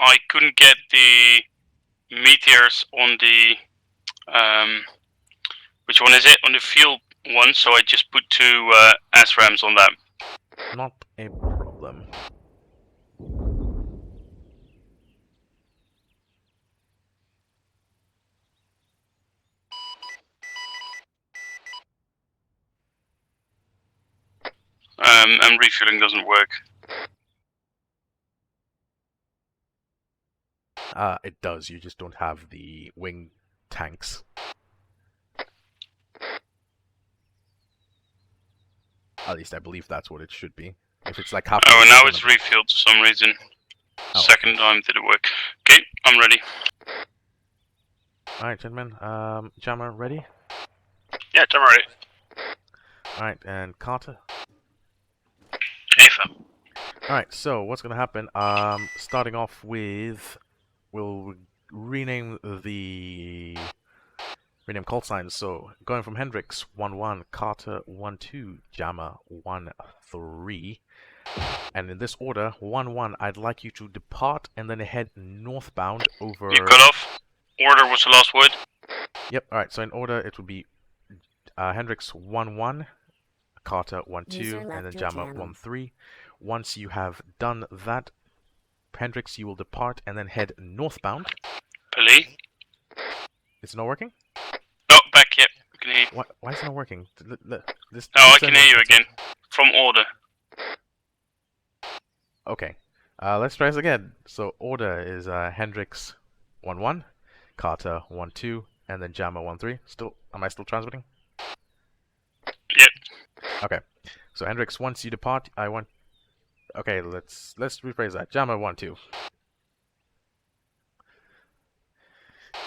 I couldn't get the meteors on the which one is it? On the fuel one, so I just put 2 SRAMs on that. Not a problem. And refueling doesn't work. It does, you just don't have the wing tanks. At least I believe that's what it should be. If it's like half. Oh, now it's refueled for some reason. Oh. Second time did it work. Okay, I'm ready. Alright, gentlemen. Jammer, ready? Yeah, I'm ready. Alright, and Carter? AFA. Alright, so what's gonna happen? Starting off with, we'll rename call signs. So going from Hendrix 1-1, Carter 1-2, Jammer 1-3, and in this order, 1-1, I'd like you to depart and then head northbound over. You cut off. Order was the last word. Yep. Alright, so in order it would be Hendrix 1-1, Carter 1-2, and then Jammer 1-3. Once you have done that, Hendrix, you will depart and then head northbound. Billy? Is it not working? No, back, yep. I can hear you. Why is it not working? I can hear you again. From order. Okay. Let's try this again. So order is Hendrix 1-1, Carter 1-2, and then Jammer 1-3. Am I still transmitting? Yep. Okay. So Hendrix, once you depart, okay, let's rephrase that. Jammer 1-2.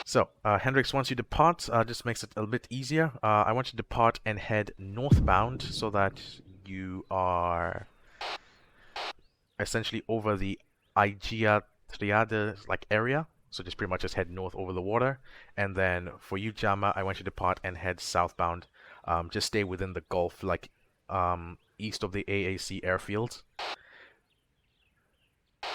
So, Hendrix, once you depart, just makes it a bit easier. I want you to depart and head northbound so that you are essentially over the Aegea Triade area. So just pretty much just head north over the water. And then for you, Jammer, I want you to depart and head southbound. Just stay within the Gulf, east of the AAC airfield.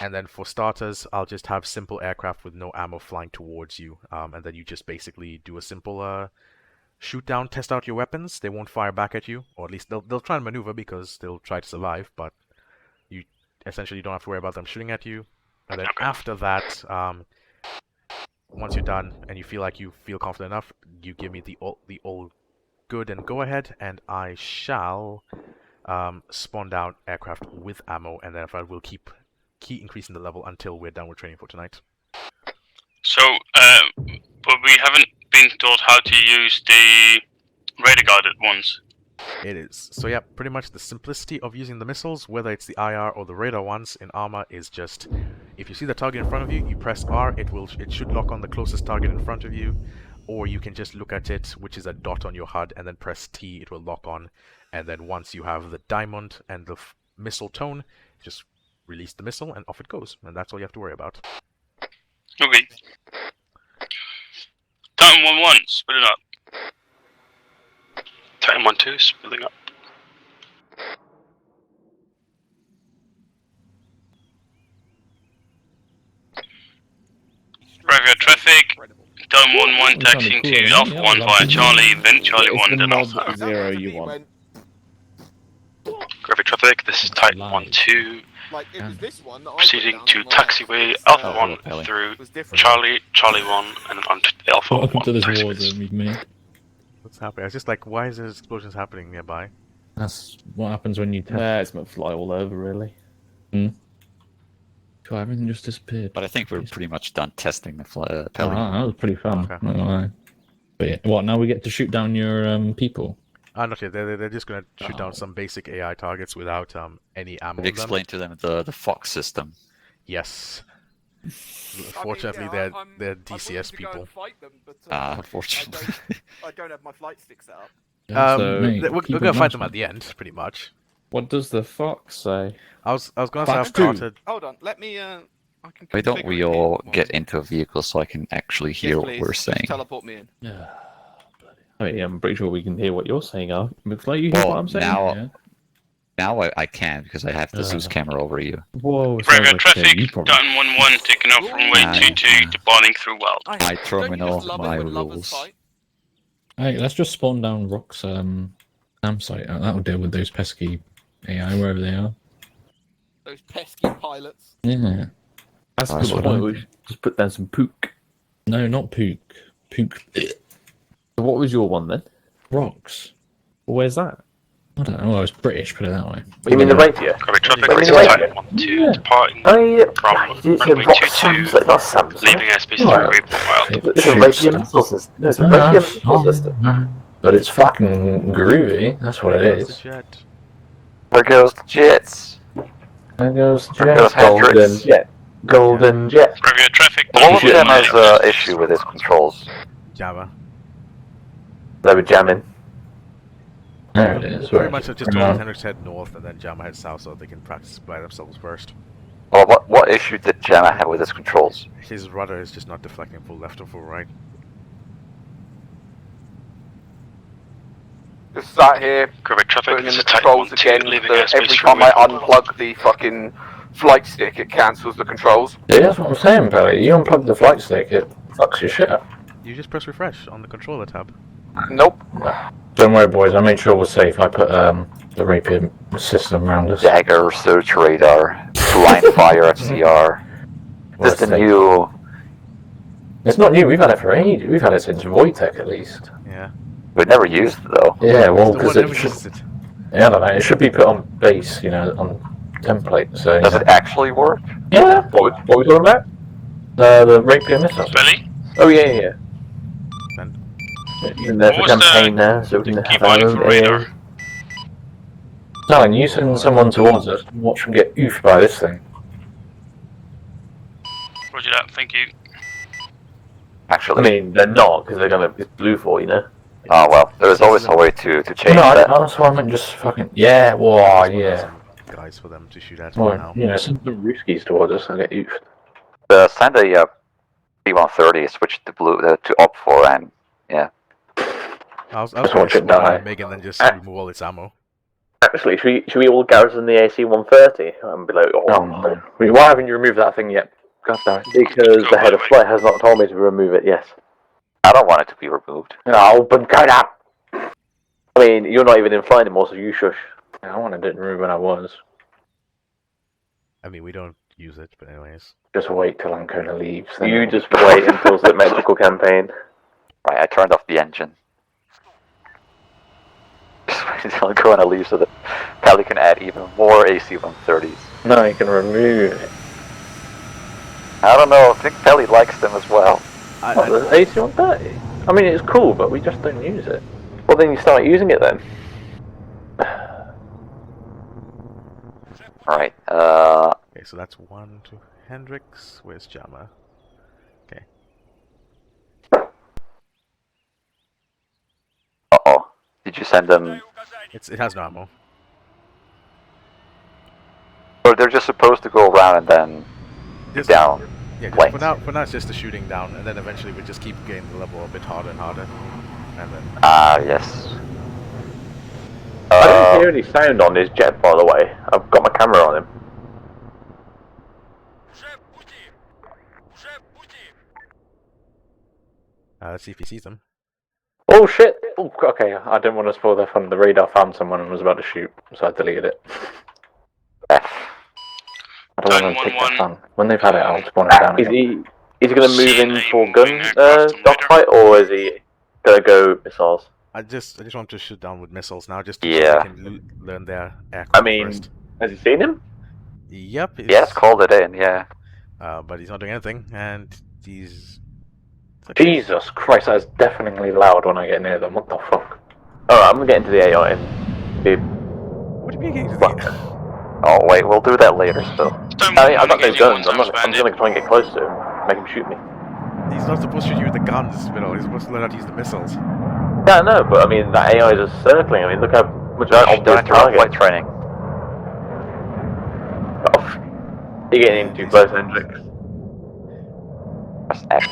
And then for starters, I'll just have simple aircraft with no ammo flying towards you. And then you just basically do a simple shoot down, test out your weapons. They won't fire back at you, or at least they'll try and maneuver because they'll try to survive, but you essentially don't have to worry about them shooting at you. And then after that, once you're done and you feel like you feel confident enough, you give me the all good and go ahead, and I shall spawn down aircraft with ammo, and then I will keep increasing the level until we're done with training for tonight. So, but we haven't been taught how to use the radar guided ones. It is. So yeah, pretty much the simplicity of using the missiles, whether it's the IR or the radar ones in ARMA, is just if you see the target in front of you, you press R, it should lock on the closest target in front of you, or you can just look at it, which is a dot on your HUD, and then press T, it will lock on, and then once you have the diamond and the missile tone, just release the missile and off it goes, and that's all you have to worry about. Okay. Titan 1-1, split it up. Titan 1-2, splitting up. Regular traffic. Titan 1-1 taxiing to Alpha 1 via Charlie, then Charlie 1, then Alpha. 0 you want. Graphic traffic, this is Titan 1-2. Like, it was this one that I Proceeding put to down on taxiway my Alpha 1 through was different. Charlie 1, and then on to Alpha 1 Welcome to this war taxiways. zone we've made. What's happening? I was just like, why is there explosions happening nearby? That's what happens when you test. Yeah, it's meant to fly all over, really. God, everything just disappeared. But I think we're pretty much done testing the Oh, Peli. that was pretty fun. Okay. Not gonna lie. But yeah, what, now we get to shoot down your people? Not yet. They're just gonna shoot down some basic AI targets without any ammo. Explain to them the Fox system. Yes. Fortunately, they're DCS people. Unfortunately. I don't have my flight stick set up. We're gonna fight them at the end, pretty much. What does the fox say? I was gonna say I've Fox started. Hold on, let me. I can. Why don't configure we it all here. get into a vehicle so I can actually hear Yes, what please. we're Just saying? teleport me in. Yeah. I mean, I'm pretty sure we can hear what you're saying. Looks like you hear what I'm saying. Now I can because I have the Zeus camera over you. Whoa, Graveyard traffic, Dutton 1-1, taking off runway 22, departing through Wild. My terminal, my rules. Hey, let's just spawn down Rock's campsite. That'll deal with those pesky AI wherever they are. Those pesky pilots. Yeah. That's That's the what point. I We think. should just put down some pook. No, not Pook. Pook. So what was your one then? Rocks. Well, where's that? I don't know. Well, it's British, put it that way. You mean the rapier? Graveyard traffic, Wait, British wait, Titan 1-2, departing from It's runway not Sam's, 22, not Sam's. leaving airspace Right. to Report Wild. It's a rapier missile system. No, it's a rapier missile system. But it's fucking groovy. That's what it is. Jet. There goes the jets. There goes There goes Golden Hendrix. Jet. Golden Jet. Graveyard traffic, What was Dutton Gemma's 1-1. issue with his controls? Java. They were jamming. There it is. Pretty much I just told Hendrix head north and then Jama head south so they can practice by themselves first. Well, what issue did Gemma have with his controls? His rudder is just not deflecting full left or full right. Just sat here Graveyard traffic, putting in the Titan controls 1-2, again. leaving Every airspace to time I Report Wild. unplug the fucking flight stick, it cancels the controls. Yeah, that's what I'm saying, Barry. You unplug the flight stick, it fucks your shit up. You just press refresh on the controller tab. Nope. Don't worry, boys. I made sure we're safe. I put the rapier system around us. Dagger, search radar, blind fire FCR. This is the new. It's not new. We've had it for ages. We've had it since Wojtek, at least. Yeah. We never used it though. Yeah, well, It's the because one it that should. uses it. Yeah, I don't know. It should be put on base, you know, on template. So. Does it actually work? Yeah. What were we talking about? The rapier missile. Billy? Oh, yeah. Then In the What was campaign the- now, so we can Keep have our on own for radar. Darling, you send someone towards us. Watch them get oofed by this thing. Roger that, thank you. Actually. I mean, they're not, because they're gonna. It's blue for, you know? Oh well, there is always a way to change No, that. that's why I meant just fucking. Yeah, whoa, yeah. guys for them to shoot at Or, now. you know, send some Ruskies towards us and get oofed. Send a P-130, switch to blue to op for, and yeah. I was Just going watch to it die. make and then just remove all its ammo. Actually, should we all garrison the AC-130 and be like, oh no. Why haven't you removed that thing yet? God damn it. Because the head of flight has not told me to remove it, yes. I don't want it to be removed. No, but go down! I mean, you're not even in flight anymore, so you shush. I wanted it removed when I was. I mean, we don't use it, but anyways. Just wait till Ancona leaves. Then You just wait until the magical campaign. Right, I turned off the engine. Just wait until Corona leaves so that Pally can add even more AC-130s. No, you can remove it. I don't know, I think Pally likes them as well. What, the AC-130? I mean, it's cool, but we just don't use it. Well, then you start using it then. Alright, Okay, so that's one to Hendrix. Where's Jama? Okay. uh-oh. Did you send them... It has no ammo. Or they're just supposed to go around and then Just- down. Yeah, just planes. for now it's just the shooting down, and then eventually we just keep getting the level a bit harder and harder. And then Yes. I don't hear any sound on his jet, by the way. I've got my camera on him. let's see if he sees them. Oh shit! Oh, okay, I didn't want to spoil their fun. The radar found someone and was about to shoot, so I deleted it. I don't want to take their fun. When they've had it, I'll spawn it down again. Is he going to move in for gun dogfight, or is he going to go missiles? I just want to shoot down with missiles now, just so Yeah. they can learn their aircraft I mean, first. has he seen him? Yep. Yes, called it in, yeah. But he's not doing anything, and he's... Jesus Christ, that is deafeningly loud when I get near them. What the fuck? Alright, I'm going to get into the AI and be... What do you mean getting to the... Oh wait, we'll do that later still. I've got no guns. I'm going to try and get close to him, make him shoot me. He's not supposed to shoot you with the guns, Spittle. He's supposed to learn how to use the missiles. Yeah, no, but I mean, that AI is just circling. I mean, look how much Don't interrupt flight training. Oh, you're getting in too close, Hendrix. Press F.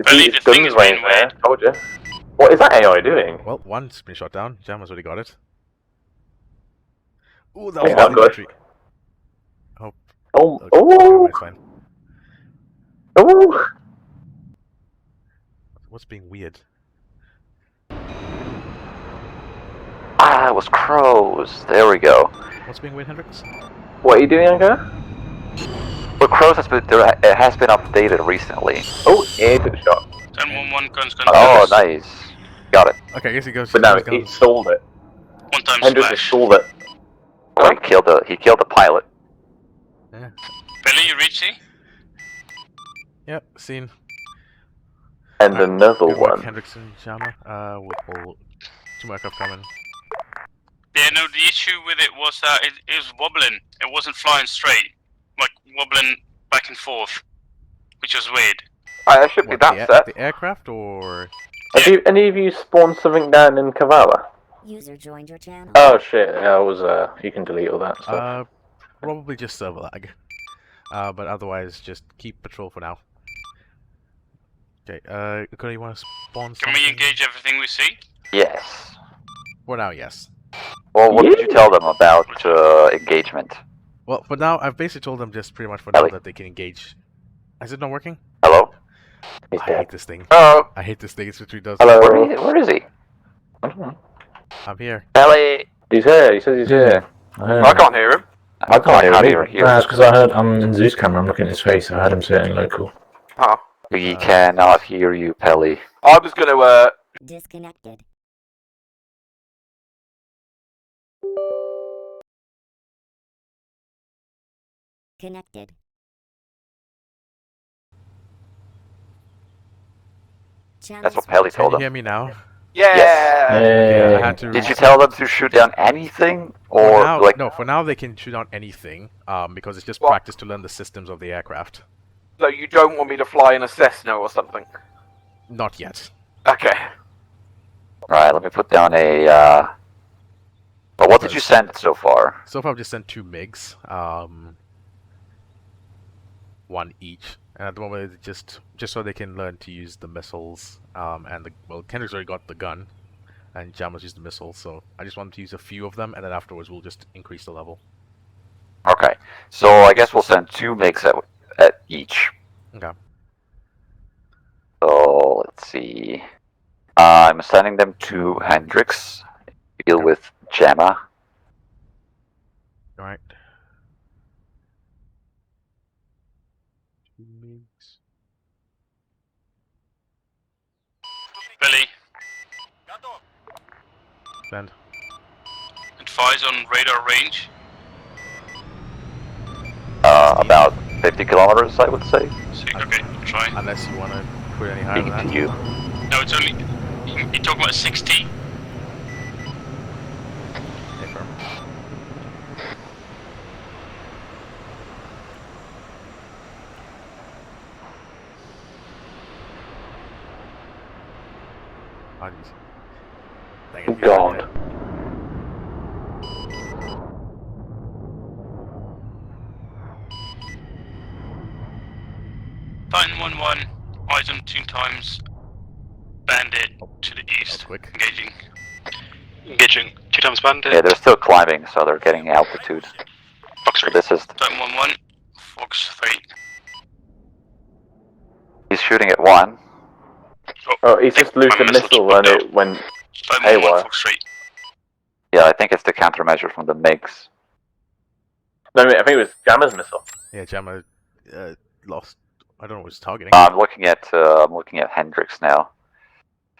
Believe the thing is being weird. Told you. What is that AI doing? Well, one's been shot down. Jammer's already got it. Ooh, that Hey, was I'm good. entry. Oh. Oh, Okay, oh, it's fine. oh. What's being weird? Ah, it was crows. There we go. What's being weird, Hendrix? What are you doing, Anka? Well, crows has been it has been updated recently. Oh, yeah, he took the shot. 10-1-1 guns. Oh, nice. Got it. Okay, I guess he goes. But no, goes he guns. stalled it. One time Hendrix has splash. stalled it. Oh, he killed the pilot. Yeah. Billy, you reaching? Yep, seen. And another Good work, one. Hendrix and Jammer. We'll pull 2 aircraft coming. Yeah, no, the issue with it was that it was wobbling. It wasn't flying straight. Like, wobbling back and forth. Which was weird. Alright, that should be that set. The aircraft or? Have any of you spawned something down in Kavala? User joined your channel. Oh shit, yeah, it was, you can delete all that stuff. Probably just server lag. But otherwise, just keep patrol for now. Okay, Dakota, you want to spawn something? Can we engage everything we see? Yes. For now, yes. Well, what did you tell them about engagement? Well, for now, I've basically told them just pretty much for now that they can engage. Is it not working? Hello? I hate this thing. Hello? I hate this thing. It's between does. Hello? Where is he? I don't know. I'm here. Ellie! He's here, he says he's here. I can't hear him. I can't hear him either. Here. No, it's because I heard, I'm in Zeus camera, I'm looking at his face, I heard him say it in local. Oh. We cannot hear you, Pelly. I was going to, Disconnected. Connected. That's what Pelly Can told you him. hear me now? Yeah! Yeah, I had to. Did you tell them to shoot down anything? For Or, now, like... no, for now they can shoot down anything, because it's just practice to learn the systems of the aircraft. So you don't want me to fly in a Cessna or something? Not yet. Okay. Alright, let me put down a, Well, what did you send so far? So far I've just sent 2 MiGs, 1 each. And at the moment it's just so they can learn to use the missiles, and Kendrick's already got the gun, and Jammer's used the missiles, so I just want to use a few of them, and then afterwards we'll just increase the level. Okay, so I guess we'll send 2 MiGs at each. Okay. So, let's see. I'm sending them to Hendrix. Deal with Gemma. Alright. 2 MiGs. Billy, Send. advise on radar range. About 50 kilometers, I would say. Okay, try. Unless you want to put any higher than that. Speaking to you. No, it's only... You're talking about 60. Okay, firm. Oh god. Titan 1-1, eyes on 2 times. Bandit to the east. Quick. Engaging. Engaging 2 times bandit. Yeah, they're still climbing, so they're getting altitude. Fox 3. This is... Titan 1-1, Fox 3. He's shooting at 1. Oh, he's just loosed a missile and it went haywire. Fox 3. Yeah, I think it's the countermeasure from the MiGs. No, I think it was Jammer's missile. Yeah, Jammer lost. I don't know what he's targeting. I'm looking at Hendrix now.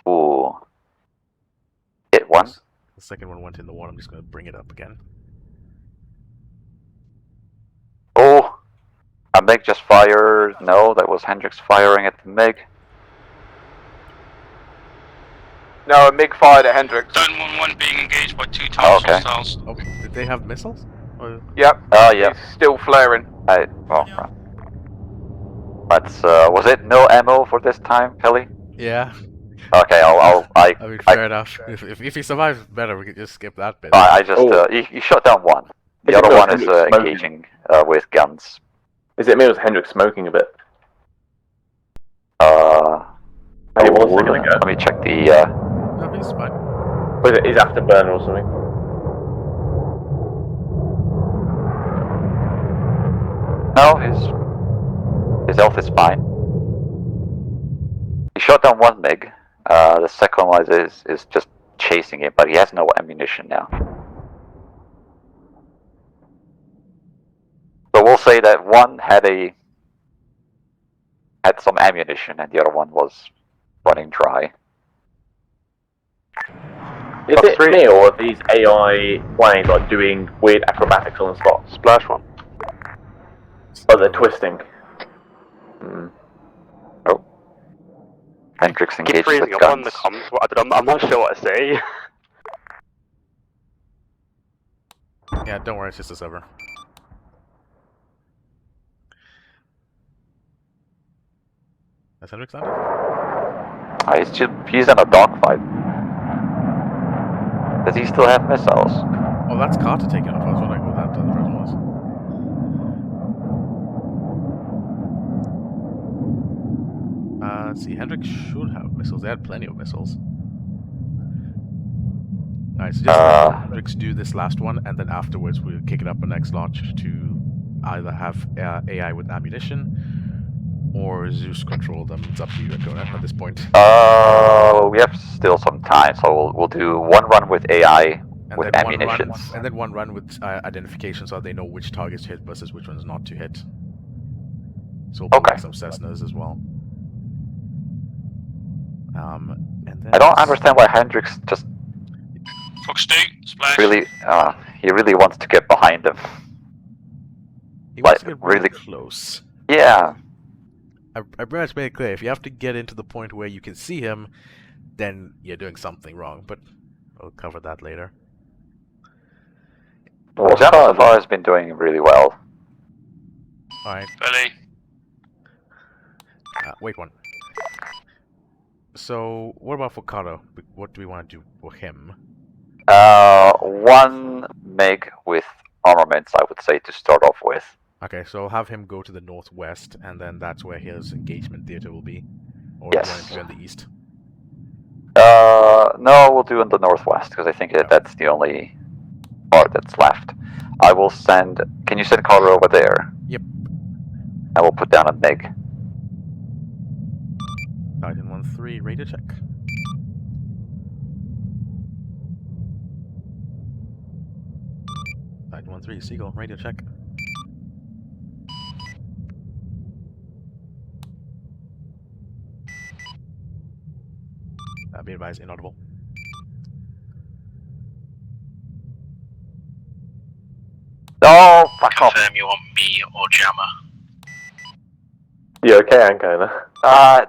Ooh. Hit 1. The second one went in the 1. I'm just going to bring it up again. Oh! A MiG just fired. No, that was Hendrix firing at the MiG. No, a MiG fired at Hendrix. Titan 1-1 being engaged by 2 times Okay. hostiles. Oh, did they have missiles? Or... Yep. Oh, yeah. He's still flaring. Let's. Was it no ammo for this time, Kelly? Yeah. Okay, I mean, fair enough. If he survives better, we could just skip that bit. I just. You shot down one. The other one is engaging with guns. Is it me or was Hendrik smoking a bit? Let me check the. No, he's fine. Was it his afterburner or something? No, his health is fine. He shot down one MiG. The second one is just chasing him, but he has no ammunition now. So we'll say that one had some ammunition, and the other one was running dry. Is it me or are these AI planes like doing weird acrobatics on the spot? Splash one. Oh, they're twisting. Oh. Hendrix Keep engaged freezing with up on guns. the comms. I'm not sure what to say. Yeah, don't worry, it's just a server. Has Hendrix done it? He's in a dogfight. Does he still have missiles? Oh, that's Carter taking off. I was wondering what that the first one was. Let's see. Hendrix should have missiles. They had plenty of missiles. Alright, so just let Hendrix do this last one, and then afterwards we'll kick it up a next launch to either have AI with ammunition or Zeus control them. It's up to you at this point. We have still some time, so we'll do one run with AI with ammunition. And then one run with identification, so they know which targets to hit versus which ones not to hit. So we'll put some Cessnas as well. And then I don't understand why Hendrix just Fox 2, splash. really, he really wants to get behind him. He wants to get really close. Yeah. I pretty much made it clear, if you have to get into the point where you can see him, then you're doing something wrong, but I'll cover that later. Well, General Alvar has been doing really well. Alright. Belly. Wait one. So, what about for Kato? What do we want to do for him? One MiG with armaments, I would say, to start off with. Okay, so I'll have him go to the northwest, and then that's where his engagement theater will be. Or Yes. do you want to do in the east? No, we'll do in the northwest, because I think that's the only part that's left. I will send... Can you send Carter over there? Yep. I will put down a MiG. Titan 1-3, radio check. Titan 1-3, Seagull, radio check. Be advised, inaudible. Oh, fuck off. Confirm you want me or Jammer. You okay, Ankona?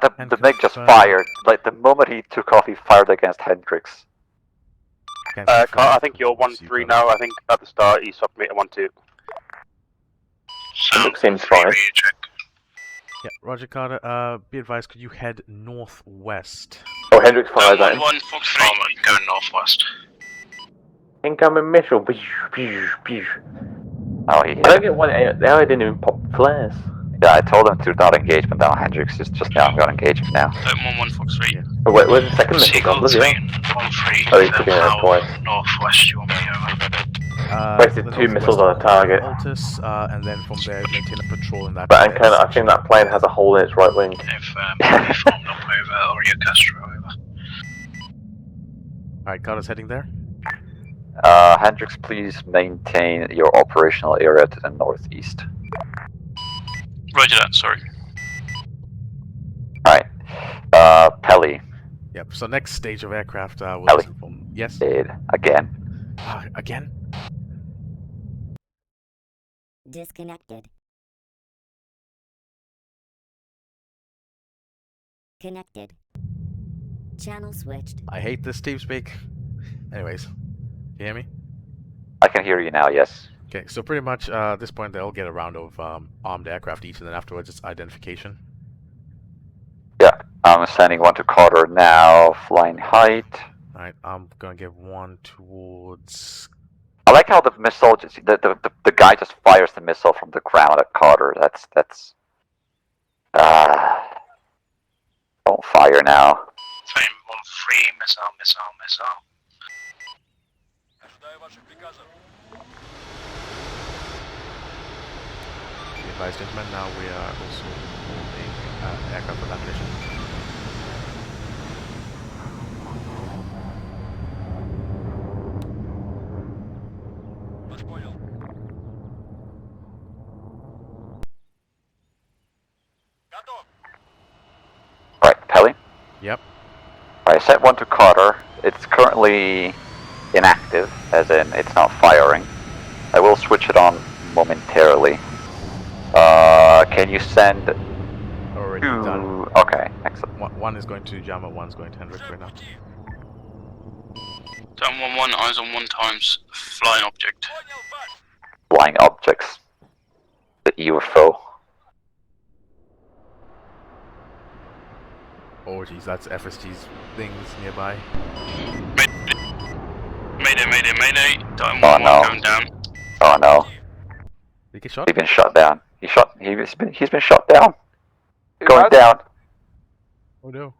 The MiG just fired. Like, the moment he took off, he fired against Hendrix. I think you're 1-3 now. I think at the start he swapped me to 1-2. Seems fine. Yeah, Roger Carter, be advised, could you head northwest? Oh, Hendrix fired that. 1-1, Fox 3. Going northwest. Incoming missile. Oh, he I don't get why they didn't even pop flares. Yeah, I told him to not engage, but now Hendrix is just now going to engage him now. 1-1, Fox 3. Yeah. Oh, wait, where's the second missile? Seagull 3 and 1-3. Oh, he took it out twice. Northwest, you want me over? Wasted two missiles on a target. Altus, and then from there maintain a patrol in that. But Ankona, I think that plane has a hole in its right wing. If you formed up over or your Castro over. Alright, Carter's heading there. Hendrix, please maintain your operational area to the northeast. Roger that, sorry. Alright. Pelly. Yep, so next stage of aircraft will Pelly. Yes? Dead. Again. Again? Disconnected. Connected. Channel switched. I hate this TeamSpeak. Anyways, can you hear me? I can hear you now, yes. Okay, so pretty much at this point they'll get a round of armed aircraft each, and then afterwards it's identification. Yeah, I'm sending one to Carter now, flying height. Alright, I'm gonna give one towards... I like how the missile, the guy just fires the missile from the ground at Carter. That's don't fire now. Time 1-3, missile. Be advised, gentlemen, now we are also holding aircraft for that mission. Right, Pelly? Yep. I sent one to Carter. It's currently inactive, as in it's not firing. I will switch it on momentarily. Can you send Already done. Okay, excellent. One is going to Jama, one's going to Hendrik right now. Down 1-1, eyes on 1 times, flying object. Flying objects. The UFO. Oh jeez, that's FST's things nearby. Mayday. Down 1-1 no. going down. Oh no. Did he get shot? He's been shot down. He's been shot down. Going down. Oh no.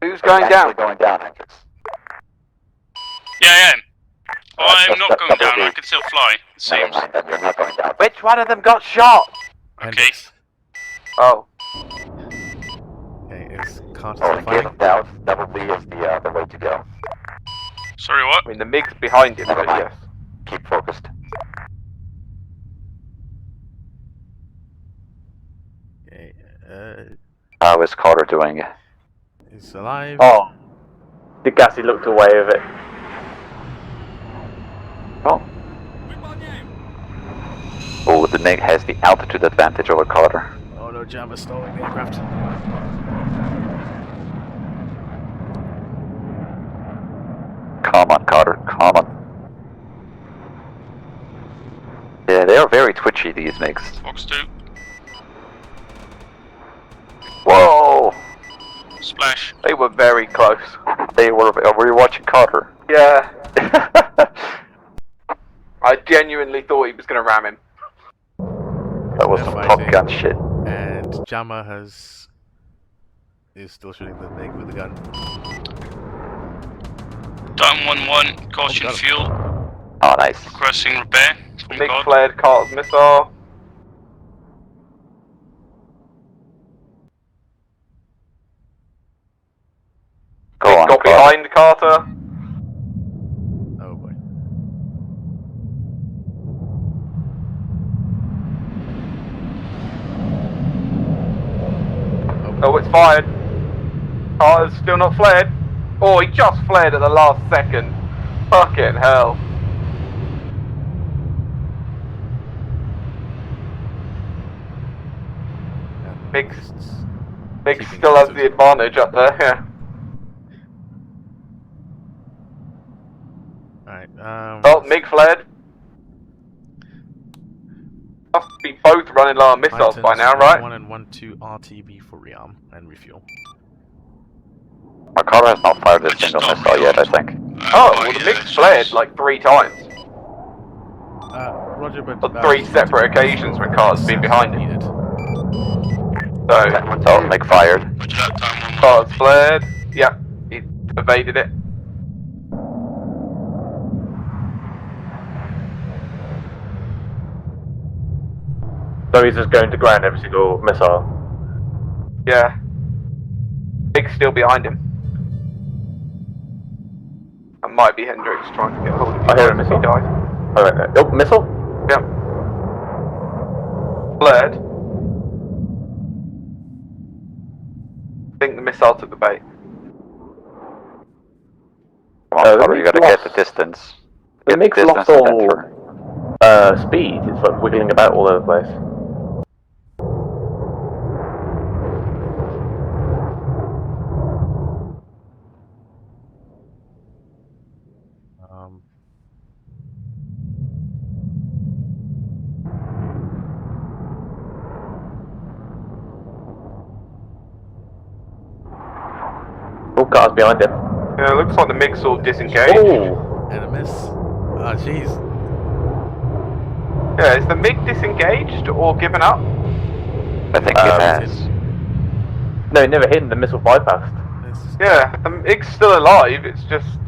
Who's going down? Going down, Hendrix. Yeah, I am. Oh, I am not going down, I can still fly, it Never seems. mind, then you're not going down. Which one of them got shot? Okay. Oh. Okay, is Carter Oh, still in case fighting? of doubt, double B is the way to go. Sorry, what? I mean, the MiG's behind him, Never but mind. yes. Keep focused. Okay, How is Carter doing? he's alive. Oh. The gassy looked away of it. Oh, the MiG has the altitude advantage over Carter. Oh no, Jama's stalling the aircraft. Come on, Carter, come on. Yeah, they are very twitchy, these MiGs. Fox 2, Whoa! splash. They were very close. Were you watching Carter? Yeah. I genuinely thought he was going to ram him. That was some Top Gun shit. And Jama is still shooting the MiG with the gun. Down 1-1, caution got him. fuel, Oh, nice. requesting repair. From MiG God. flared Carter's missile. Go MiG on, got Carter. behind Carter. Oh boy. Oh, it's fired. Carter's still not flared. Oh, he just flared at the last second. Fucking hell. MiG still has the advantage up there, yeah. Alright, Oh, MiG flared. Must be both running low on missiles by now, right? 1 and 1-2 RTB for rearm and refuel. Carter has not fired a single missile yet, I think. Oh, well the MiG's flared like 3 times. Roger, but... On 3 separate occasions when Carter's been behind him. So, Oh, MiG fired. Roger that, down 1-1. Carter's flared. Yep, he evaded it. So he's just going to ground every single missile. Yeah. MiG's still behind him. That might be Hendrix trying to get hold of him. I hear a missile. He died. Oh, missile? Yep. Flared. I think the missile took the bait. Come on, Carter, you gotta get the distance. The MiG's lost all speed. It's like wiggling about all over the place. couple cars behind him. Yeah, it looks like the MiG's all disengaged. Oh! And a miss. Ah, jeez. Yeah, is the MiG disengaged or given up? I think it has. No, it never hit him, the missile bypassed. Yeah, the MiG's still alive, it's just...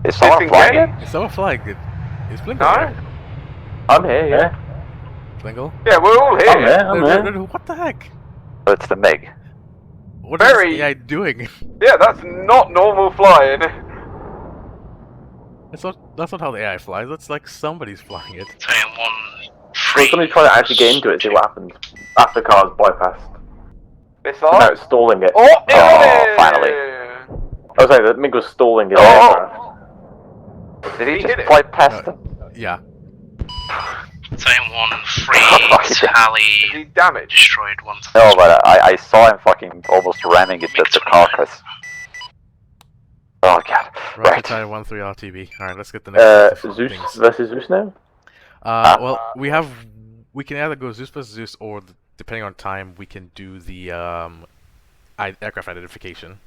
Is someone flying it? Is someone flying it? Is Blingle No? there? I'm here, yeah. Blingle? Yeah, we're all here. I'm here, I'm here. What the heck? Oh, it's the MiG. What is the AI doing? Yeah, that's not normal flying. That's not how the AI flies. That's like somebody's flying it. Well, somebody's trying to actually get into it, see what happens after cars bypassed. Missile? No, it's stalling it. Oh, finally. I was saying that MiG was stalling it. Did he just fly past them? Yeah. Time 1, free, tally, Is he damaged? destroyed 1. No, but I saw him fucking almost ramming it with the carcass. Oh god. Rocket Tire 1-3 RTB. Alright, let's get the next Zeus things. versus Zeus now? Well, we can either go Zeus versus Zeus, or depending on time, we can do the aircraft identification.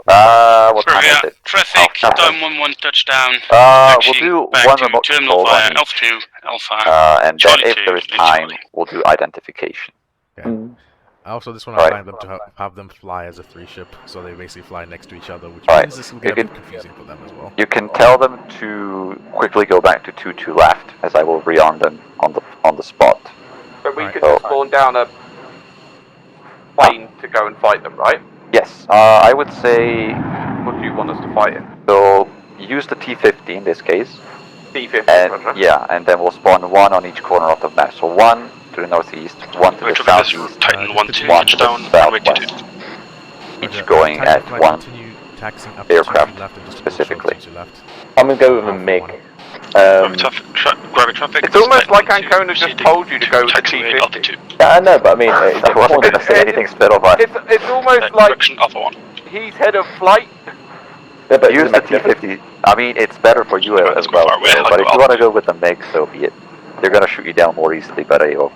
What time is it? Traffic, time 1-1 touchdown. We'll do back one to remote terminal control via on Alpha each. 2, Alpha. And Charlie then if 2, there is and time, Charlie. we'll do identification. Okay. Also, this one I Alright. planned them to have them fly as a 3-ship, so they basically fly next to each other, which Alright, means this will you get a bit can- confusing for them as well. You can tell them to quickly go back to 2-2 left, as I will rearm them on the spot. But we Right. could just spawn down a plane to go and fight them, right? Yes, I would say What do you want us to fight in? so use the T-50 in this case. T-50, And Roger. yeah, and then we'll spawn one on each corner of the map. So one to the northeast, one to the southeast, Titan 1-2 one to touchdown, the runway 22. southwest. Each going Time at to fly, one continue taxing up aircraft to left and just specifically. to left. I'm gonna go with a MiG. Gravity traffic. It's almost like Ancona just told you to go with the Taxiway Alpha 2. Yeah, I know, but I mean, I wasn't going to say anything spittle, but It's almost like Direction Alpha 1. he's head of flight. Yeah, but use the T-50. I mean, it's better for you Yeah, as it's well. far away, So, like but if you Alpha want to go with the MiG, so be it. They're going to shoot you down more easily, but AO.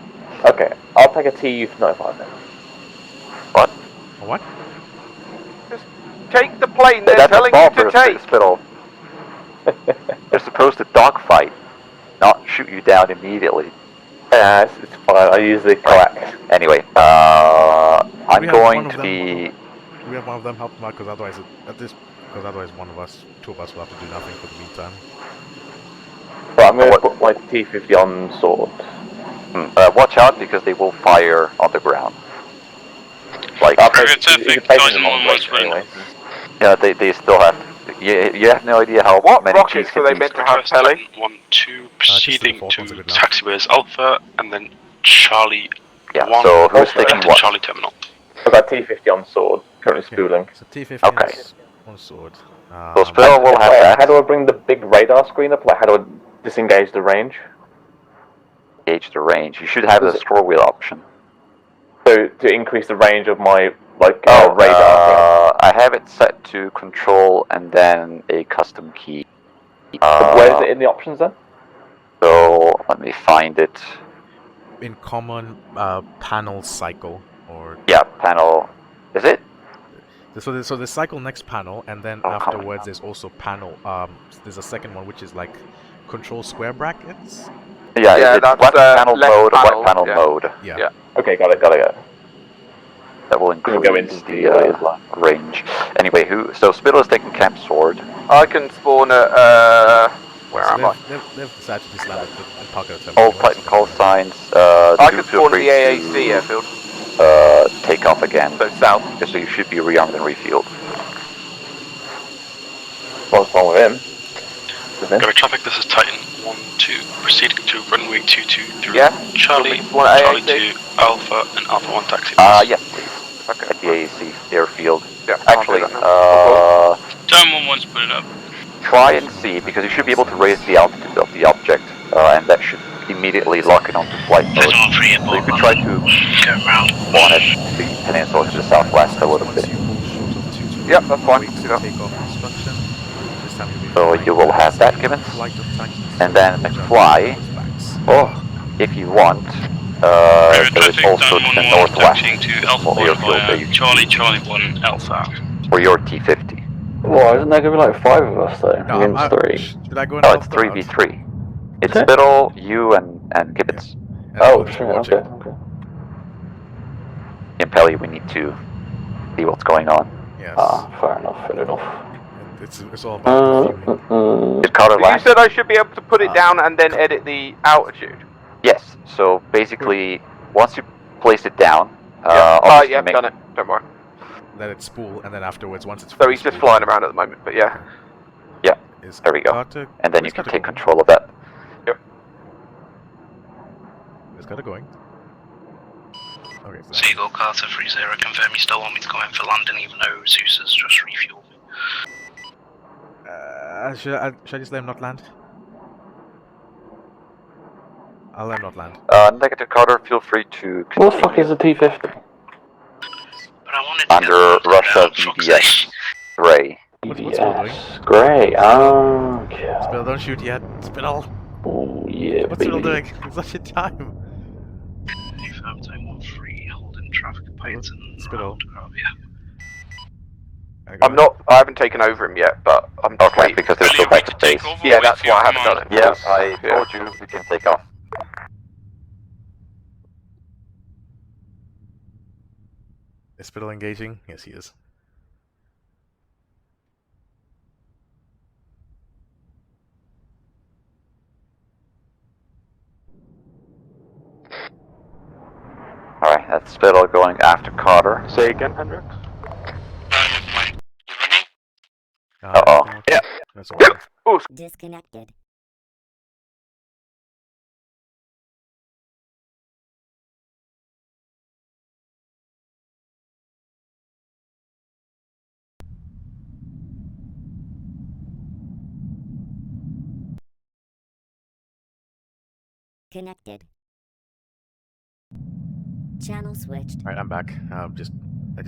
Okay, I'll take a TU-95 then. What? What? Just take the plane they're That's a telling you small to for take. spittle. They're supposed to dogfight, not shoot you down immediately. Yeah, it's fine. I use the coax. Anyway, We I'm have one going of to them- be. We have one of them help them out, because otherwise, two of us will have to do nothing for the meantime. But I'm gonna put my T-50 on sword. Watch out because they will fire on the ground. Like, I'll Private take- traffic, you can take Titan them on 1-1 base anyway. yeah, they still have. You have no idea how What many rockets Gs are can they be. meant to have, Titan Pelly? 1-2 just the proceeding default to ones are good enough. taxiways Alpha, and then Charlie Yeah, 1 so who's to taking what? Charlie Terminal. I've got T-50 on sword, currently spooling. So T-50 Okay. is on sword. So Spittle will have Wait, that. how do I bring the big radar screen up? Like, how do I disengage the range? Gauge the range. You should have the scroll wheel option. So, to increase the range of my, like, radar I have it set to control and then a custom key. Where is it in the options then? So let me find it. In common panel cycle, or Yeah, panel. Is it? so the cycle next panel, and then afterwards there's also panel. There's a second one which is like control square brackets. Yeah, it's that's wet panel left mode, panel, wet panel yeah. mode. Yeah. Okay, got it. That will We'll increase go into the the as well. range. Anyway, so Spittle is taking Camp Sword. I can spawn at, where am I? They've decided to disland it and park it at All Titan call signs. I do can feel spawn at free the AAC to, airfield. take off again. So south. So you should be rearmed and refueled. What's wrong with him? Gravity traffic, this is Titan 1-2 proceeding to runway 22 through Yeah? Charlie, Spawn at Charlie AAC? 2, Alpha, and Alpha 1 taxi. Yes, please. Okay. At the AAC airfield. Yeah, I'll Actually, do that now. Time 1-1's put it up. try and see, because you should be able to raise the altitude of the object, and that should immediately lock it onto flight mode. There's all three So you could try to Go round. spawn at the peninsula to the southwest a little bit. Yep, that's fine. Wait to Yeah. take off instruction. This time you'll be So flying you will have that, flight Gibbons. of Titans, And then which are McFly, backs. if you want, There is also to the northwest to Alpha for your 1 fuel via base. Charlie 1 Alpha. For your T50. Well, isn't there going to be like 5 of us though? No, Against 3? Should I go and No, help it's them out? 3v3. It's Is it? Spittle, you, and Gibbons. And Oh, we'll just be okay, watching. okay. In Pelly, we need to see what's going on. Yes. Fair enough. It's all about the fueling. Did Carter But you land? said I should be able to put it down and then edit the altitude. Yes. So basically, once you place it down, Yeah, obviously I've done it. Don't worry. Let it spool, and then afterwards, once it's So he's just flying around at the moment, but yeah. Yeah. There we go. Carter, And then where's you can Carter take going? control of that. Is Carter going? Okay. So Seagull Carter 30, confirm you still want me to come in for landing even though Zeus has just refueled me. should I just let him not land? I'll let him not land. Negative Carter, feel free to What the fuck is a T50? But I wanted to under get the Russia fuck's BBS sake. Gray. What's Spill doing? Great. Okay. Spill, don't shoot yet. Spill. Oh yeah, What's baby. Spill doing? It's such a time. Confirm time 13, holding traffic at Payton. Spill. I haven't taken over him yet, but I'm just Okay, waiting. because there's still back space. Yeah, that's why I haven't done it. Yeah, I told you we can take off. Is Spill engaging? Yes, he is. Alright, that's Spittle going after Carter. Say again, Hendrix? Uh-oh. Yeah. That's all. Disconnected. Connected. Channel switched. Alright, I'm back. I just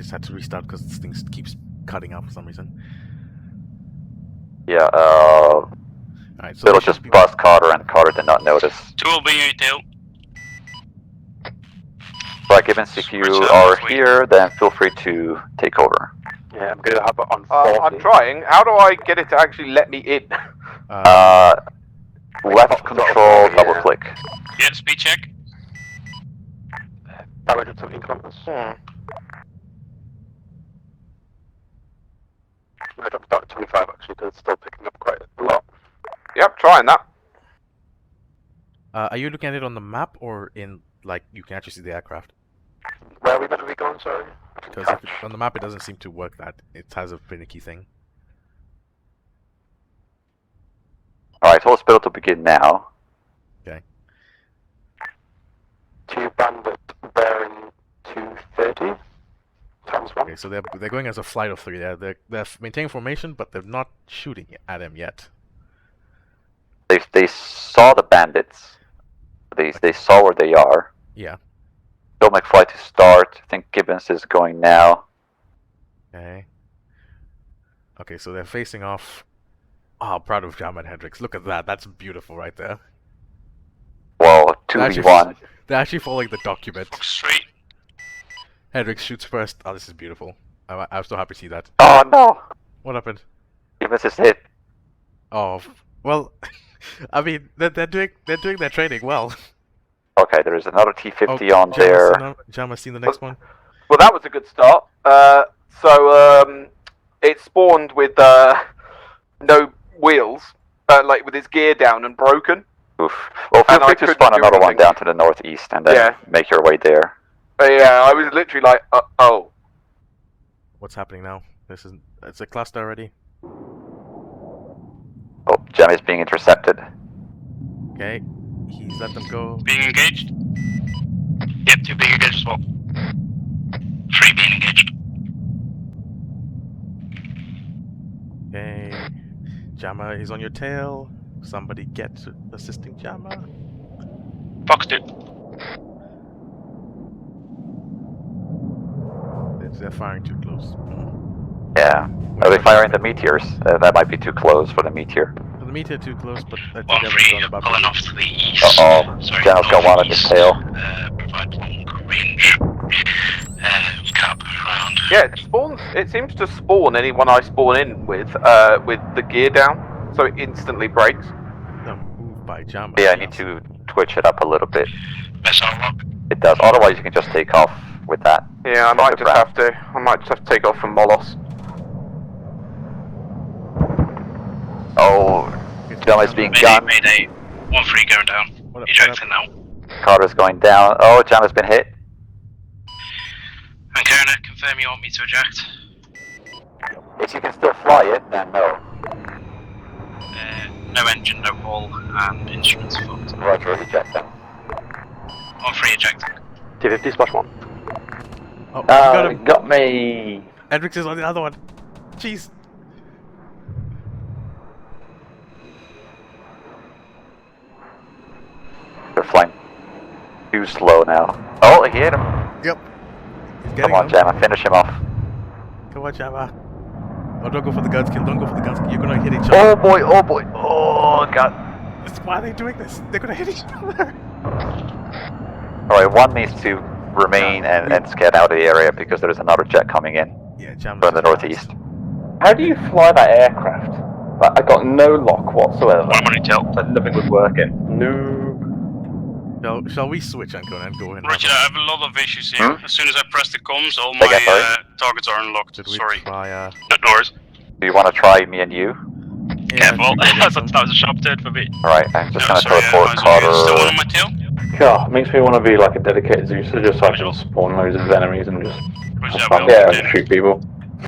had to restart because this thing keeps cutting out for some reason. Yeah, Alright, so Spittle just buzzed Carter and Carter did not notice. 2 will be you deal. Right, Gibbons, if you are here, then feel free to take over. Yeah, I'm gonna have it on 40. I'm trying. How do I get it to actually let me in? Left control, double click. Yeah, speed check. 570 kilometers. I dropped about 25 actually, because it's still picking up quite a lot. Yep, trying that. are you looking at it on the map or in, like, you can actually see the aircraft? Where are we meant to be going, sorry? Because on the map it doesn't seem to work that. It has a finicky thing. Alright, hold Spittle to begin now. Okay. 2 bandit bearing 230 times 1. Okay, so they're going as a flight of 3. They're maintaining formation, but they're not shooting at him yet. They saw the bandits. They saw where they are. Yeah. Don't make flight to start. I think Gibbons is going now. Okay. Okay, so they're facing off. Oh, proud of Jam and Hendrix. Look at that. That's beautiful right there. Well, 2v1. They're actually following the document. Straight. Hendrix shoots first. Oh, this is beautiful. I'm so happy to see that. Oh no! What happened? Gibbons is hit. Oh, well, I mean, they're doing their training well. Okay, there is another T50 on there. Jam has seen the next one. Well, that was a good start. It spawned with no wheels, like with his gear down and broken. Oof. Well, feel free to spawn another one down to the northeast and then make your way there. Yeah, I was literally like, oh. What's happening now? It's a cluster already. Oh, Jam is being intercepted. Okay, he's let them go. Being engaged? Yep, 2 being engaged as well. 3 being engaged. Okay, Jammer is on your tail. Somebody get assisting Jammer. Foxed it. They're firing too close. Yeah. Are they firing the meteors? That might be too close for the meteor. The meteor too close, but I think 1-3 about pulling off to the east. Uh-oh. Sorry, Jammer's got one on his tail. Yeah, it spawns. It seems to spawn anyone I spawn in with the gear down, so it instantly breaks. Move by Jama. Yeah, I need to twitch it up a little bit. SR lock. It does. Otherwise, you can just take off with that. Yeah, I might just have to. I might just have to take off from Molos. Oh, Jama's being gunned. Mayday. 1-3 going down. Ejecting now. Carter's going down. Oh, Jama's been hit. Ancona, confirm you want me to eject. If you can still fly it, then no. No engine, no hull, and instruments fucked. Roger, eject them. 1-3 ejecting. T50 splash 1. Oh, you got him. Got me. Hendrix is on the other one. Jeez. They're flying too slow now. Oh, he hit him. Yep. Come on, Jama, finish him off. Come on, Jama. Oh, don't go for the guns kill. Don't go for the guns kill. You're gonna hit each other. Oh boy, oh boy. Oh god. Why are they doing this? They're gonna hit each other. Alright, one needs to remain and scan out of the area because there's another jet coming in from the northeast. How do you fly that aircraft? Like, I got no lock whatsoever. Like, nothing was working. No. Shall we switch, Ancona, and go in? Roger, I have a lot of issues here. As soon as I press the comms, all my targets are unlocked. Sorry. No doors. Do you want to try me and you? Careful, I thought that was a sharp turn for me. Alright, I'm just gonna teleport Carter. Still one on my tail? God, makes me want to be like a dedicated Zeuser just so I can spawn loads of enemies and just shoot people.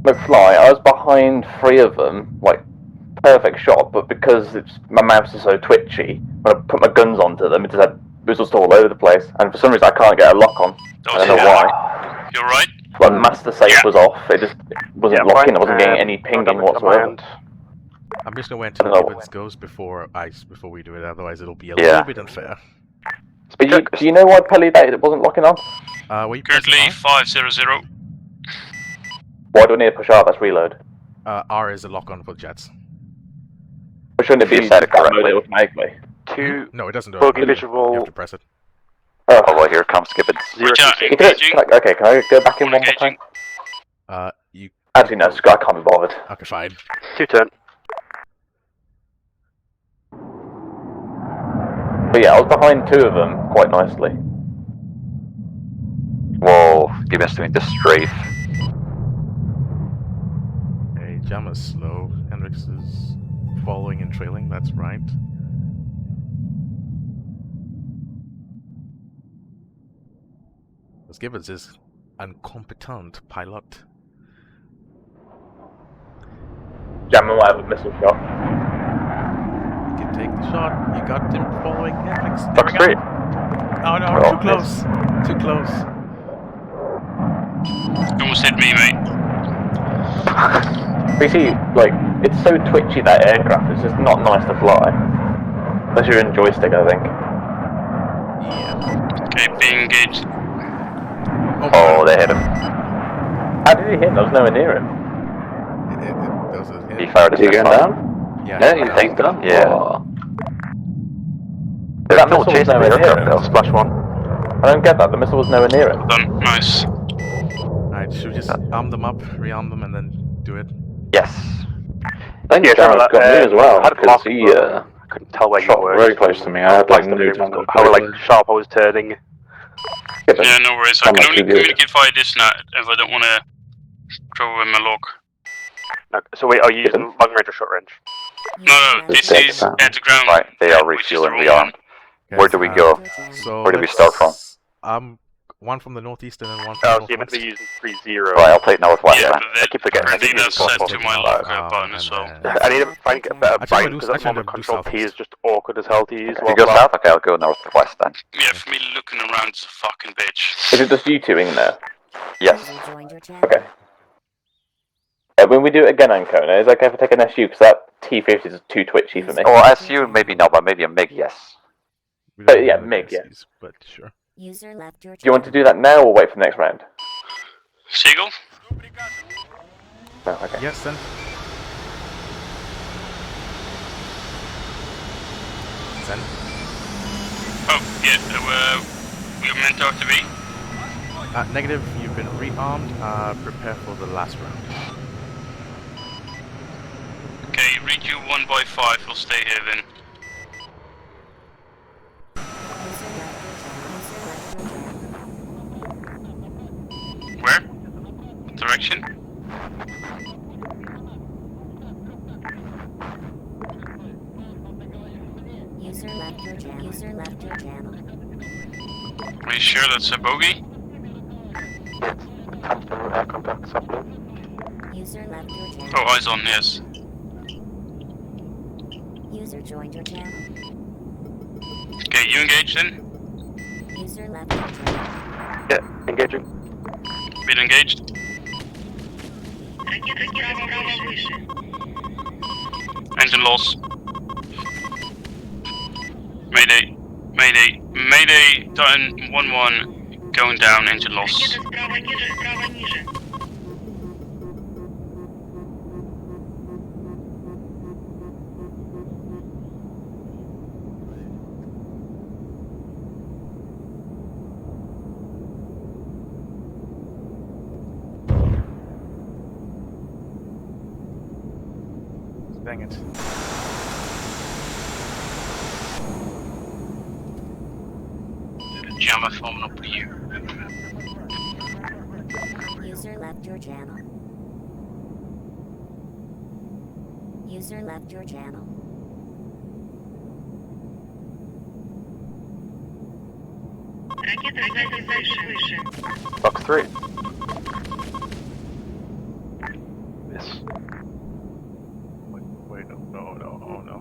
McFly, I was behind 3 of them, like perfect shot, but because my mouse is so twitchy, when I put my guns onto them, it was just all over the place, and for some reason I can't get a lock on. I don't know why. You're right. Like master safe was off, it just wasn't locking, I wasn't getting any pinging whatsoever. I'm just gonna wait until Gibbons goes before we do it, otherwise it'll be a little bit unfair. But do you know why Pelly that it wasn't locking on? Currently 500. Why do I need to push R? That's reload. R is a lock on for jets. But shouldn't it be set correctly automatically? No, it doesn't do it. You have to press it. Oh well, here comes Gibbons. Okay, can I go back in one more time? You. Actually, no, I can't be bothered. Okay, fine. 2 turn. But yeah, I was behind 2 of them quite nicely. Whoa, Gibbons doing the strafe. Okay, Jama's slow. Hendrix is following and trailing, that's right. Because Gibbons is incompetent pilot. Jammer might have a missile shot. You can take the shot. You got him following Hendrix. That's great. Oh no, too close. Too close. Almost hit me, mate. But you see, like, it's so twitchy, that aircraft, it's just not nice to fly. Unless you're in joystick, I think. Yeah. Okay, being engaged. Oh, they hit him. How did he hit him? I was nowhere near him. He fired. Is he going down? Yeah, he's done. Yeah. Oh. That missile was nowhere near him. Splash 1. I don't get that. The missile was nowhere near him. Done. Nice. Alright, should we just arm them up, rearm them, and then do it? Yes. I think Jammer's got me as well, because he I couldn't tell where you were. very close to me. I had like no how like sharp I was turning. Yeah, no worries. I can only communicate via this now if I don't want to throw in my log. No, so wait, are you using long range or short range? No, this is at the ground. Right, they are refueling rearmed. Where do we go? So Where do we start from? One from the northeast and then one from Oh, the so northwest. you're meant to be using 3-0. Right, I'll play northwest then. I keep forgetting. I think that's set to my lock button as well. I need to find a better Actually, bind because that moment control P is just awkward as hell to use. If you go south, okay, I'll go northwest then. Yeah, for me looking around, it's a fucking bitch. Is it just you two in there? Yes. Okay. When we do it again, Ancona, is it okay if I take an SU? Because that T50 is too twitchy for me. Oh, SU maybe not, but maybe a MiG, yes. But yeah, MiG, yeah. But sure. User left your Do you want to do that now or wait for the next round? Seagull? No, okay. Yes, then. Then. Oh, yeah, we're meant to activate. Negative, you you've been rearmed. Prepare for the last round. Okay, read you 1 by 5. We'll stay here then. Where? Direction? User left your channel. User left your channel. Are you sure that's a bogey? Air contact supplement. User left your channel. Oh, eyes on, yes. User joined your channel. Okay, you engaged then? User left your channel. Yeah, engaging. Been engaged? Engine loss. Mayday. Mayday. Mayday. Titan 1-1. Going down. Engine loss. Dang it. Jammer forming up here. User left your channel. User left your channel. Box 3. Yes. Wait, no, oh no.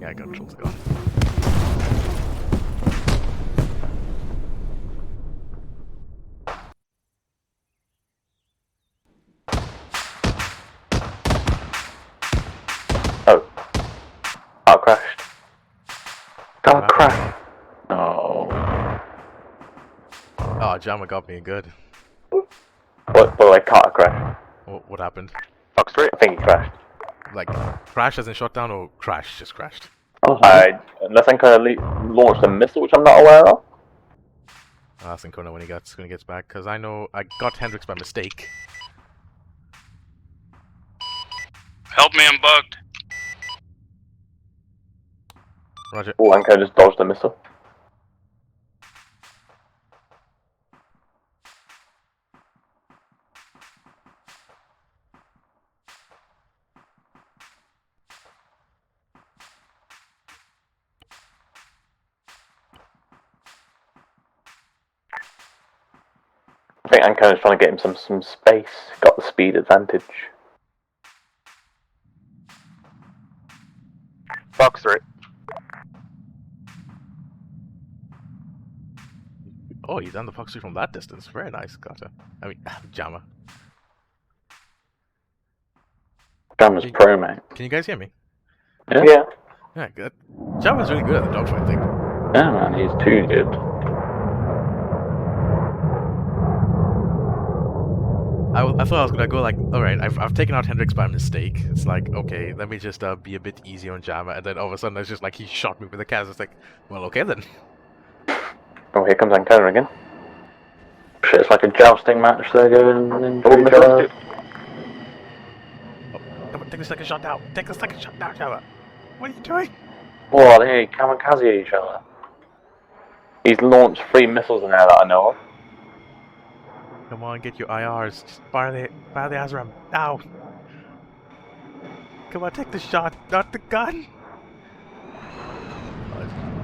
Yeah, I got controls going. Oh, crashed. Oh, crashed. Oh. Oh, Jama got me good. Well, car crashed. What happened? Box 3? I think he crashed. Like, crash as in shut down, or crash just crashed? Unless I'm kind of launched a missile, which I'm not aware of. I'll ask Kona when he gets back, because I know I got Hendrix by mistake. Help me, I'm bugged. Roger. Oh, Anko just dodged a missile. I think Anko's trying to get him some space. Got the speed advantage. Fox 3. Oh, he's on the Fox 3 from that distance. Very nice, Carter. I mean, Jama. Jama's pro, mate. Can you guys hear me? Yeah. Yeah, good. Jama's really good at the dogfight thing. Yeah, man, he's too good. I thought I was gonna go like, alright, I've taken out Hendrix by mistake. It's like, okay, let me just be a bit easy on Jama, and then all of a sudden it's just like he shot me with a cast. It's like, well, okay then. Oh, here comes Ankona again. Shit, it's like a jousting match they're going into each other. Oh, come on, take the second shot now. Take the second shot now, Jama. What are you doing? Whoa, they kamikaze each other. He's launched 3 missiles in there that I know of. Come on, get your IRs. Just fire the Azram. Now. Come on, take the shot, not the gun.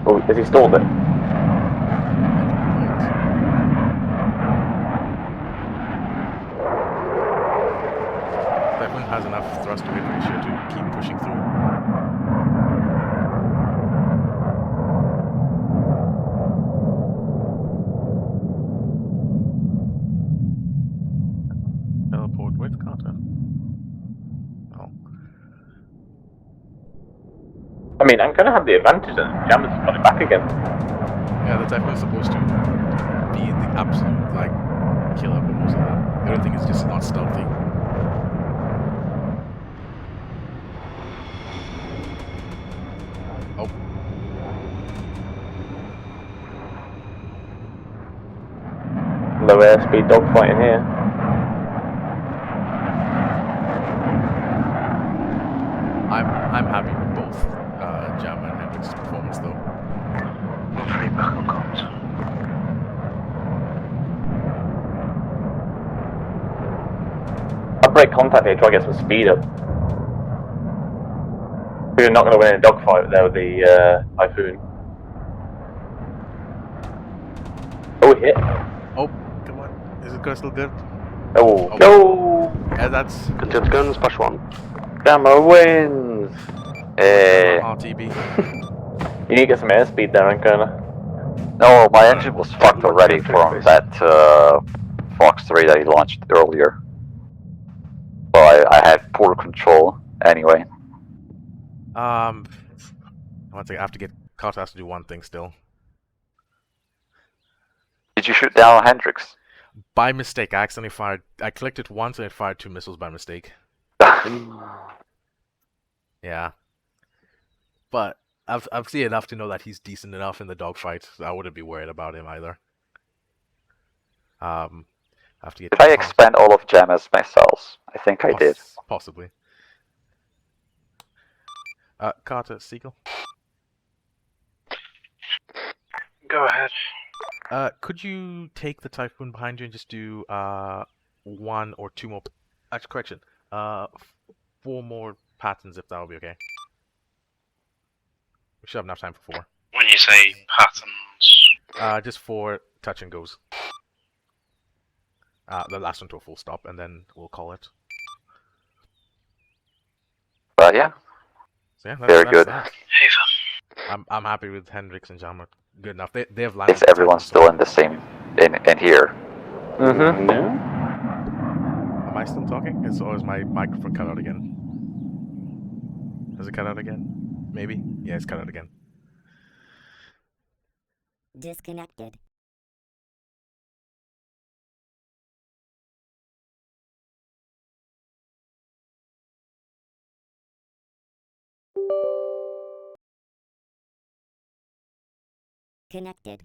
Oh, has he stalled it? That one has enough thrust to hit ratio to keep pushing through. Teleport with Carter. Oh. I mean, I'm gonna have the advantage and Jama's got it back again. Yeah, that's definitely supposed to be the absolute, like, killer for most of them. The only thing is just not stealthy. Oh. low airspeed dogfighting here. I'm happy with both Jammer and Hendrix's performance though. Free buckle comms. I'll break contact here, try to get some speed up. We're not going to win a dogfight there with the Typhoon. Oh, hit. Oh, come on. Is it still good? Oh, oh. No! Yeah, that's... Contempt guns, push 1. Jammer wins! RTB. You need to get some airspeed there, Ancona. No, my engine was fucked already from that Fox 3 that he launched earlier. So I had poor control anyway. One second, I have to get... Carter has to do one thing still. Did you shoot down Hendrix? By mistake, I accidentally fired... I clicked it once and it fired 2 missiles by mistake. Yeah. But I've seen enough to know that he's decent enough in the dogfight, so I wouldn't be worried about him either. I have to get... Did I expend all of Jammer's missiles? I think I did. Possibly. Carter, Siegel? Go ahead. Could you take the Typhoon behind you and just do 1 or 2 more... Actually, correction. 4 more patterns, if that will be okay. We should have enough time for 4. When you say patterns... Just 4 touch and goes. The last one to a full stop, and then we'll call it. Yeah. So yeah, very good. That. I'm happy with Hendrix and Jammer. Good enough. They have landed. Is everyone still in the same in here? Mm-hmm. No. Am I still talking? Or is my microphone cut out again? Does it cut out again? Maybe? Yeah, it's cut out again. Disconnected. Connected.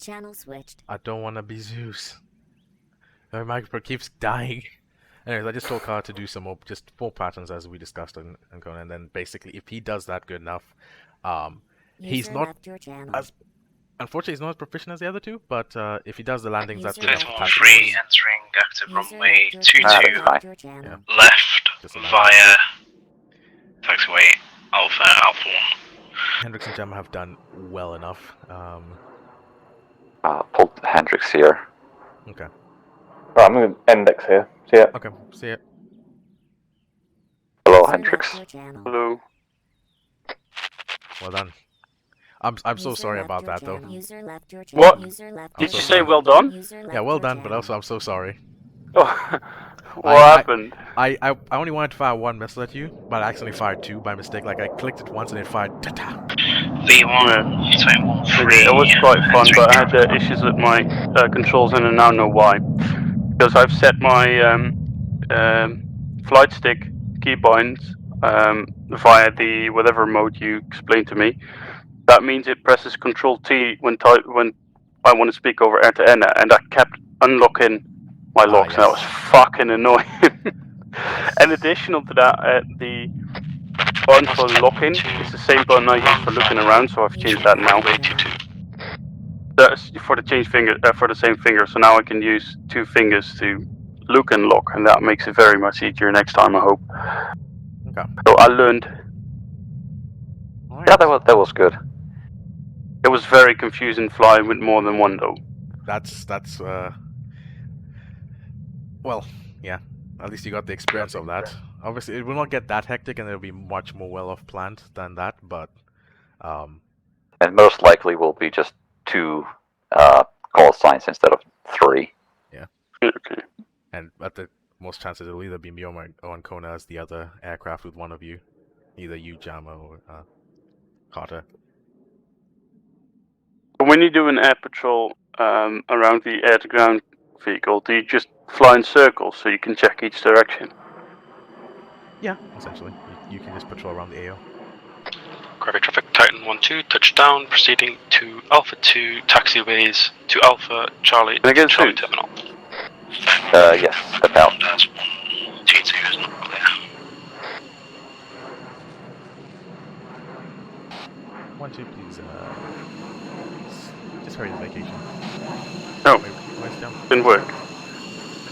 Channel switched. I don't want to be Zeus. My microphone keeps dying. Anyways, I just told Carr to do some more, just 4 patterns as we discussed and then basically if he does that good enough, he's not as... Unfortunately, he's not as proficient as the other 2, but if he does the landings, that's good enough. Total 3 entering active runway 22 left via taxiway Alpha 1. Hendrix and Gemma have done well enough. Pulled Hendrix here. Okay. Right, I'm going to index here. See ya. Okay, see ya. Hello, Hendrix. Hello. Well done. I'm so sorry about that though. What? Did you say well done? Yeah, well done, but also I'm so sorry. What happened? I only wanted to fire 1 missile at you, but I accidentally fired 2 by mistake. Like I clicked it once and it fired ta-ta. V1, 3. It was quite fun, but I had issues with my controls and I now know why. Because I've set my flight stick keybinds via the whatever mode you explained to me. That means it presses Control T when I want to speak over air to air, and that kept unlocking my locks, and that was fucking annoying. And additional to that, the button for locking is the same button I use for looking around, so I've changed that now. That's for the for the same finger, so now I can use 2 fingers to look and lock, and that makes it very much easier next time, I hope. Okay. So I learned. Yeah, that was good. It was very confusing flying with more than 1 though. That's well, yeah. At least you got the experience of that. Obviously, it will not get that hectic, and it'll be much more well off planned than that. But and most likely will be just 2 call signs instead of 3. Yeah. Okay. And at the most chances, it'll either be me or Ancona as the other aircraft with one of you, either you, Jammer, or Carter. When you do an air patrol around the air-to-ground vehicle, do you just fly in circles so you can check each direction? Yeah, essentially. You can just patrol around the AO. Gravity traffic, Titan 1-2, touch touchdown, proceeding to Alpha 2 taxiways to Alpha Charlie Can I get a Charlie suit? Terminal. Yes, step out. T2 is not clear. 1-2, please. Just hurry the vacation. No, Where's Jam? didn't work.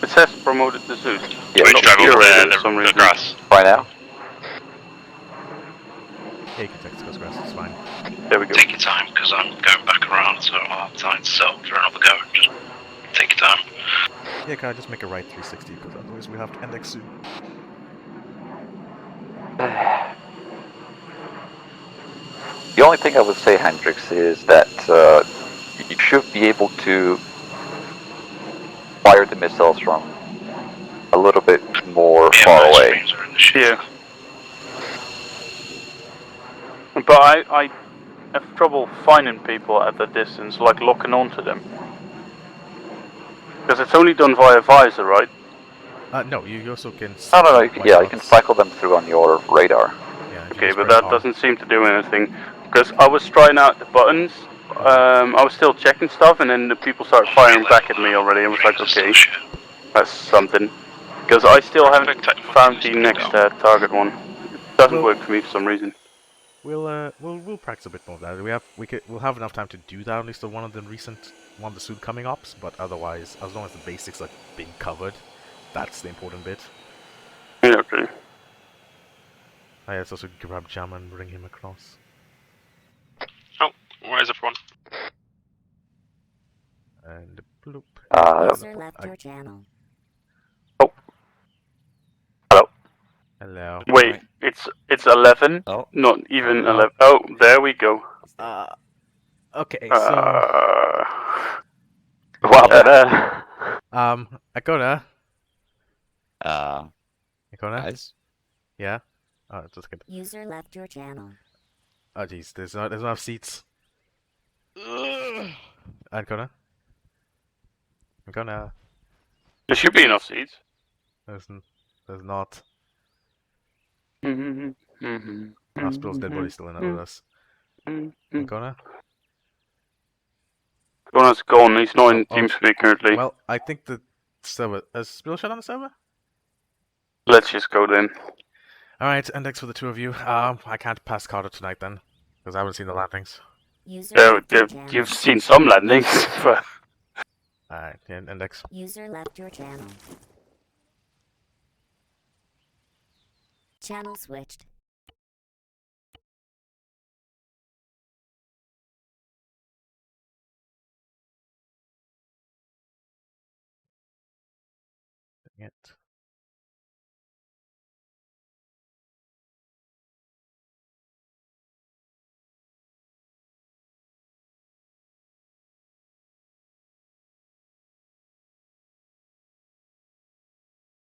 It says promoted to Zeus. Yeah, Do we drive over the grass? Right now? Yeah, you can text Ghost Grass, it's fine. There we go. Take your time, because I'm going back around, so I'll have time to settle for another go. Just take your time. Yeah, can I just make a right 360, because otherwise we have to index soon. The only thing I would say, Hendrix, is that you should be able to fire the missiles from a little bit more far away. Yeah. But I have trouble finding people at that distance, like locking onto them. Because it's only done via visor, right? No, you also can... No, you can cycle them through on your radar. Yeah, Okay, but that doesn't seem to do anything. Because I was trying out the buttons, I was still checking stuff, and then the people started firing back at me already. I was like, okay, that's something. Because I still haven't found the next target one. It doesn't work for me for some reason. We'll practice a bit more of that. We'll have enough time to do that, at least on one of the soon coming ops, but otherwise, as long as the basics are being covered, that's the important bit. Yeah, okay. Let's also grab Jam and bring him across. Oh, where's everyone? And bloop. User left your channel. Oh. Hello. Hello. Wait, it's 11? Oh. Not even 11. Oh, there we go. Okay, so... What happened there? Akona? Akona? Guys? Yeah? Oh, that's good. User left your channel. Oh jeez, there's not enough seats. Akona? Akona? There should be enough seats. There's not. Mm-hmm. Hospital's dead body's still in it with us. Akona? Akona's gone, he's not in TeamSpeak currently. Well, I think the server... Is Spill shut on the server? Let's just go then. Alright, index for the two of you. I can't pass Carter tonight then, because I haven't seen the landings. You've seen some landings, but... Alright, yeah, index. User left your channel. Channel switched. Dang it.